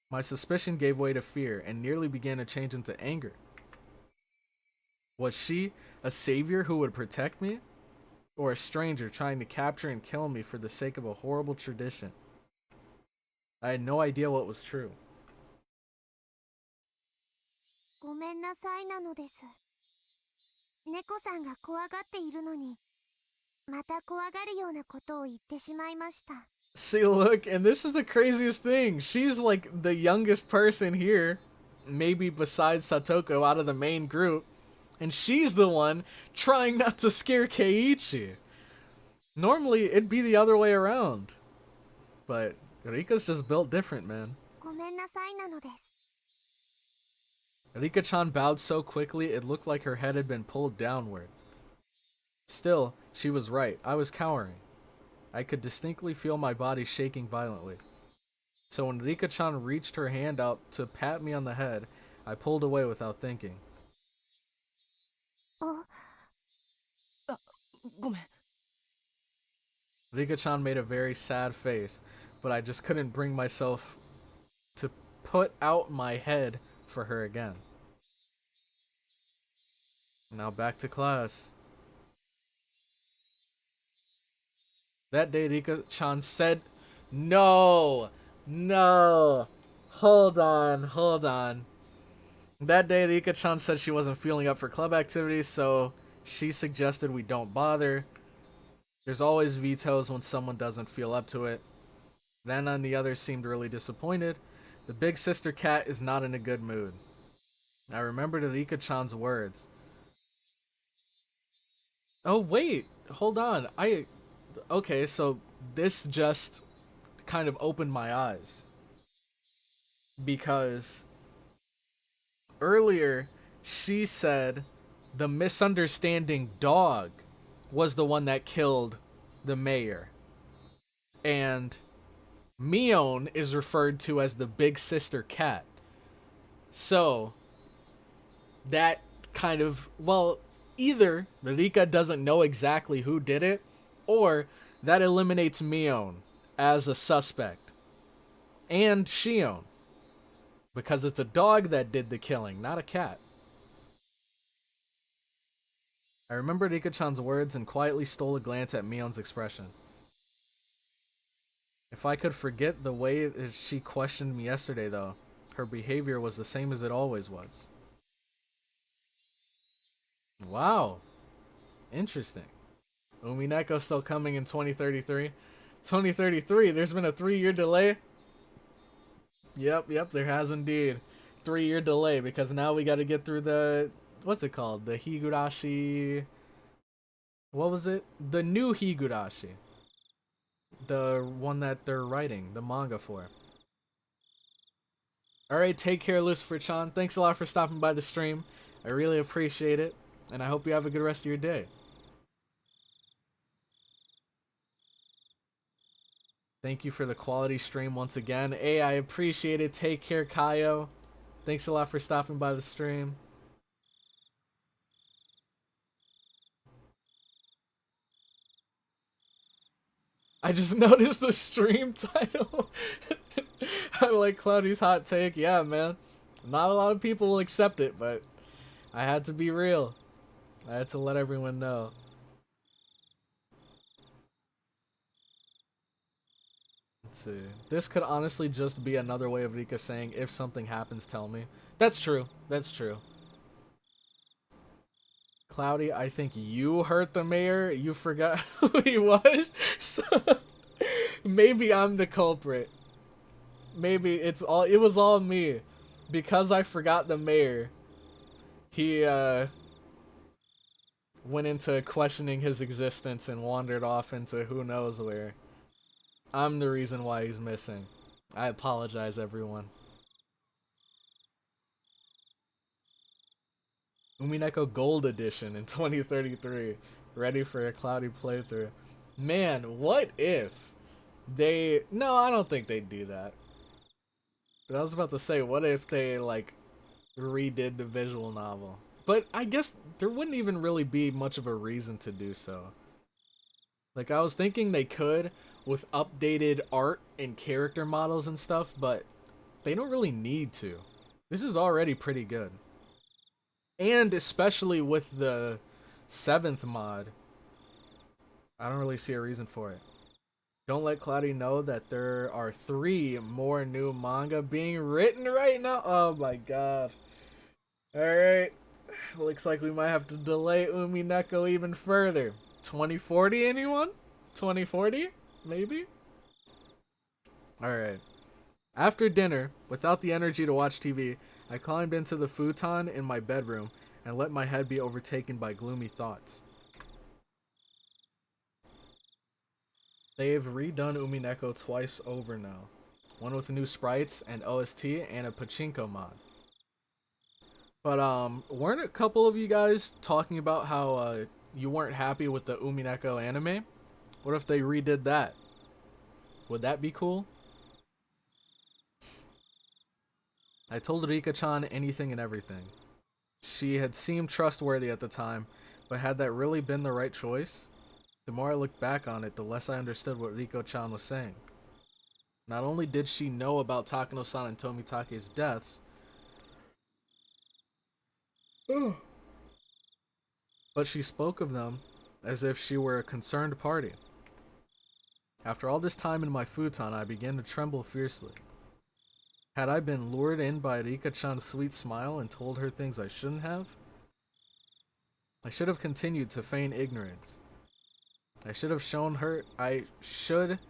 My suspicion gave way to fear and nearly began to change into anger. Was she a savior who would protect me? Or a stranger trying to capture and kill me for the sake of a horrible tradition? I had no idea what was true. ごめんなさいなのです。猫さんが怖がっているのに、また怖がるようなことを言ってしまいました。 See, look, and this is the craziest thing. She's like the youngest person here, maybe besides Satoko out of the main group, and she's the one trying not to scare Keiichi. Normally, it'd be the other way around. But Rika's just built different, man. ごめんなさいなのです。 Rika-chan bowed so quickly it looked like her head had been pulled downward. Still, she was right. I was cowering. I could distinctly feel my body shaking violently. So when Rika-chan reached her hand out to pat me on the head, I pulled away without thinking. ごめん。 Rika-chan made a very sad face, but I just couldn't bring myself to put out my head for her again. Now back to class. That day, Rika-chan said, no, hold on. That day, Rika-chan said she wasn't feeling up for club activities, so she suggested we don't bother. There's always vetoes when someone doesn't feel up to it. Rena and the others seemed really disappointed. The big sister cat is not in a good mood. I remembered Rika-chan's words. Oh wait, hold on. Okay, so this just kind of opened my eyes. Because earlier she said the misunderstanding dog was the one that killed the mayor. And Mion is referred to as the big sister cat. So, that kind of, well, either Rika doesn't know exactly who did it, or that eliminates Mion as a suspect. And Shion. Because it's a dog that did the killing, not a cat. I remembered Rika-chan's words and quietly stole a glance at Mion's expression. If I could forget the way she questioned me yesterday, though, her behavior was the same as it always was. Wow. Interesting. Umineko still coming in 2033. 2033, there's been a 3-year delay. Yep, there has indeed. 3-year delay, because now we gotta get through the... What's it called? The Higurashi... What was it? The new Higurashi. The one that they're writing the manga for. Alright, take care, Lucifer-chan. Thanks a lot for stopping by the stream. I really appreciate it. And I hope you have a good rest of your day. Thank you for the quality stream once again. Hey, I appreciate it. Take care, Kaio. Thanks a lot for stopping by the stream. I just noticed the stream title. I like Cloudy's hot take. Yeah, man. Not a lot of people will accept it, but I had to be real. I had to let everyone know. Let's see. This could honestly just be another way of Rika saying, if something happens, tell me. That's true. That's true. Cloudy, I think you hurt the mayor. You forgot who he was. So maybe I'm the culprit. Maybe it was all me. Because I forgot the mayor. He went into questioning his existence and wandered off into who knows where. I'm the reason why he's missing. I apologize, everyone. Umineko Gold Edition in 2033. Ready for a cloudy playthrough. Man, what if they... No, I don't think they'd do that. But I was about to say, what if they, like, redid the visual novel? But I guess there wouldn't even really be much of a reason to do so. Like, I was thinking they could with updated art and character models and stuff, but they don't really need to. This is already pretty good. And especially with the 7th mod, I don't really see a reason for it. Don't let Cloudy know that there are 3 more new manga being written right now. Oh my god. Alright. Looks like we might have to delay Umineko even further. 2040, anyone? 2040? Maybe? Alright. After dinner, without the energy to watch TV, I climbed into the futon in my bedroom and let my head be overtaken by gloomy thoughts. They've redone Umineko twice over now. One with new sprites and OST and a pachinko mod. But weren't a couple of you guys talking about how you weren't happy with the Umineko anime? What if they redid that? Would that be cool? I told Rika-chan anything and everything. She had seemed trustworthy at the time, but had that really been the right choice? The more I looked back on it, the less I understood what Riko-chan was saying. Not only did she know about Takano-san and Tomitake's deaths, but she spoke of them as if she were a concerned party. After all this time in my futon, I began to tremble fiercely. Had I been lured in by Rika-chan's sweet smile and told her things I shouldn't have? I should have continued to feign ignorance. I should have shown her... I shouldn't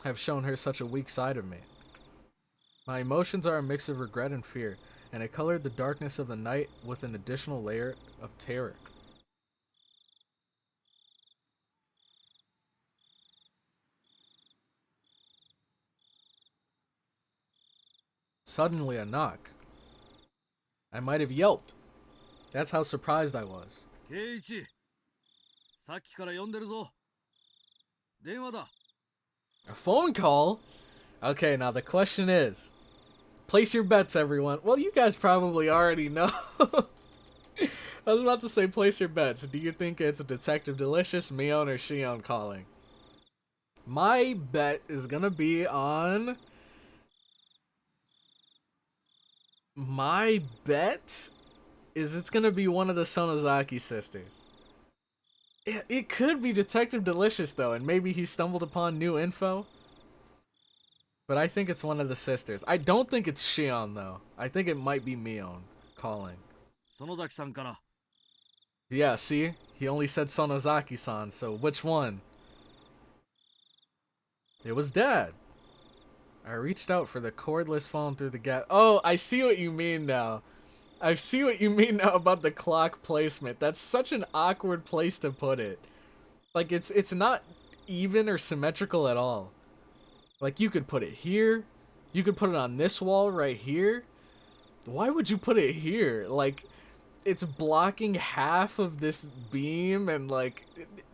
have shown her such a weak side of me. My emotions are a mix of regret and fear, and it colored the darkness of the night with an additional layer of terror. Suddenly a knock. I might have yelped. That's how surprised I was. 圭一、さっきから呼んでるぞ。電話だ。 A phone call? Okay, now the question is, place your bets, everyone. Well, you guys probably already know. I was about to say place your bets. Do you think it's Detective Delicious, Mion, or Shion calling? My bet is gonna be on... My bet is it's gonna be one of the Sonozaki sisters. It could be Detective Delicious, though, and maybe he stumbled upon new info. But I think it's one of the sisters. I don't think it's Shion, though. I think it might be Mion calling. 園崎さんから。 Yeah, see? He only said Sonozaki-san, so which one? It was Dad. I reached out for the cordless phone through the gap. Oh, I see what you mean now. I see what you mean now about the clock placement. That's such an awkward place to put it. Like, it's not even or symmetrical at all. Like, you could put it here. You could put it on this wall right here. Why would you put it here? Like, it's blocking half of this beam and, like,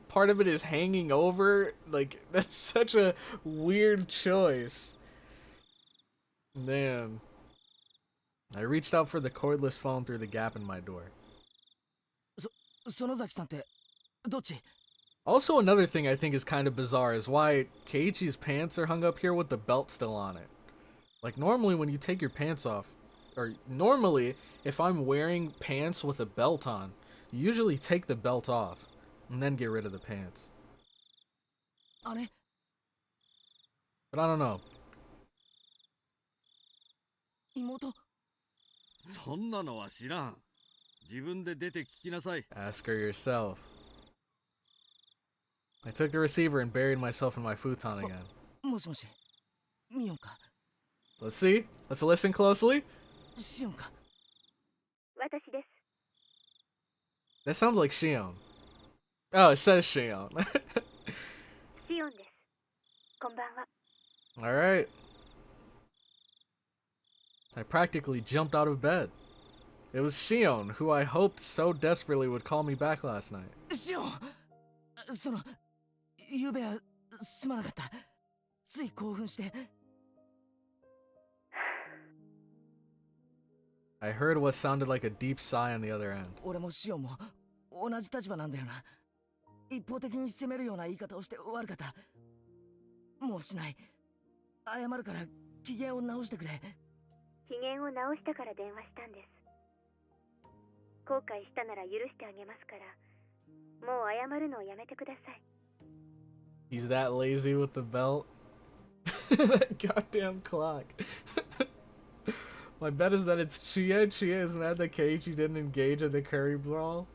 part of it is hanging over. Like, that's such a weird choice. Man. I reached out for the cordless phone through the gap in my door. 園崎さんってどっち？ Also, another thing I think is kind of bizarre is why Keiichi's pants are hung up here with the belt still on it. Like, normally when you take your pants off, or normally if I'm wearing pants with a belt on, you usually take the belt off and then get rid of the pants. あれ？ But I don't know. 妹？ そんなのは知らん。自分で出て聞きなさい。 Ask her yourself. I took the receiver and buried myself in my futon again. もしもし、ミオンか？ Let's see. Let's listen closely. シオンか？ 私です。 That sounds like Shion. Oh, it says Shion. シオンです。こんばんは。 Alright. I practically jumped out of bed. It was Shion, who I hoped so desperately would call me back last night. シオン！ゆうべはすまなかった。つい興奮して。 I heard what sounded like a deep sigh on the other end. 俺もシオンも同じ立場なんだよな。一方的に責めるような言い方をして悪かった。もうしない。謝るから機嫌を直してくれ。 機嫌を直したから電話したんです。後悔したなら許してあげますから、もう謝るのをやめてください。 He's that lazy with the belt. That goddamn clock. My bet is that it's Chie. Chie is mad that Keiichi didn't engage in the curry brawl.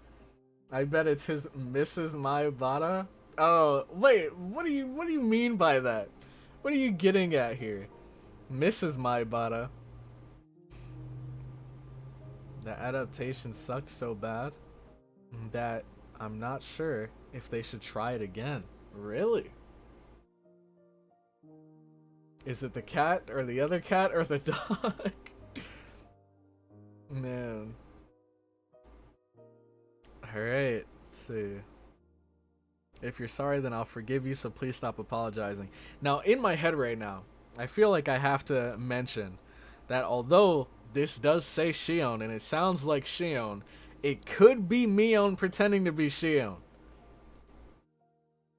I bet it's his Mrs. Maibata. Oh, wait, what do you mean by that? What are you getting at here? Mrs. Maibata. The adaptation sucked so bad that I'm not sure if they should try it again. Really? Is it the cat or the other cat or the dog? Man. Alright, let's see. If you're sorry, then I'll forgive you, so please stop apologizing. Now, in my head right now, I feel like I have to mention that although this does say Shion, and it sounds like Shion, it could be Mion pretending to be Shion.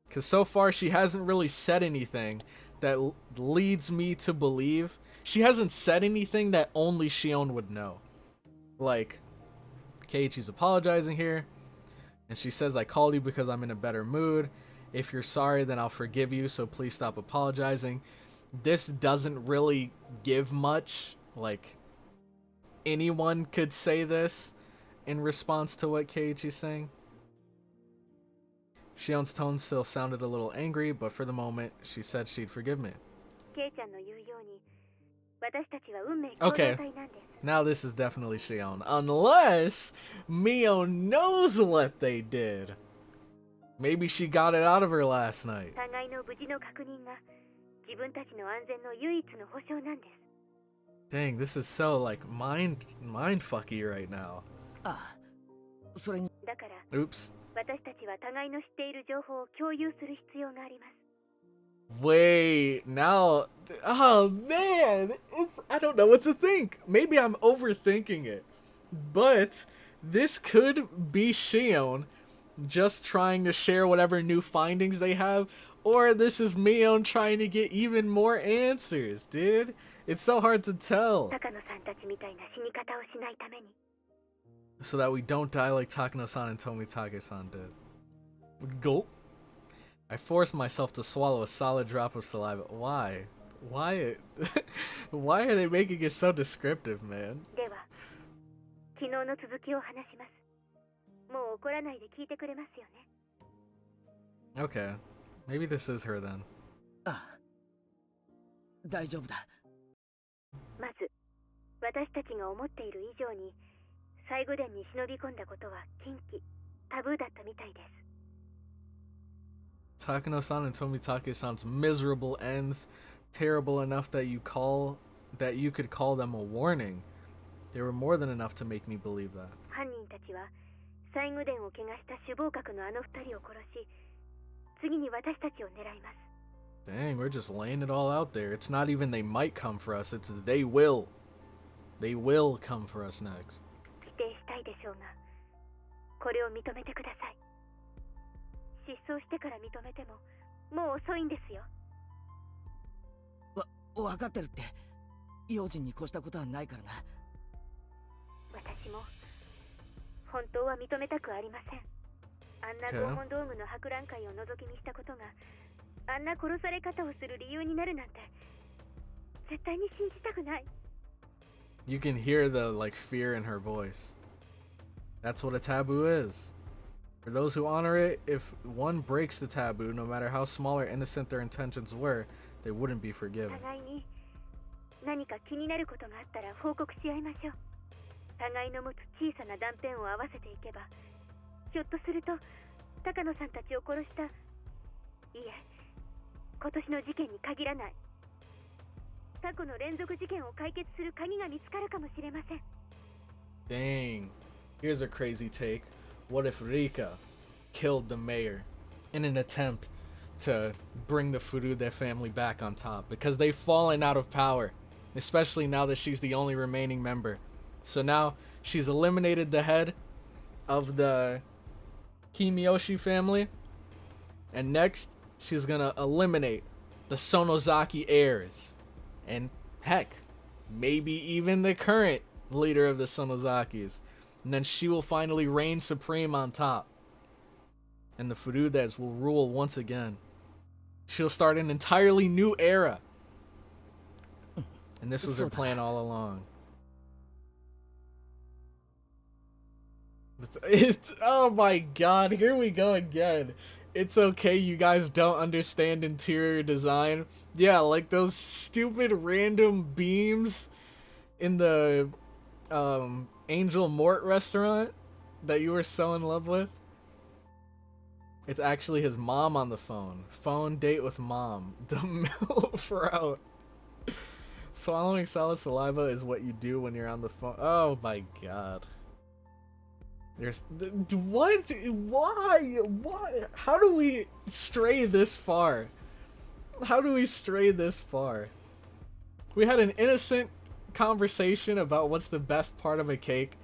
Because so far, she hasn't really said anything that leads me to believe. She hasn't said anything that only Shion would know. Like, Keiichi's apologizing here, and she says, I called you because I'm in a better mood. If you're sorry, then I'll forgive you, so please stop apologizing. This doesn't really give much. Like, anyone could say this in response to what Keiichi's saying. Shion's tone still sounded a little angry, but for the moment, she said she'd forgive me. Okay, now this is definitely Shion. Unless Mio knows what they did. Maybe she got it out of her last night. Dang, this is so like mind fucky right now. ああ、それにだから Oops. 私たちは互いの知っている情報を共有する必要があります。 Wait, now, oh man, I don't know what to think. Maybe I'm overthinking it, but this could be Shion just trying to share whatever new findings they have, or this is Mion trying to get even more answers, dude. It's so hard to tell. 高野さんたちみたいな死に方をしないために So that we don't die like Takano-san and Tomitake-san did. Gulp. I forced myself to swallow a solid drop of saliva. Why? Why? Why are they making it so descriptive, man? では昨日の続きを話します。もう怒らないで聞いてくれますよね。 Okay. Maybe this is her then. ああ、大丈夫だ。まず私たちが思っている以上に最後殿に忍び込んだことは禁忌タブーだったみたいです。 Takano-san and Tomitake-san's miserable ends, terrible enough that you could call them a warning. They were more than enough to make me believe that. 犯人たちは最後殿を怪我した首謀格のあの二人を殺し、次に私たちを狙います。 Dang, we're just laying it all out there. It's not even they might come for us, it's they will. They will come for us next. 否定したいでしょうが、これを認めてください。失踪してから認めてももう遅いんですよ。わかってるって。用心に越したことはないからな。私も本当は認めたくありません。あんな拷問道具の博覧会を覗き見したことがあんな殺され方をする理由になるなんて絶対に信じたくない。 You can hear the like fear in her voice. That's what a taboo is. For those who honor it, if one breaks the taboo, no matter how small or innocent their intentions were, they wouldn't be forgiven. 互いに何か気になることがあったら報告し合いましょう。互いの持つ小さな断片を合わせていけば、ひょっとすると高野さんたちを殺した、いえ、今年の事件に限らない過去の連続事件を解決する鍵が見つかるかもしれません。 Dang. Here's a crazy take. What if Rika killed the mayor in an attempt to bring the Furude family back on top? Because they've fallen out of power, especially now that she's the only remaining member. So now she's eliminated the head of the Kimiyoshi family, and next she's gonna eliminate the Sonozaki heirs, and heck, maybe even the current leader of the Sonozakis. And then she will finally reign supreme on top, and the Furudes will rule once again. She'll start an entirely new era, and this was her plan all along. It's oh my god, here we go again. It's okay, you guys don't understand interior design. Yeah, like those stupid random beams in the Angel Mort restaurant that you were so in love with. It's actually his mom on the phone. Phone date with mom. The MILF route. Swallowing solid saliva is what you do when you're on the phone. Oh my god. There's what? Why? Why? How do we stray this far? How do we stray this far? We had an innocent conversation about what's the best part of a cake,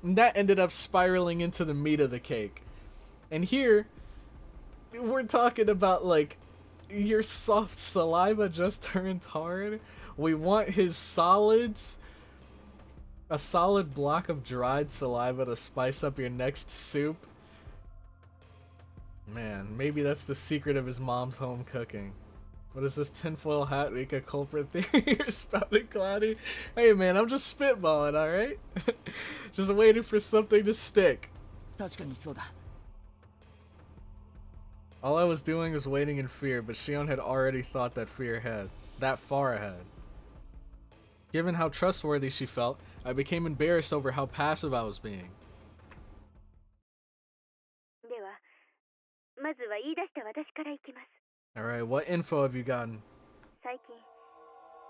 and that ended up spiraling into the meat of the cake. And here, we're talking about like your soft saliva just turned hard. We want his solids. A solid block of dried saliva to spice up your next soup. Man, maybe that's the secret of his mom's home cooking. What is this tinfoil hat Rika culprit theory you're spouting, Cloudy? Hey man, I'm just spitballing, alright? Just waiting for something to stick. 確かにそうだ。 All I was doing was waiting in fear, but Shion had already thought that fear ahead. That far ahead. Given how trustworthy she felt, I became embarrassed over how passive I was being. では、まずは言い出した私から行きます。 Alright, what info have you gotten? 最近、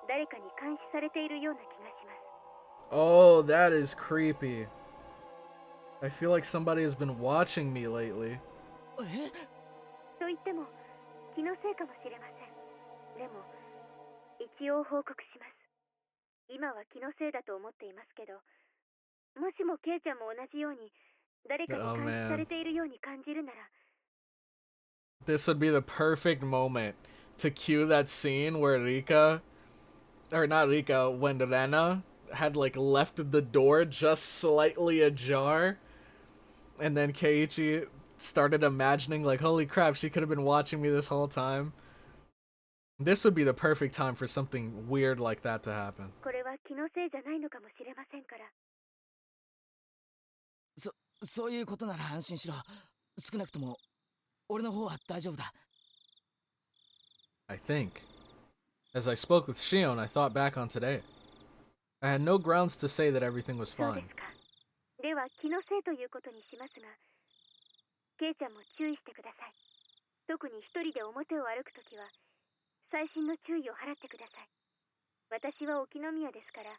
誰かに監視されているような気がします。 Oh, that is creepy. I feel like somebody has been watching me lately. と言っても気のせいかもしれません。でも一応報告します。今は気のせいだと思っていますけど、もしもケイちゃんも同じように誰かに Oh 監視さ man. れているように感じるなら、 This would be the perfect moment to cue that scene where Rika, or not Rika, when Rena had like left the door just slightly ajar, and then Keiichi started imagining like, holy crap, she could have been watching me this whole time. This would be the perfect time for something weird like that to happen. これは気のせいじゃないのかもしれませんから。そういうことなら安心しろ。少なくとも俺の方は大丈夫だ。I think. As I spoke with Shion, I thought back on today. I had no grounds to say that everything was そうで fine. すか。では気のせいということにしますが、ケイちゃんも注意してください。特に一人で表を歩くときは細心の注意を払ってください。私は沖宮ですから、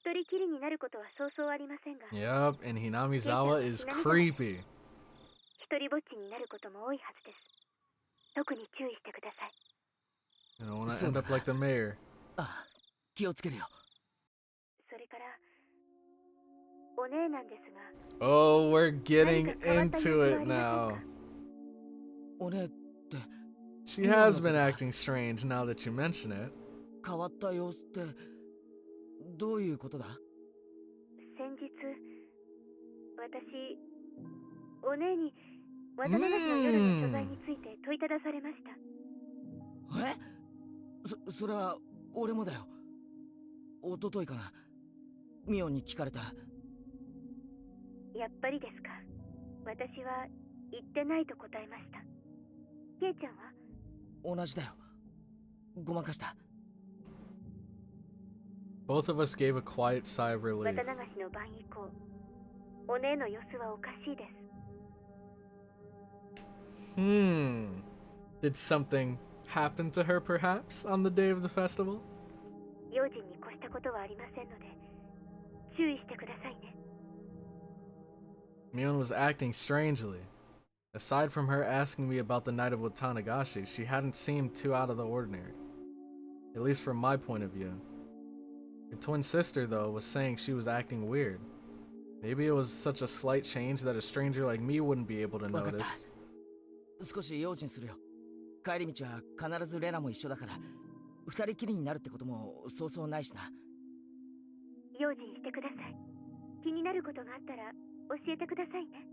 一人きりになることはそうそうありませんが、 Yup, and Hinamizawa is creepy. 一人ぼっちになることも多いはずです。特に注意してください。 I don't want to end up like the mayor. ああ、気をつけるよ。それからお姉なんですが、 Oh, we're getting 何か変わった様子 into はあ it りませんか？ now. 俺って She has been acting strange now that you mention it. 変わった様子ってどういうことだ？先日私お姉に渡辺の夜の所在について問いただされました。それは俺もだよ。一昨日かな、ミオンに聞かれた。やっぱりですか。私は言ってないと答えました。ケイちゃんは？同じだよ。ごまかした。Both of us gave a quiet sigh of relief. 渡流しの晩以降、お姉の様子はおかしいです。Did something happen to her perhaps on the day of the festival? 用心に越したことはありませんので、注意してくださいね。 Mion was acting strangely. Aside from her asking me about the night of Watanagashi, she hadn't seemed too out of the ordinary. At least from my point of view. Her twin sister, though, was saying she was acting weird. Maybe it was such a slight change that a stranger like me wouldn't be able to わかった。 notice. 少し用心するよ。帰り道は必ずレナも一緒だから、二人きりになるってこともそうそうないしな。用心してください。気になることがあったら教えてくださいね。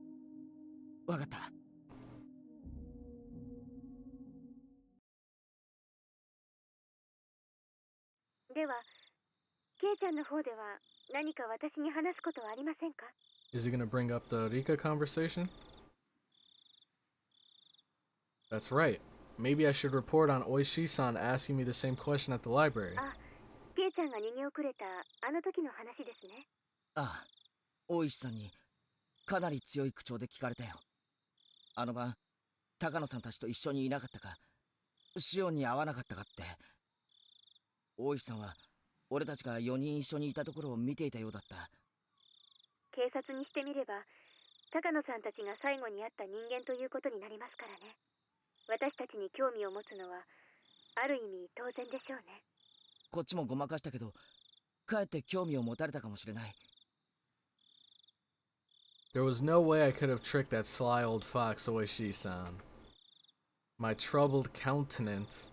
わかった。では、ケイちゃんの方では何か私に話すことはありませんか？ Is he gonna bring up the Rika conversation? That's right. Maybe I should report on Oishi-san asking me the same question at the library. あ、ケイちゃんが逃げ遅れたあの時の話ですね。ああ、大石さんにかなり強い口調で聞かれたよ。あの晩、高野さんたちと一緒にいなかったか、シオンに会わなかったかって。大石さんは俺たちが4人一緒にいたところを見ていたようだった。警察にしてみれば、高野さんたちが最後に会った人間ということになりますからね。私たちに興味を持つのはある意味当然でしょうね。こっちもごまかしたけど、かえって興味を持たれたかもしれない。There was no way I could have tricked that sly old fox Oishi-san. My troubled countenance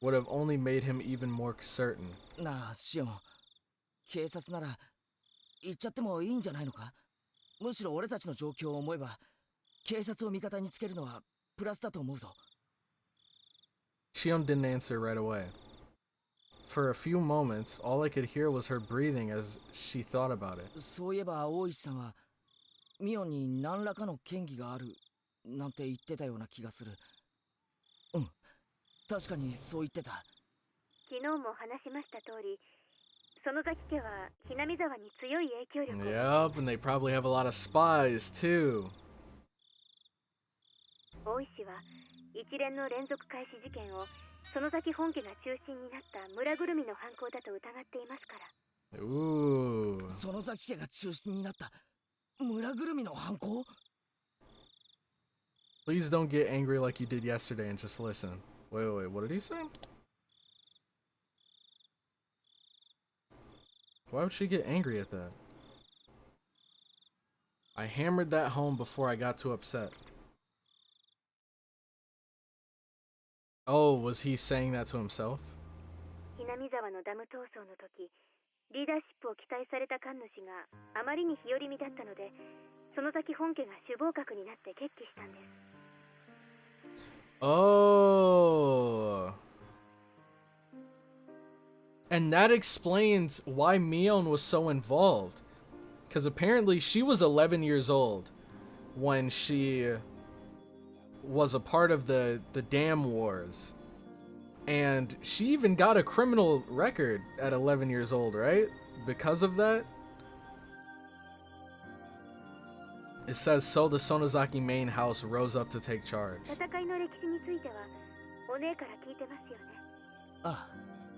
would have only made him even more certain. なあ、シオン。警察なら行っちゃってもいいんじゃないのか？むしろ俺たちの状況を思えば、警察を味方につけるのはプラスだと思うぞ。Shion didn't answer right away. For a few moments, all I could hear was her breathing as she thought about it. そういえば大石さんはミオンに何らかの嫌疑があるなんて言ってたような気がする。うん、確かにそう言ってた。昨日も話しました通り、園崎家はひなみ沢に強い影響力を。 Yep, and they probably have a lot of spies too. 大石は一連の連続開始事件を園崎本家が中心になった村ぐるみの犯行だと疑っていますから。Ooh. 園崎家が中心になった。村ぐるみの犯行？ Please don't get angry like you did yesterday and just listen. Wait, what did he say? Why would she get angry at that? I hammered that home before I got too upset. Oh, was he saying that to himself? ひなみ沢のダム闘争の時、リーダーシップを期待された神主があまりに日和見だったので、園崎本家が首謀閣になって決起したんです。Oh. And that explains why Mion was so involved. Because apparently she was 11 years old when she was a part of the dam wars. And she even got a criminal record at 11 years old, right? Because of that? It says, so the Sonozaki main house rose up to take charge. 戦いの歴史についてはお姉から聞いてますよね。ああ、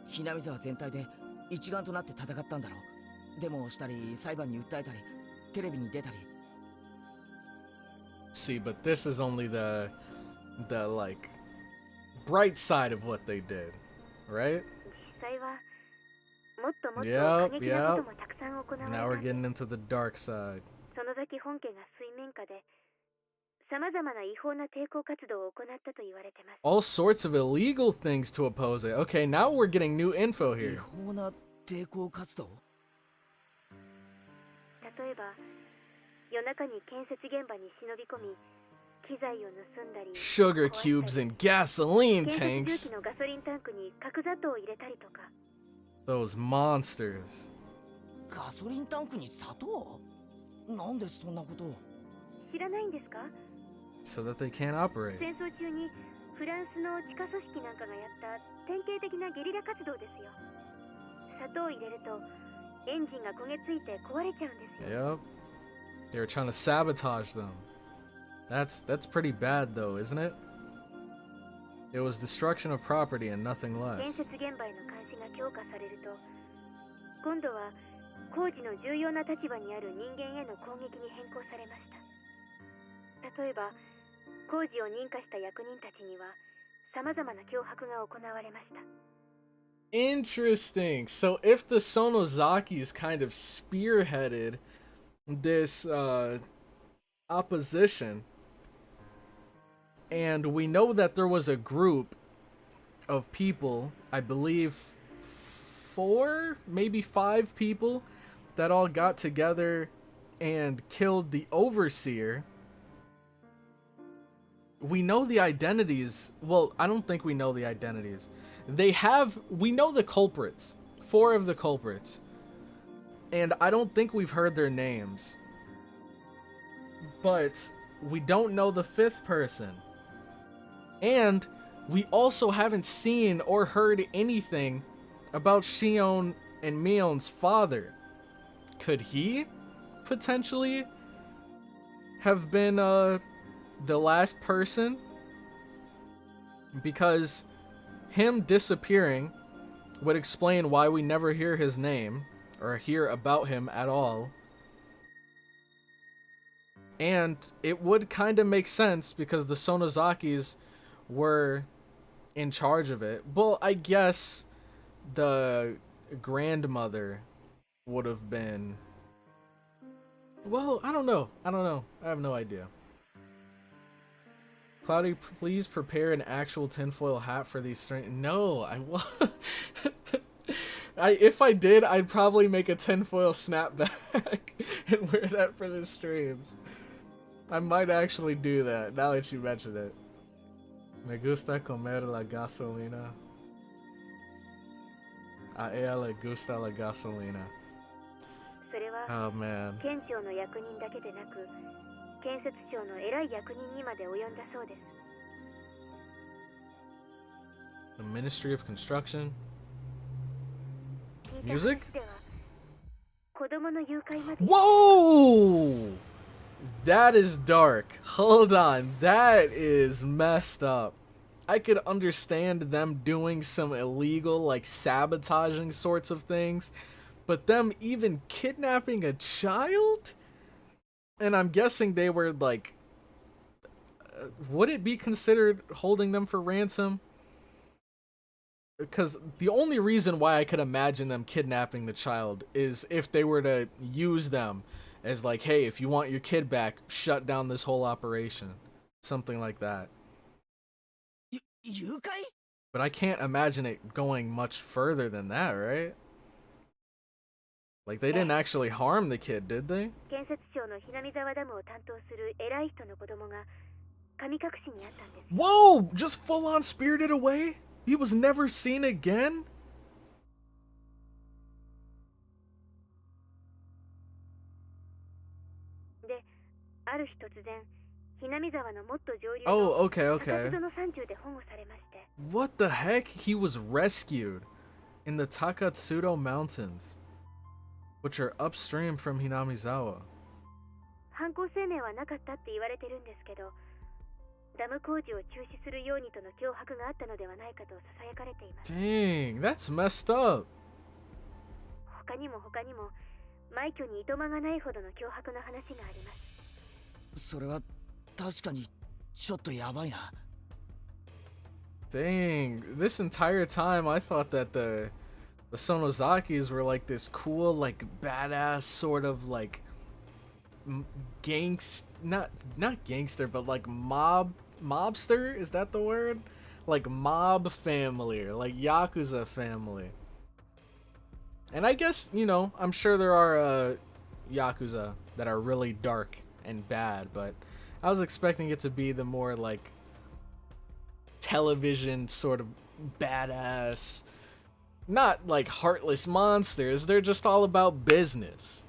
ひなみ沢全体で一丸となって戦ったんだろう。デモをしたり、裁判に訴えたり、テレビに出たり。See, but this is only the like bright side of what they did, right? 実際はもっともっと過激なこともたくさん行われたんです。 Now we're getting into the dark side. 園崎本家が水面下で様々な違法な抵抗活動を行ったと言われてます。 All sorts of illegal things to oppose it. Okay, now we're getting new info 違 here. 法な抵抗活動？例えば夜中に建設現場に忍び込み機材を盗んだり Sugar cubes and gasoline 建設 tanks. 重機のガソリンタンクに角砂糖を入れたりとか Those monsters. ガソリンタンクに砂糖？なんでそんなことを？知らないんですか？ So that they can't operate. 戦争中にフランスの地下組織なんかがやった典型的なゲリラ活動ですよ。砂糖を入れるとエンジンが焦げついて壊れちゃうんですよ。 Yep. They were trying to sabotage them. That's pretty bad though, isn't it? It was destruction of property and nothing 建 less. 設現場への監視が強化されると今度は工事の重要な立場にある人間への攻撃に変更されました。例えば工事を認可した役人たちには様々な脅迫が行われました。 Interesting. So if the Sonozakis kind of spearheaded this opposition, and we know that there was a group of people, I believe 4, maybe 5 people, that all got together and killed the overseer. We know the identities. Well, I don't think we know the identities. We know the culprits. 4 of the culprits. And I don't think we've heard their names. But we don't know the 5th person. And we also haven't seen or heard anything about Shion and Mion's father. Could he potentially have been the last person? Because him disappearing would explain why we never hear his name or hear about him at all. And it would kind of make sense because the Sonozakis were in charge of it. Well, I guess the grandmother would have been... Well, I don't know. I have no idea. Cloudy, please prepare an actual tinfoil hat for these streams. No, I won't. If I did, I'd probably make a tinfoil snapback and wear that for the streams. I might actually do that, now that you mention it. Me gusta comer la gasolina. A ella le gusta la gasolina. それは Oh man. 県庁の役人だけでなく建設庁の偉い役人にまで及んだそうです。 The Ministry of Construction. 聞いた Music? 話では子供の誘拐まで Whoa! That is dark. Hold on. That is messed up. I could understand them doing some illegal, like, sabotaging sorts of things. But them even kidnapping a child? And I'm guessing they were like, would it be considered holding them for ransom? Because the only reason why I could imagine them kidnapping the child is if they were to use them as like, hey, if you want your kid back, shut down this whole operation. Something like that. 誘拐? But I can't imagine it going much further than that, right? Like, they didn't actually harm the kid, did they? 建設省のひなみ沢ダムを担当する偉い人の子供が神隠しにあったんです。 Whoa! Just full on spirited away? He was never seen again? で、ある日突然、ひなみ沢のもっと上流 Oh, の okay, 高 okay. 津の山中で保護されまして、 What the heck? He was rescued in the Takatsudo Mountains, which are upstream from Hinamizawa. 犯行声明はなかったって言われてるんですけど、ダム工事を中止するようにとの脅迫があったのではないかと囁かれています。 Dang, that's messed up. 他にも枚挙にいとまがないほどの脅迫の話があります。それは確かにちょっとやばいな。 Dang, this entire time I thought that the Sonozakis were like this cool, like badass sort of like not gangster, but like mobster, is that the word? Like mob family, or like Yakuza family. And I guess, you know, I'm sure there are Yakuza that are really dark and bad, but I was expecting it to be the more like television sort of badass, not like heartless monsters. They're just all about business.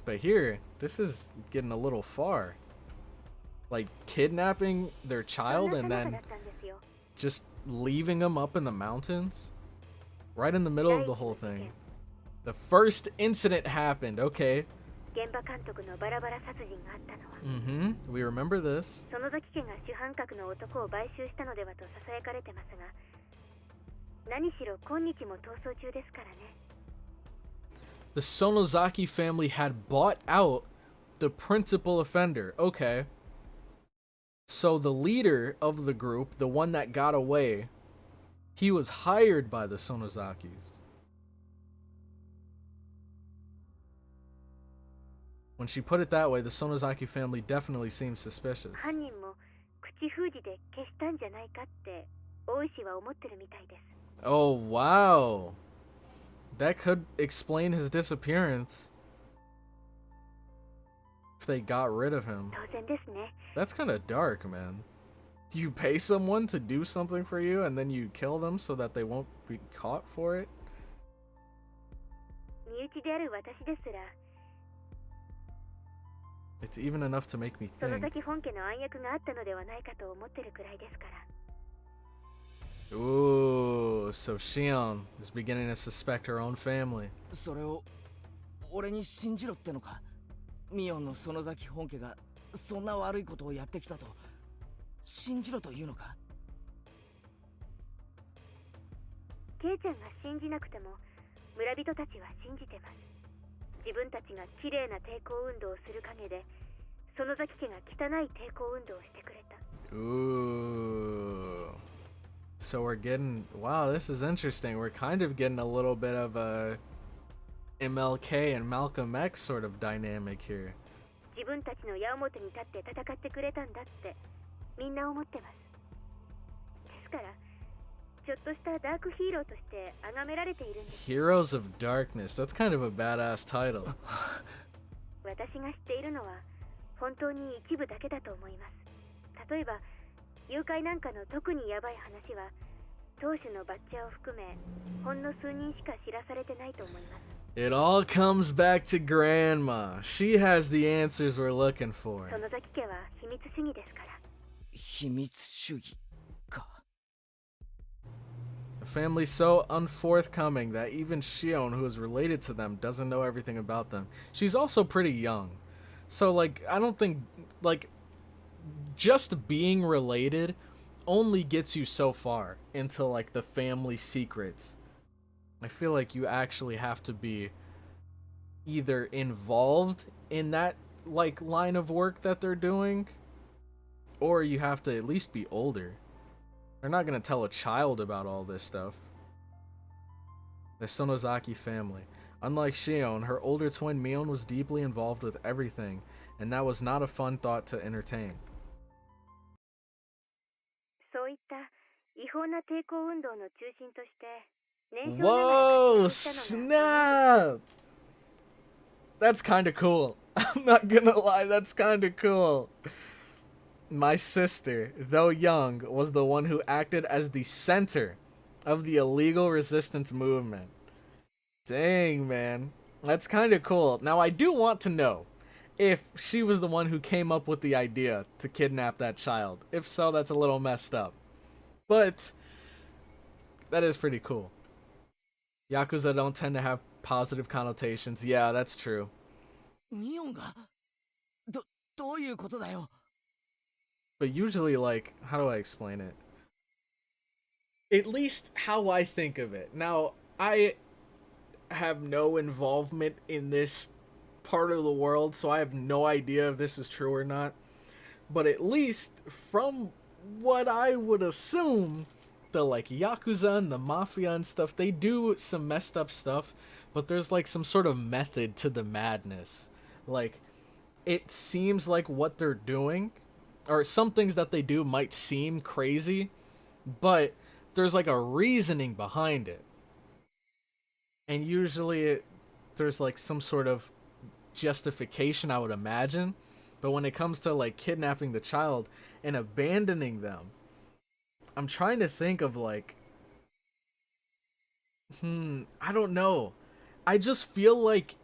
But here, this is getting a little far. Like kidnapping their child and then just leaving them up in the mountains, right in the middle of the whole thing. The first incident happened. Okay. 現場監督のバラバラ殺人があったのは、 We remember this. 園崎家が主犯格の男を買収したのではと囁かれてますが、何しろ今日も逃走中ですからね。 The Sonozaki family had bought out the principal offender. Okay. So the leader of the group, the one that got away, he was hired by the Sonozakis. When she put it that way, the Sonozaki family definitely seems suspicious. 犯人も口封じで消したんじゃないかって大石は思ってるみたいです。 Oh, wow. That could explain his disappearance. If they got rid of him. 当然ですね。 That's kind of dark, man. Do you pay someone to do something for you and then you kill them so that they won't be caught for it? 身内である私ですら、 It's even enough to make me 園 think. 崎本家の暗躍があったのではないかと思ってるくらいですから。 Ooh, so Shion is beginning to suspect her own family. それを俺に信じろってのか。ミオンの園崎本家がそんな悪いことをやってきたと信じろというのか。ケイちゃんが信じなくても村人たちは信じてます。自分たちが綺麗な抵抗運動をする陰で園崎家が汚い抵抗運動をしてくれた。 Ooh. So we're getting, wow, this is interesting. We're kind of getting a little bit of a MLK and Malcolm X sort of dynamic here. 自分たちの矢面に立って戦ってくれたんだってみんな思ってます。ですからちょっとしたダークヒーローとして崇められているんです。 Heroes of Darkness. That's kind of a badass title. 私が知っているのは本当に一部だけだと思います。例えば誘拐なんかの特にヤバい話は当主のバッチャーを含めほんの数人しか知らされてないと思います。 It all comes back to Grandma. She has the answers we're looking for. 園崎家は秘密主義ですから。秘密主義か。 A family so unforthcoming that even Shion, who is related to them, doesn't know everything about them. She's also pretty young. So, like, I don't think, like, just being related only gets you so far into, like, the family secrets. I feel like you actually have to be either involved in that, like line of work that they're doing, or you have to at least be older. They're not gonna tell a child about all this stuff. The Sonozaki family. Unlike Shion, her older twin Mion was deeply involved with everything, and that was not a fun thought to entertain. そういった違法な抵抗運動の中心として年少ながら Whoa, 活躍したのが snap! That's kinda cool. I'm not gonna lie, that's kinda cool. My sister, though young, was the one who acted as the center of the illegal resistance movement. Dang, man. That's kinda cool. Now, I do want to know if she was the one who came up with the idea to kidnap that child. If so, that's a little messed up. But that is pretty cool. Yakuza don't tend to have positive connotations. Yeah, that's true. ミオンがどういうことだよ。 But usually, like, how do I explain it? At least how I think of it. Now, I have no involvement in this part of the world, so I have no idea if this is true or not. But at least from what I would assume, the like Yakuza and the Mafia and stuff, they do some messed up stuff, but there's like some sort of method to the madness. Like, it seems like what they're doing, or some things that they do might seem crazy, but there's like a reasoning behind it. And usually there's like some sort of justification, I would imagine. But when it comes to like kidnapping the child and abandoning them, I'm trying to think of like, I don't know. I just feel like,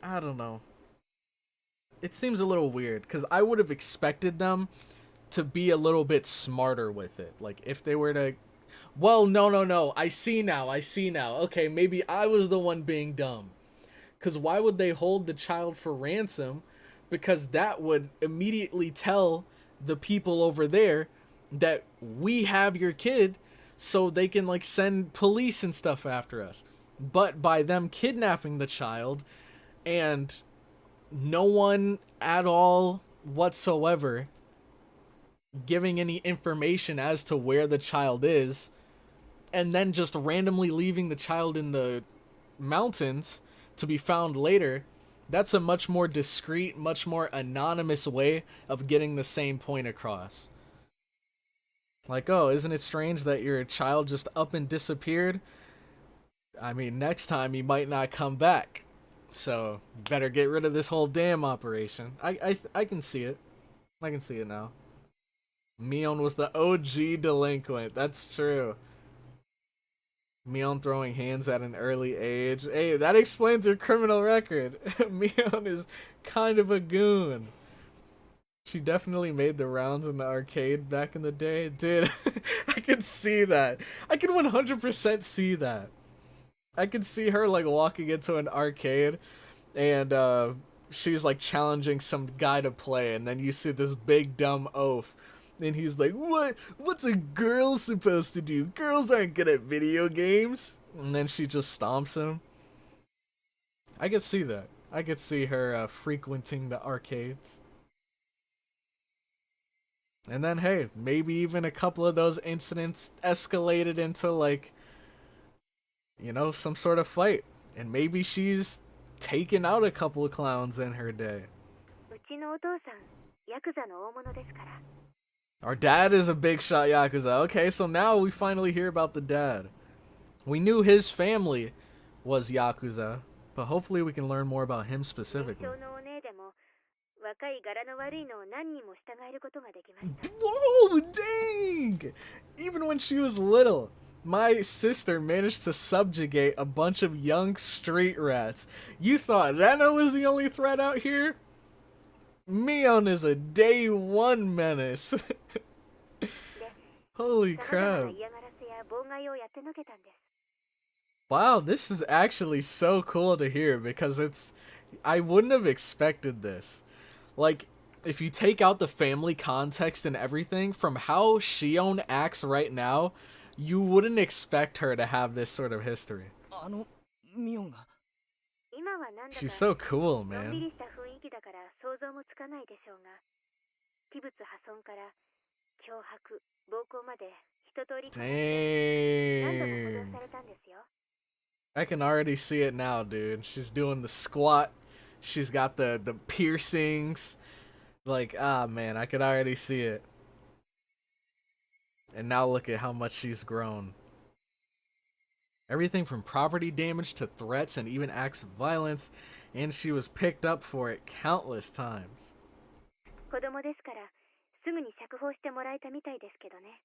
I don't know. It seems a little weird because I would have expected them to be a little bit smarter with it. Like if they were to, well, no. I see now. Okay, maybe I was the one being dumb. Because why would they hold the child for ransom? Because that would immediately tell the people over there that we have your kid, so they can like send police and stuff after us. But by them kidnapping the child and no one at all whatsoever giving any information as to where the child is, and then just randomly leaving the child in the mountains to be found later, that's a much more discreet, much more anonymous way of getting the same point across. Like, oh, isn't it strange that your child just up and disappeared? I mean, next time he might not come back. So, better get rid of this whole damn operation. I can see it. I can see it now. Mion was the OG delinquent. That's true. Mion throwing hands at an early age. Hey, that explains her criminal record. Mion is kind of a goon. She definitely made the rounds in the arcade back in the day. Dude, I can see that. I can 100% see that. I could see her like walking into an arcade and she's like challenging some guy to play, and then you see this big dumb oaf. And he's like, what's a girl supposed to do? Girls aren't good at video games. And then she just stomps him. I could see that. I could see her frequenting the arcades. And then, hey, maybe even a couple of those incidents escalated into like, you know, some sort of fight. And maybe she's taken out a couple of clowns in her day. うちのお父さんヤクザの大物ですから。 Our dad is a big shot Yakuza. Okay, so now we finally hear about the dad. We knew his family was Yakuza, but hopefully we can learn more about him specifically. 年少のお姉でも若い柄の悪いのを何人も従えることができました。 Whoa, dang! Even when she was little, my sister managed to subjugate a bunch of young street rats. You thought Reno was the only threat out here? Mion is a day one menace. Holy crap. Wow, this is actually so cool to hear because I wouldn't have expected this. Like, if you take out the family context and everything, from how Shion acts right now, you wouldn't expect her to have this sort of history. ミオンが今はな She's so cool, のんび man. りした雰囲気だから想像もつかないでしょうが、器物破損から脅迫、暴行まで一通り何度も補導 Dang. されたんですよ。I can already see it now, dude. She's doing the squat. She's got the piercings. Like, ah, man, I could already see it. And now look at how much she's grown. Everything from property damage to threats and even acts of violence, and she was picked up for it countless times. 子供ですからすぐに釈放してもらえたみたいですけどね。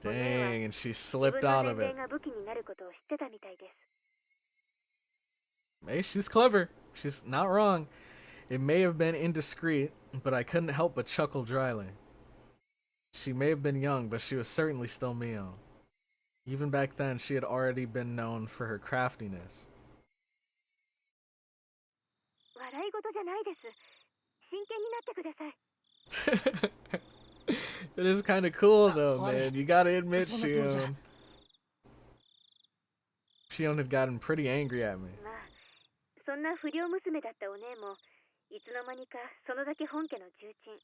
Dang, and she 自 slipped 分の out of 年 it. 齢が武器になることを知ってたみたいです。 Hey, she's clever. She's not wrong. It may have been indiscreet, but I couldn't help but chuckle dryly. She may have been young, but she was certainly still Mion. Even back then, she had already been known for her craftiness. 笑い事じゃないです。真剣になってください。It is kind of cool, though, what? man. You gotta admit, It's on the Shion. Shion had gotten pretty angry at me. まあ、そんな不良娘だったお姉もいつの間にか園崎本家の重鎮。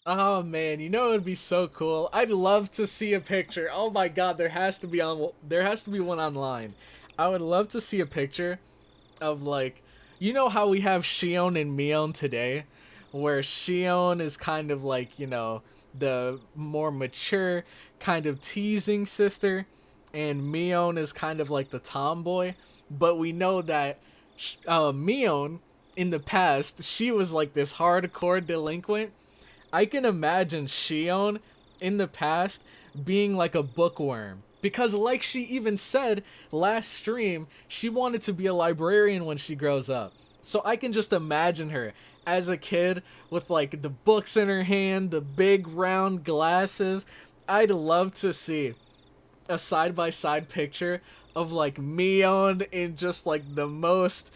Oh man, you know it would be so cool. I'd love to see a picture. Oh my god, there has to be one online. I would love to see a picture of, like, you know how we have Shion and Mion today, where Shion is kind of like, you know, the more mature, kind of teasing sister, and Mion is kind of like the tomboy. But we know that Mion, in the past, she was like this hardcore delinquent. I can imagine Shion in the past being like a bookworm. Because like she even said last stream, she wanted to be a librarian when she grows up. So I can just imagine her as a kid with like the books in her hand, the big round glasses. I'd love to see a side-by-side picture of like Mion in just like the most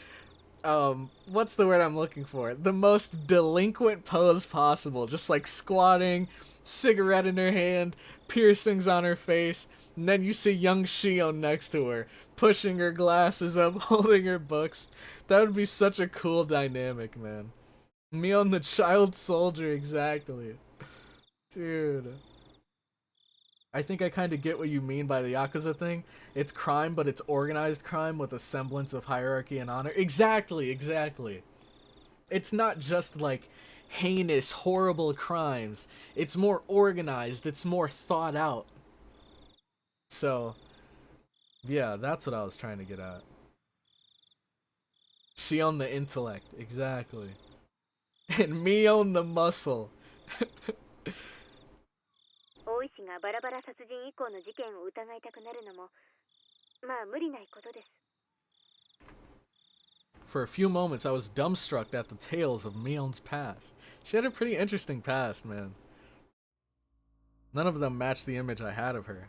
what's the word I'm looking for? The most delinquent pose possible. Just like squatting, cigarette in her hand, piercings on her face, and then you see young Shion next to her, pushing her glasses up, holding her books. That would be such a cool dynamic, man. Mion the child soldier, exactly. Dude. I think I kind of get what you mean by the Yakuza thing. It's crime, but it's organized crime with a semblance of hierarchy and honor. Exactly, exactly. It's not just like heinous, horrible crimes. It's more organized. It's more thought out. So, yeah, that's what I was trying to get at. Shion the intellect, exactly. And Mion the muscle. 大石がバラバラ殺人以降の事件を疑いたくなるのもまあ無理ないことです。 For a few moments, I was dumbstruck at the tales of Mion's past. She had a pretty interesting past, man. None of them matched the image I had of her.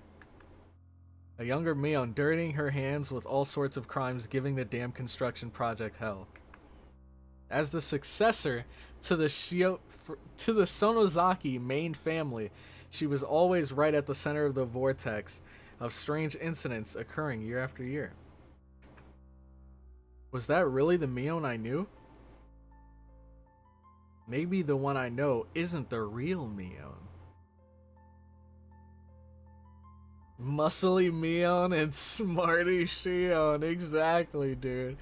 A younger Mion dirtying her hands with all sorts of crimes, giving the damn construction project hell. As the successor to the Sonozaki main family, she was always right at the center of the vortex of strange incidents occurring year after year. Was that really the Mion I knew? Maybe the one I know isn't the real Mion. Muscly Mion and smarty Shion. Exactly, dude.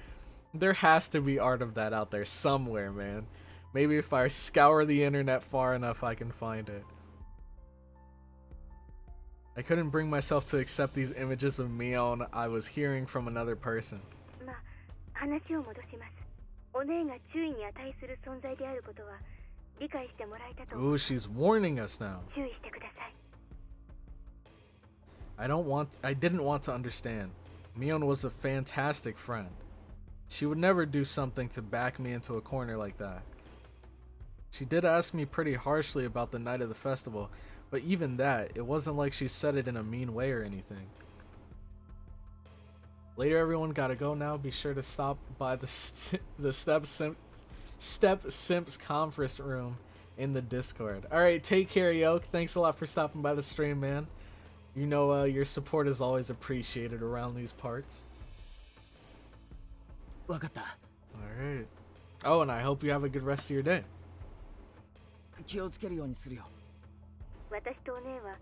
There has to be art of that out there somewhere, man. Maybe if I scour the internet far enough, I can find it. I couldn't bring myself to accept these images of Mion I was hearing from another person. まあ話を戻します。お姉が注意に値する存在であることは理解してもらえたと思 Ooh, います。 she's warning us now. 注意してください。 I didn't want to understand. Mion was a fantastic friend. She would never do something to back me into a corner like that. She did ask me pretty harshly about the night of the festival, but even that, it wasn't like she said it in a mean way or anything. Later, everyone gotta go now. Be sure to stop by the Step Simps conference room in the Discord. Alright, take care, Yoke. Thanks a lot for stopping by the stream, man. You know, your support is always appreciated around these parts. わかった。 Alright. Oh, and I hope you have a good rest of your day. 気をつけるようにするよ。私とお姉は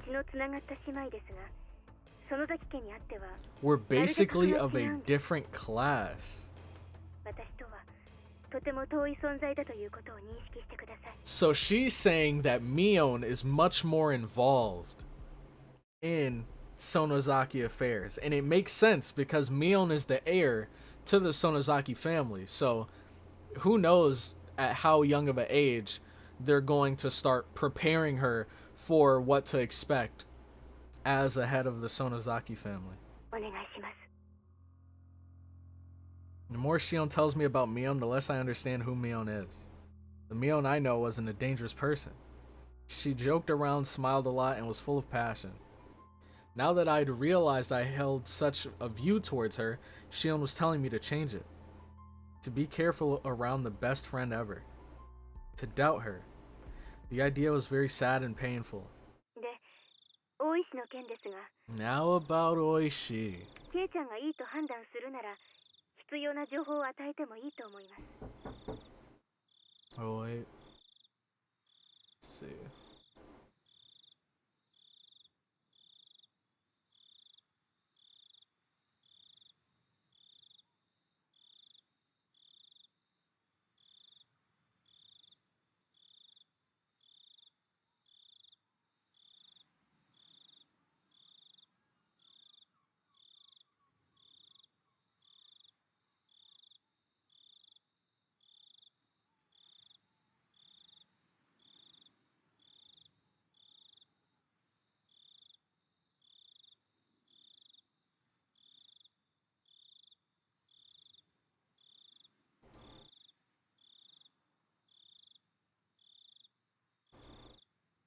血のつながった姉妹ですが、園崎家にあっては We're basically of a different class. 私とはとても遠い存在だということを認識してください。 So she's saying that Mion is much more involved in Sonozaki affairs. And it makes sense because Mion is the heir to the Sonozaki family. So who knows at how young of an age they're going to start preparing her for what to expect as a head of the Sonozaki family. お願いします。 The more Shion tells me about Mion, the less I understand who Mion is. The Mion I know wasn't a dangerous person. She joked around, smiled a lot, and was full of passion. Now that I'd realized I held such a view towards her, Shion was telling me to change it. To be careful around the best friend ever. To doubt her. The idea was very sad and painful. で、大石の件ですが、 Now about Oishi. ケイちゃんがいいと判断するなら、必要な情報を与えてもいいと思います。 Oh wait. Let's see.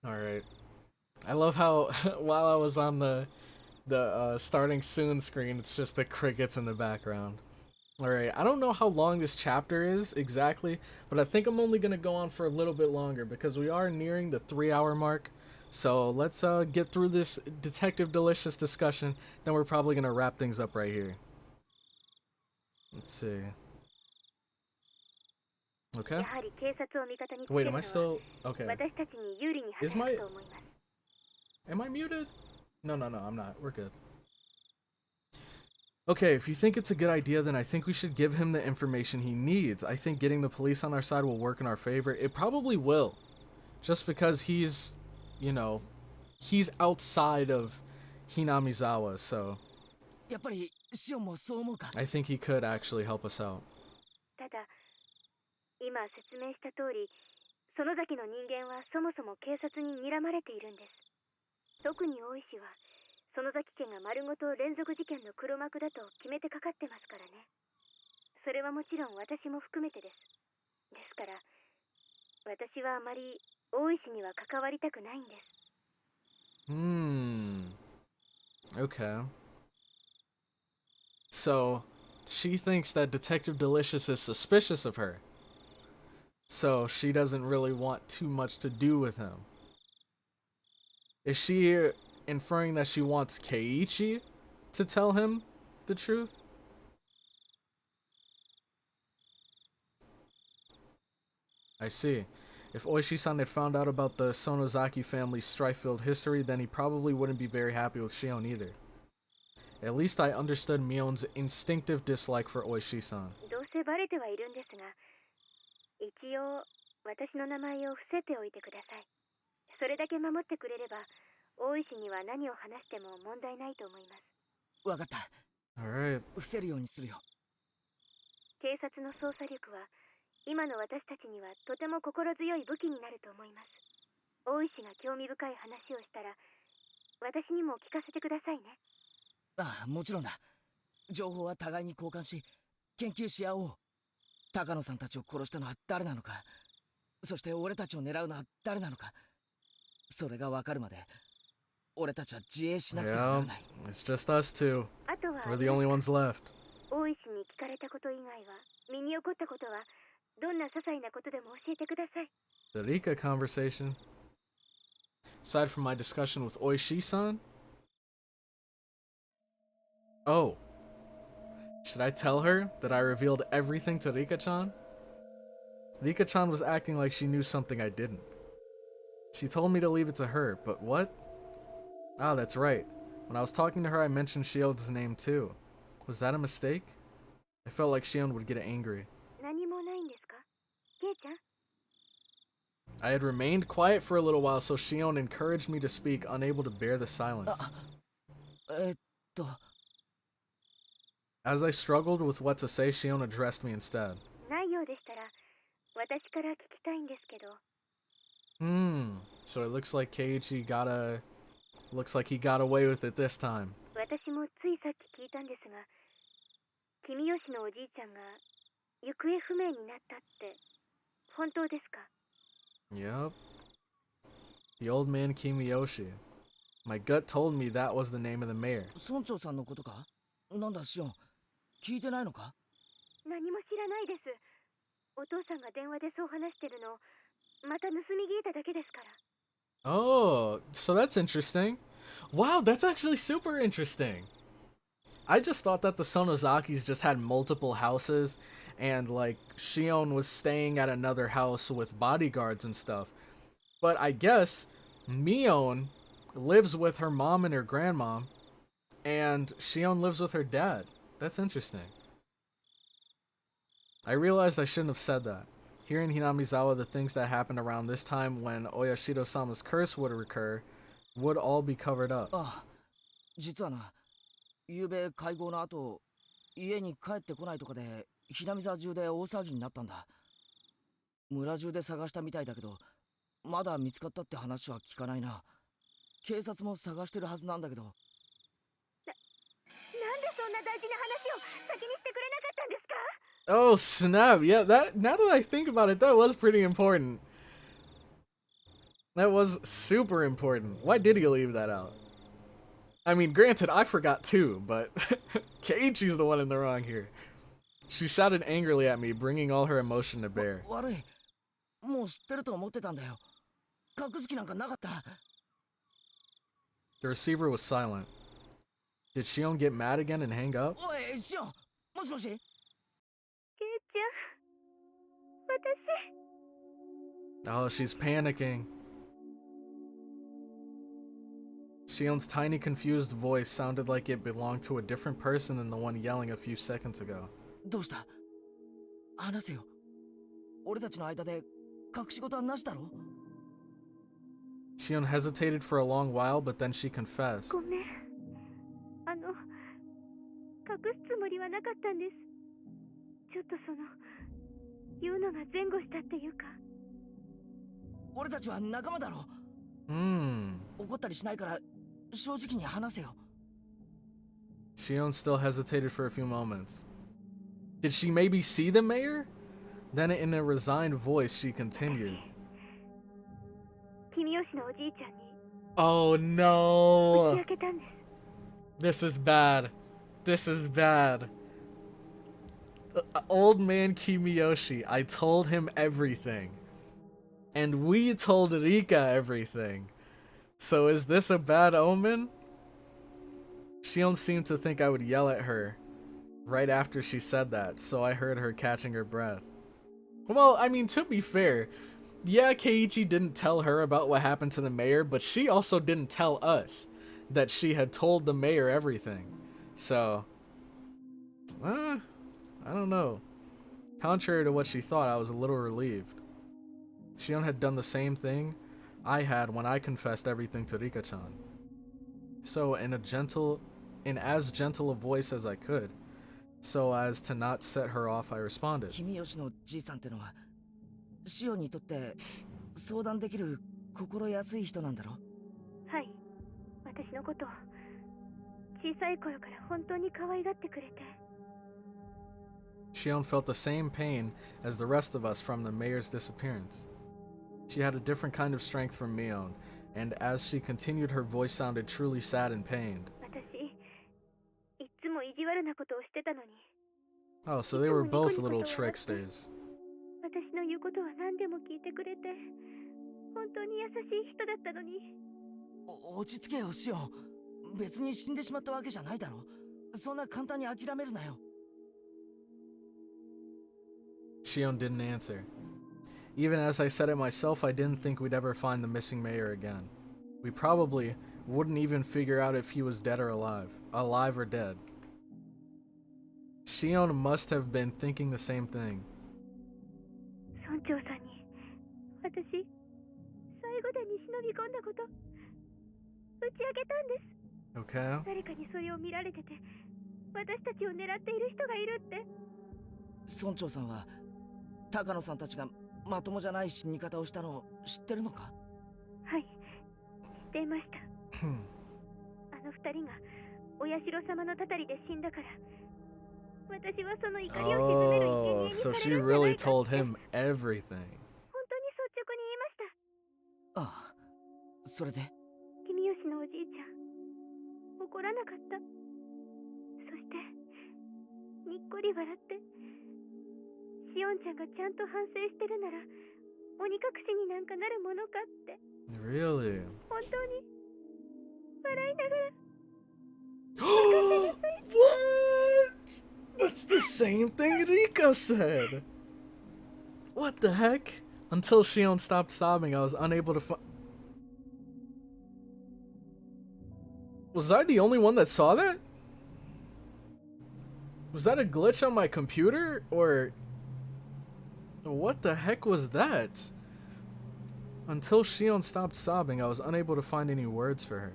All right. I love how while I was on the starting soon screen, it's just the crickets in the background. All right. I don't know how long this chapter is exactly, but I think I'm only gonna go on for a little bit longer because we are nearing the 3-hour mark. So let's get through this Detective Delicious discussion. Then we're probably gonna wrap things up right here. Let's see. Okay. やはり警察を味方につけ Wait, る am の I は still okay? 私たちに有利に働 Is my- くと思います。 Am I muted? No, I'm not. We're good. Okay, if you think it's a good idea, then I think we should give him the information he needs. I think getting the police on our side will work in our favor. It probably will. Just because he's, you know, he's outside of Hinamizawa, so やっぱりシオンもそう思うか。 I think he could actually help us out. ただ、今説明した通り、園崎の人間はそもそも警察に睨まれているんです。特に大石は、園崎家が丸ごと連続事件の黒幕だと決めてかかってますからね。それはもちろん私も含めてです。ですから、私はあまり大石には関わりたくないんです。Okay. So, she thinks that Detective Delicious is suspicious of her. So, she doesn't really want too much to do with him. Is she inferring that she wants Keiichi to tell him the truth? I see. If Oishi-san had found out about the Sonozaki family's strife-filled history, then he probably wouldn't be very happy with Shion either. At least I understood Mion's instinctive dislike for Oishi-san. どうせバレてはいるんですが、一応私の名前を伏せておいてください。それだけ守ってくれれば、大石には何を話しても問題ないと思います。わかった。 Alright. 伏せるようにするよ。警察の捜査力は今の私たちにはとても心強い武器になると思います。大石が興味深い話をしたら私にも聞かせてくださいね。ああ、もちろんだ。情報は互いに交換し、研究し合おう。高野さんたちを殺したのは誰なのか、そして俺たちを狙うのは誰なのか、それがわかるまで俺たちは自衛しなくてはな Yeah, らない。 it's just us two. あとは We're the only ones left. 大石に聞かれたこと以外は、身に起こったことはどんな些細なことでも教えてください。 The Rika conversation. Aside from my discussion with Oishi-san. Oh. Should I tell her that I revealed everything to Rika-chan? Rika-chan was acting like she knew something I didn't. She told me to leave it to her, but what? Ah, that's right. When I was talking to her, I mentioned Shion's name too. Was that a mistake? I felt like Shion would get angry. 何もないんですかケイちゃん I had remained quiet for a little while, so Shion encouraged me to speak, unable to bear the silence. えっと As I struggled with what to say, Shion addressed me instead. ないようでしたら私から聞きたいんですけど So it looks like looks like he got away with it this time. 私もついさっき聞いたんですが君吉のおじいちゃんが行方不明になったって本当ですか Yep. The old man Kimiyoshi. My gut told me that was the name of the mayor. 村長さんのことか？なんだシオン、聞いてないのか？何も知らないですお父さんが電話でそう話してるのまた盗み聞いただけですから Oh, so that's interesting. Wow, that's actually super interesting. I just thought that the Sonozakis just had multiple houses and like Shion was staying at another house with bodyguards and stuff. But I guess Mion lives with her mom and her grandmom and Shion lives with her dad. That's interesting. I realized I shouldn't have said that. Here in Hinamizawa, the things that happened around this time when Oyashido-sama's curse would recur would all be covered up. ああ、実はな、昨べ会合の後、家に帰ってこないとかで、ひなみ沢中で大騒ぎになったんだ。村中で探したみたいだけど、まだ見つかったって話は聞かないな。警察も探してるはずなんだけど。なんでそんな大事な話を先にしてくれなかったんですか Oh snap, yeah, that now that I think about it, that was pretty important. That was super important. Why did he leave that out? I mean, granted, I forgot too, but Keiichi's the one in the wrong here. She shouted angrily at me, bringing all her emotion to bear. 悪い。もう知ってると思ってたんだよ。隠す気なんかなかった。The receiver was silent. Did Shion get mad again and hang up? おい、シオン、もしもし？ケイちゃん私 Oh, she's panicking. Shion's tiny, confused voice sounded like it belonged to a different person than the one yelling a few seconds ago. どうした？話せよ。俺たちの間で隠し事はなしだろ？ Shion hesitated for a long while, but then she confessed. ごめん隠すつもりはなかったんですちょっと言うのが前後したっていうか俺たちは仲間だろ。怒ったりしないから正直に話せよ。Shion still hesitated for a few moments. Did she maybe see the mayor? Then in a resigned voice, she continued. 君吉のおじいちゃんに Oh 打ち no! 明けたんです This is bad. This is bad. Old man Kimiyoshi, I told him everything. And we told Rika everything. So is this a bad omen? Shion seemed to think I would yell at her right after she said that, so I heard her catching her breath. Well, I mean, to be fair, yeah, Keiichi didn't tell her about what happened to the mayor, but she also didn't tell us that she had told the mayor everything. So, I don't know. Contrary to what she thought, I was a little relieved. Shion had done the same thing I had when I confessed everything to Rika-chan. So, in as gentle a voice as I could, so as to not set her off, I responded. 君吉のじいさんってのは、シオンにとって相談できる心安い人なんだろ？はい私のことを小さい頃から本当に可愛がってくれて Shion felt the same pain as the rest of us from the mayor's disappearance. She had a different kind of strength from Mion, and as she continued, her voice sounded truly sad and pained. 私いつも意地悪なことをしてたのに Oh, so they were both little tricksters. 私の言うことは何でも聞いてくれて本当に優しい人だったのに落ち着けよ、シオン。別に死んでしまったわけじゃないだろ。そんな簡単に諦めるなよ。Shion didn't answer. Even as I said it myself, I didn't think we'd ever find the missing mayor again. We probably wouldn't even figure out if he was dead or alive. Alive or dead. Shion must have been thinking the same thing. 村長さんに私最後でに忍び込んだこと打ち明けたんです。 Okay. 誰かにそれを見られてて私たちを狙っている人がいるって。村長さんは高野さんたちがまともじゃない死に方をしたのを知ってるのか？はい、知っていました。あの二人がお社様のたたりで死んだから私はその怒りを鎮める生贄にさ So れ she るんじゃな really いか told って him everything. 本当に率直に言いました。ああ、それで君吉のおじいちゃん怒らなかった。そしてにっこり笑ってシオンちゃんがちゃんと反省してるなら鬼隠しになんかなるものかって。 Really? 本当に笑いながら What? That's the same thing Rika said. What the heck? Until Shion stopped sobbing, I was unable to find. Was I the only one that saw that? Was that a glitch on my computer? Or what the heck was that? Until Shion stopped sobbing, I was unable to find any words for her.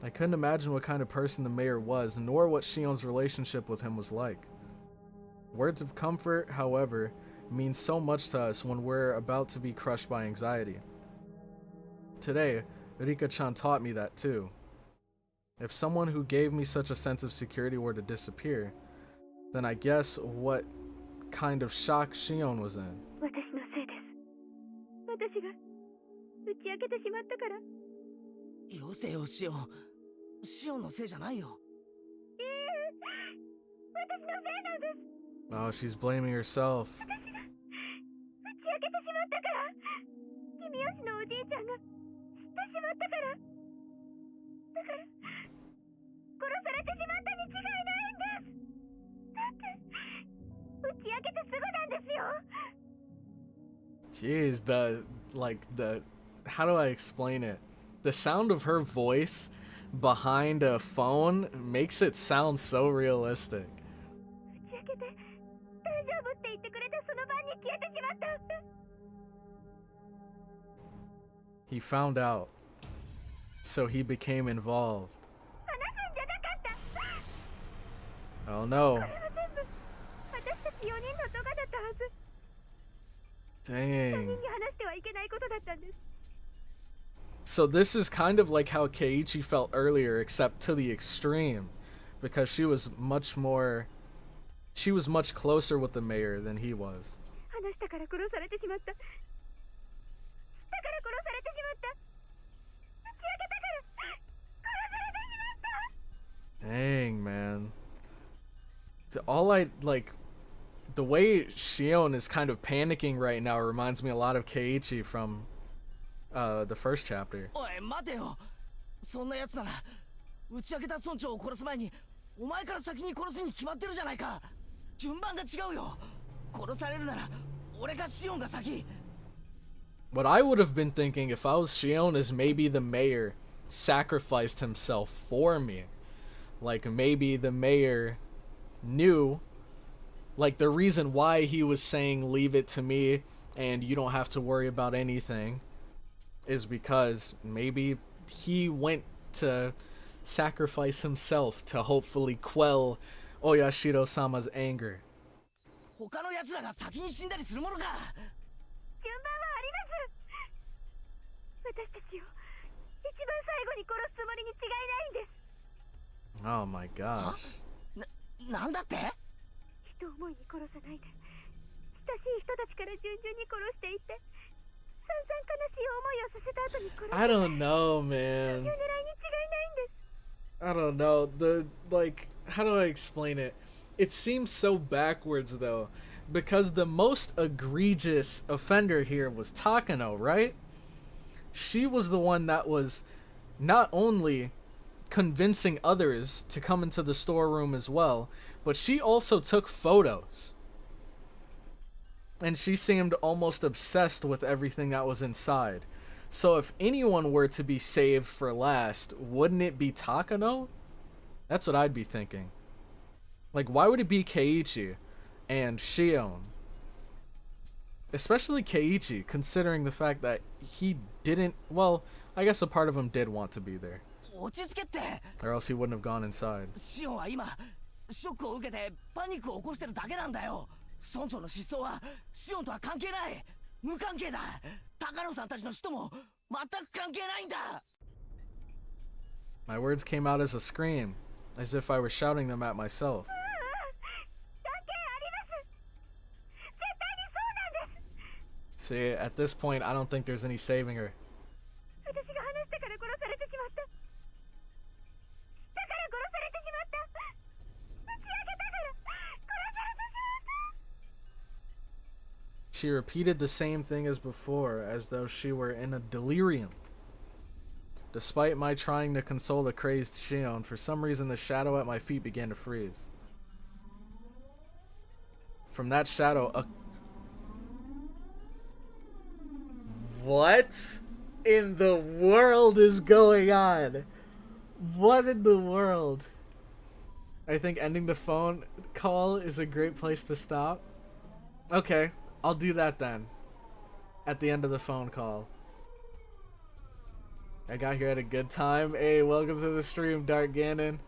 I couldn't imagine what kind of person the mayor was, nor what Shion's relationship with him was like. Words of comfort, however, mean so much to us when we're about to be crushed by anxiety. Today, Rika-chan taught me that too. If someone who gave me such a sense of security were to disappear, then I guess what kind of shock Shion was in. 私のせいです。私が打ち明けてしまったから。よせよシオン。シオンのせいじゃないよ。私のせいなんです。 Oh, she's blaming herself. 私が打ち明けてしまったから。君吉のおじいちゃんが知ってしまったから。だから殺されてしまったに違いないんです。だって打ち明けてすぐなんですよ。 Jeez, how do I explain it? The sound of her voice behind a phone makes it sound so realistic. 打ち明けて大丈夫って言ってくれてその晩に消えてしまった。 He found out, so he became involved. 話すんじゃなかった。 Oh no. これは全部私たち4人の動画だったはず。 Dang. 他人に話してはいけないことだったんです。 So this is kind of like how Keiichi felt earlier, except to the extreme, because she was much closer with the mayor than he was. 話したから殺されてしまった。だから殺されてしまった。打ち明けたから殺されてしまった。 Dang, man. The way Shion is kind of panicking right now reminds me a lot of Keiichi from the first chapter. おい待てよ。そんな奴なら打ち明けた村長を殺す前にお前から先に殺すに決まってるじゃないか。順番が違うよ。殺されるなら俺かシオンが先。 What I would have been thinking if I was Shion is maybe the mayor sacrificed himself for me. Like maybe the mayor knew, like the reason why he was saying leave it to me and you don't have to worry about anything is because maybe he went to sacrifice himself to hopefully quell Oyashiro-sama's anger. 他の奴らが先に死んだりするものか。順番はあります。私たちを一番最後に殺すつもりに違いないんです。 Oh my gosh. なんだって？人思いに殺さないで親しい人たちから順々に殺していって散々悲しい思いをさせた後に殺す。 I don't know, そういう man. 狙いに違いないんです。 I don't know. How do I explain it? It seems so backwards though, because the most egregious offender here was Takano, right? She was the one that was not only convincing others to come into the storeroom as well, but she also took photos. and she seemed almost obsessed with everything that was inside. So if anyone were to be saved for last, wouldn't it be Takano? That's what I'd be thinking. Like, why would it be Keiichi and Shion? Especially Keiichi, considering the fact that he didn't, well, I guess a part of him did want to be there. 落ち着けって。 Or else he wouldn't have gone inside. シオンは今ショックを受けてパニックを起こしてるだけなんだよ。村長の失踪はシオンとは関係ない。無関係だ。高野さんたちの死とも全く関係ないんだ。 My words came out as a scream, as if I were shouting them at myself. See, at this point, I don't think there's any saving her. She repeated the same thing as before, as though she were in a delirium. Despite my trying to console the crazed Shion, for some reason the shadow at my feet began to freeze. From that shadow, a... What in the world is going on? What in the world? I think ending the phone call is a great place to stop. Okay, I'll do that then. At the end of the phone call. I got here at a good time. Hey, welcome to the stream, Dark Ganon.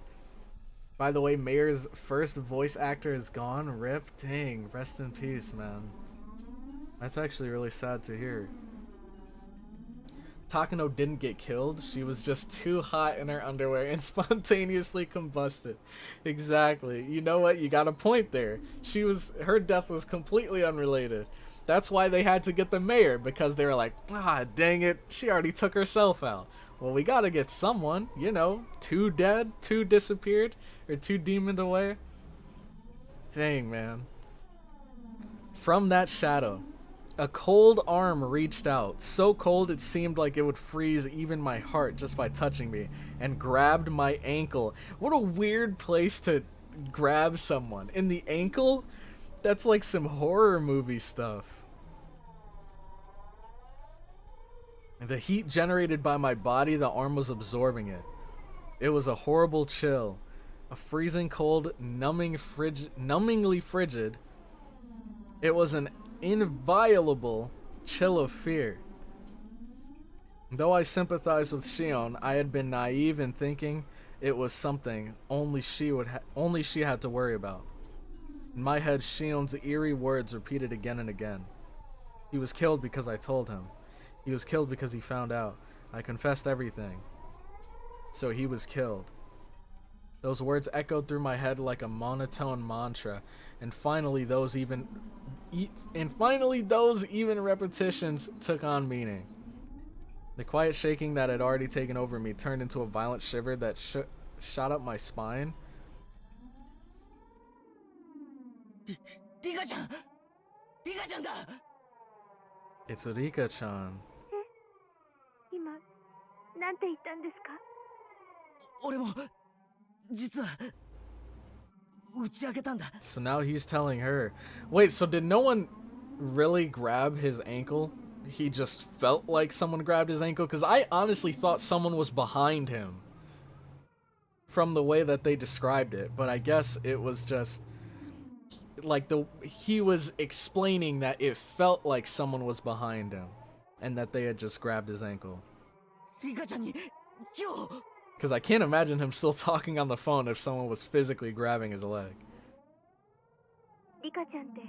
By the way, Mayor's first voice actor is gone. Rip. Dang, rest in peace, man. That's actually really sad to hear. Takano didn't get killed. She was just too hot in her underwear and spontaneously combusted. Exactly. You know what? You got a point there. Her death was completely unrelated. That's why they had to get the mayor, because they were like, ah, dang it, she already took herself out. Well, we gotta get someone, you know, 2 dead, 2 disappeared, or 2 demoned away. Dang, man. From that shadow, a cold arm reached out, so cold it seemed like it would freeze even my heart just by touching me, and grabbed my ankle. What a weird place to grab someone. In the ankle? That's like some horror movie stuff. The heat generated by my body, the arm was absorbing it. It was a horrible chill. A freezing cold, numbingly frigid. It was an inviolable chill of fear. Though I sympathized with Shion, I had been naive in thinking it was something only she had to worry about. In my head, Shion's eerie words repeated again and again. He was killed because I told him. He was killed because he found out. I confessed everything. So he was killed. Those words echoed through my head like a monotone mantra, and finally those even repetitions took on meaning. The quiet shaking that had already taken over me turned into a violent shiver that shot up my spine. Rika-chan! Rika-chan da! It's Rika-chan. 今なんて言ったんですか？俺も実は打ち明けたんだ。 So now he's telling her. Wait, so did no one really grab his ankle? He just felt like someone grabbed his ankle? Because I honestly thought someone was behind him from the way that they described it. But I guess it was just like he was explaining that it felt like someone was behind him and that they had just grabbed his ankle. Because I can't imagine him still talking on the phone if someone was physically grabbing his leg. Rika-chan って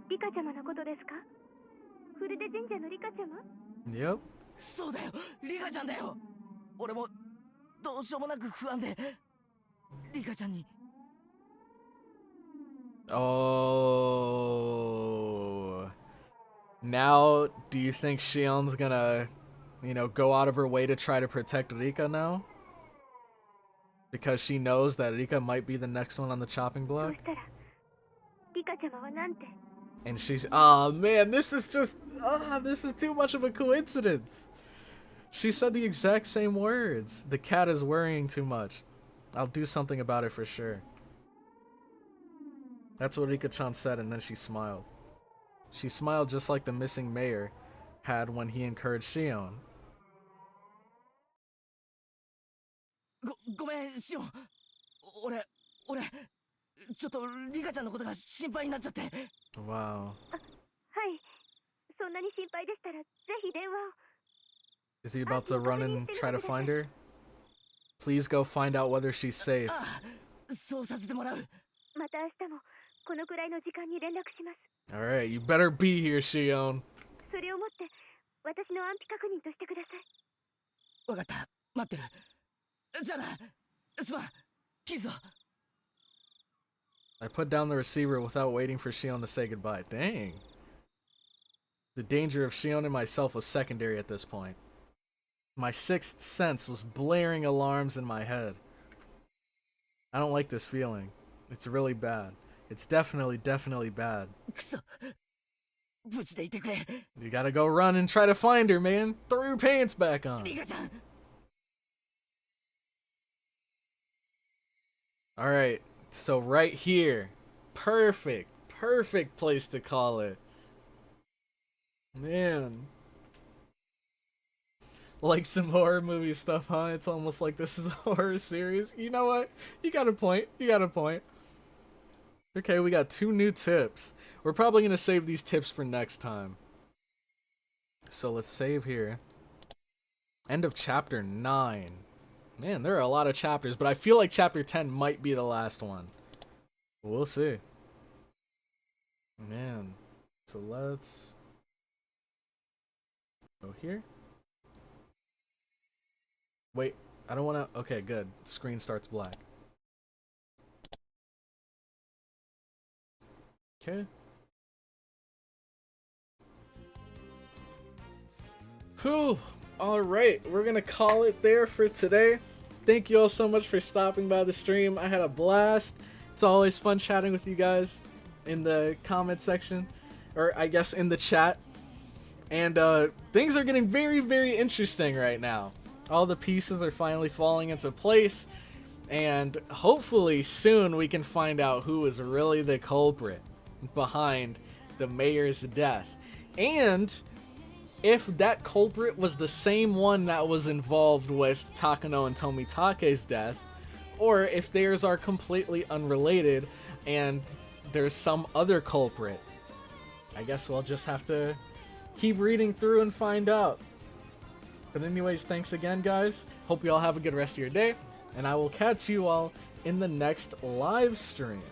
リカ様のことですか？フルデ神社のリカ様？ Yep. そうだよ、リカちゃんだよ。俺もどうしようもなく不安で、リカちゃんに。Oh. Now, do you think Shion's gonna, go out of her way to try to protect Rika now? Because she knows that Rika might be the next one on the chopping block? And she's, oh man, this is too much of a coincidence. She said the exact same words. The cat is worrying too much. I'll do something about it for sure. That's what Rika-chan said, and then she smiled. She smiled just like the missing mayor had when he encouraged Shion. ごめん、シオン。俺、ちょっとリカちゃんのことが心配になっちゃって。Wow. はい、そんなに心配でしたらぜひ電話を。 Is he about to run and try to find her? Please go find out whether she's safe. ああ、そうさせてもらう。また明日もこのくらいの時間に連絡します。 Alright, you better be here, Shion. それをもって私の安否確認としてください。わかった、待ってる。じゃあな、すまん、切るぞ。 I put down the receiver without waiting for Shion to say goodbye. Dang. The danger of Shion and myself was secondary at this point. My sixth sense was blaring alarms in my head. I don't like this feeling. It's really bad. It's definitely bad. くそ、無事でいてくれ。 You gotta go run and try to find her, man. Throw your pants back on. リカちゃん。 Alright, so right here. Perfect place to call it. Man. Like some horror movie stuff, huh? It's almost like this is a horror series. You know what? You got a point. Okay, we got 2 new tips. We're probably going to save these tips for next time. So let's save here. End of chapter 9. Man, there are a lot of chapters, but I feel like chapter 10 might be the last one. We'll see. Man. So let's go here. Wait, I don't want to... Okay, good. Screen starts black. Okay. Whew. Alright, we're gonna call it there for today. Thank you all so much for stopping by the stream. I had a blast. It's always fun chatting with you guys in the comment section. Or I guess in the chat. And things are getting very interesting right now. All the pieces are finally falling into place. And hopefully soon we can find out who is really the culprit behind the mayor's death. And if that culprit was the same one that was involved with Takano and Tomitake's death, or if theirs are completely unrelated and there's some other culprit. I guess we'll just have to keep reading through and find out. But anyways, thanks again, guys. Hope you all have a good rest of your day, and I will catch you all in the next live stream.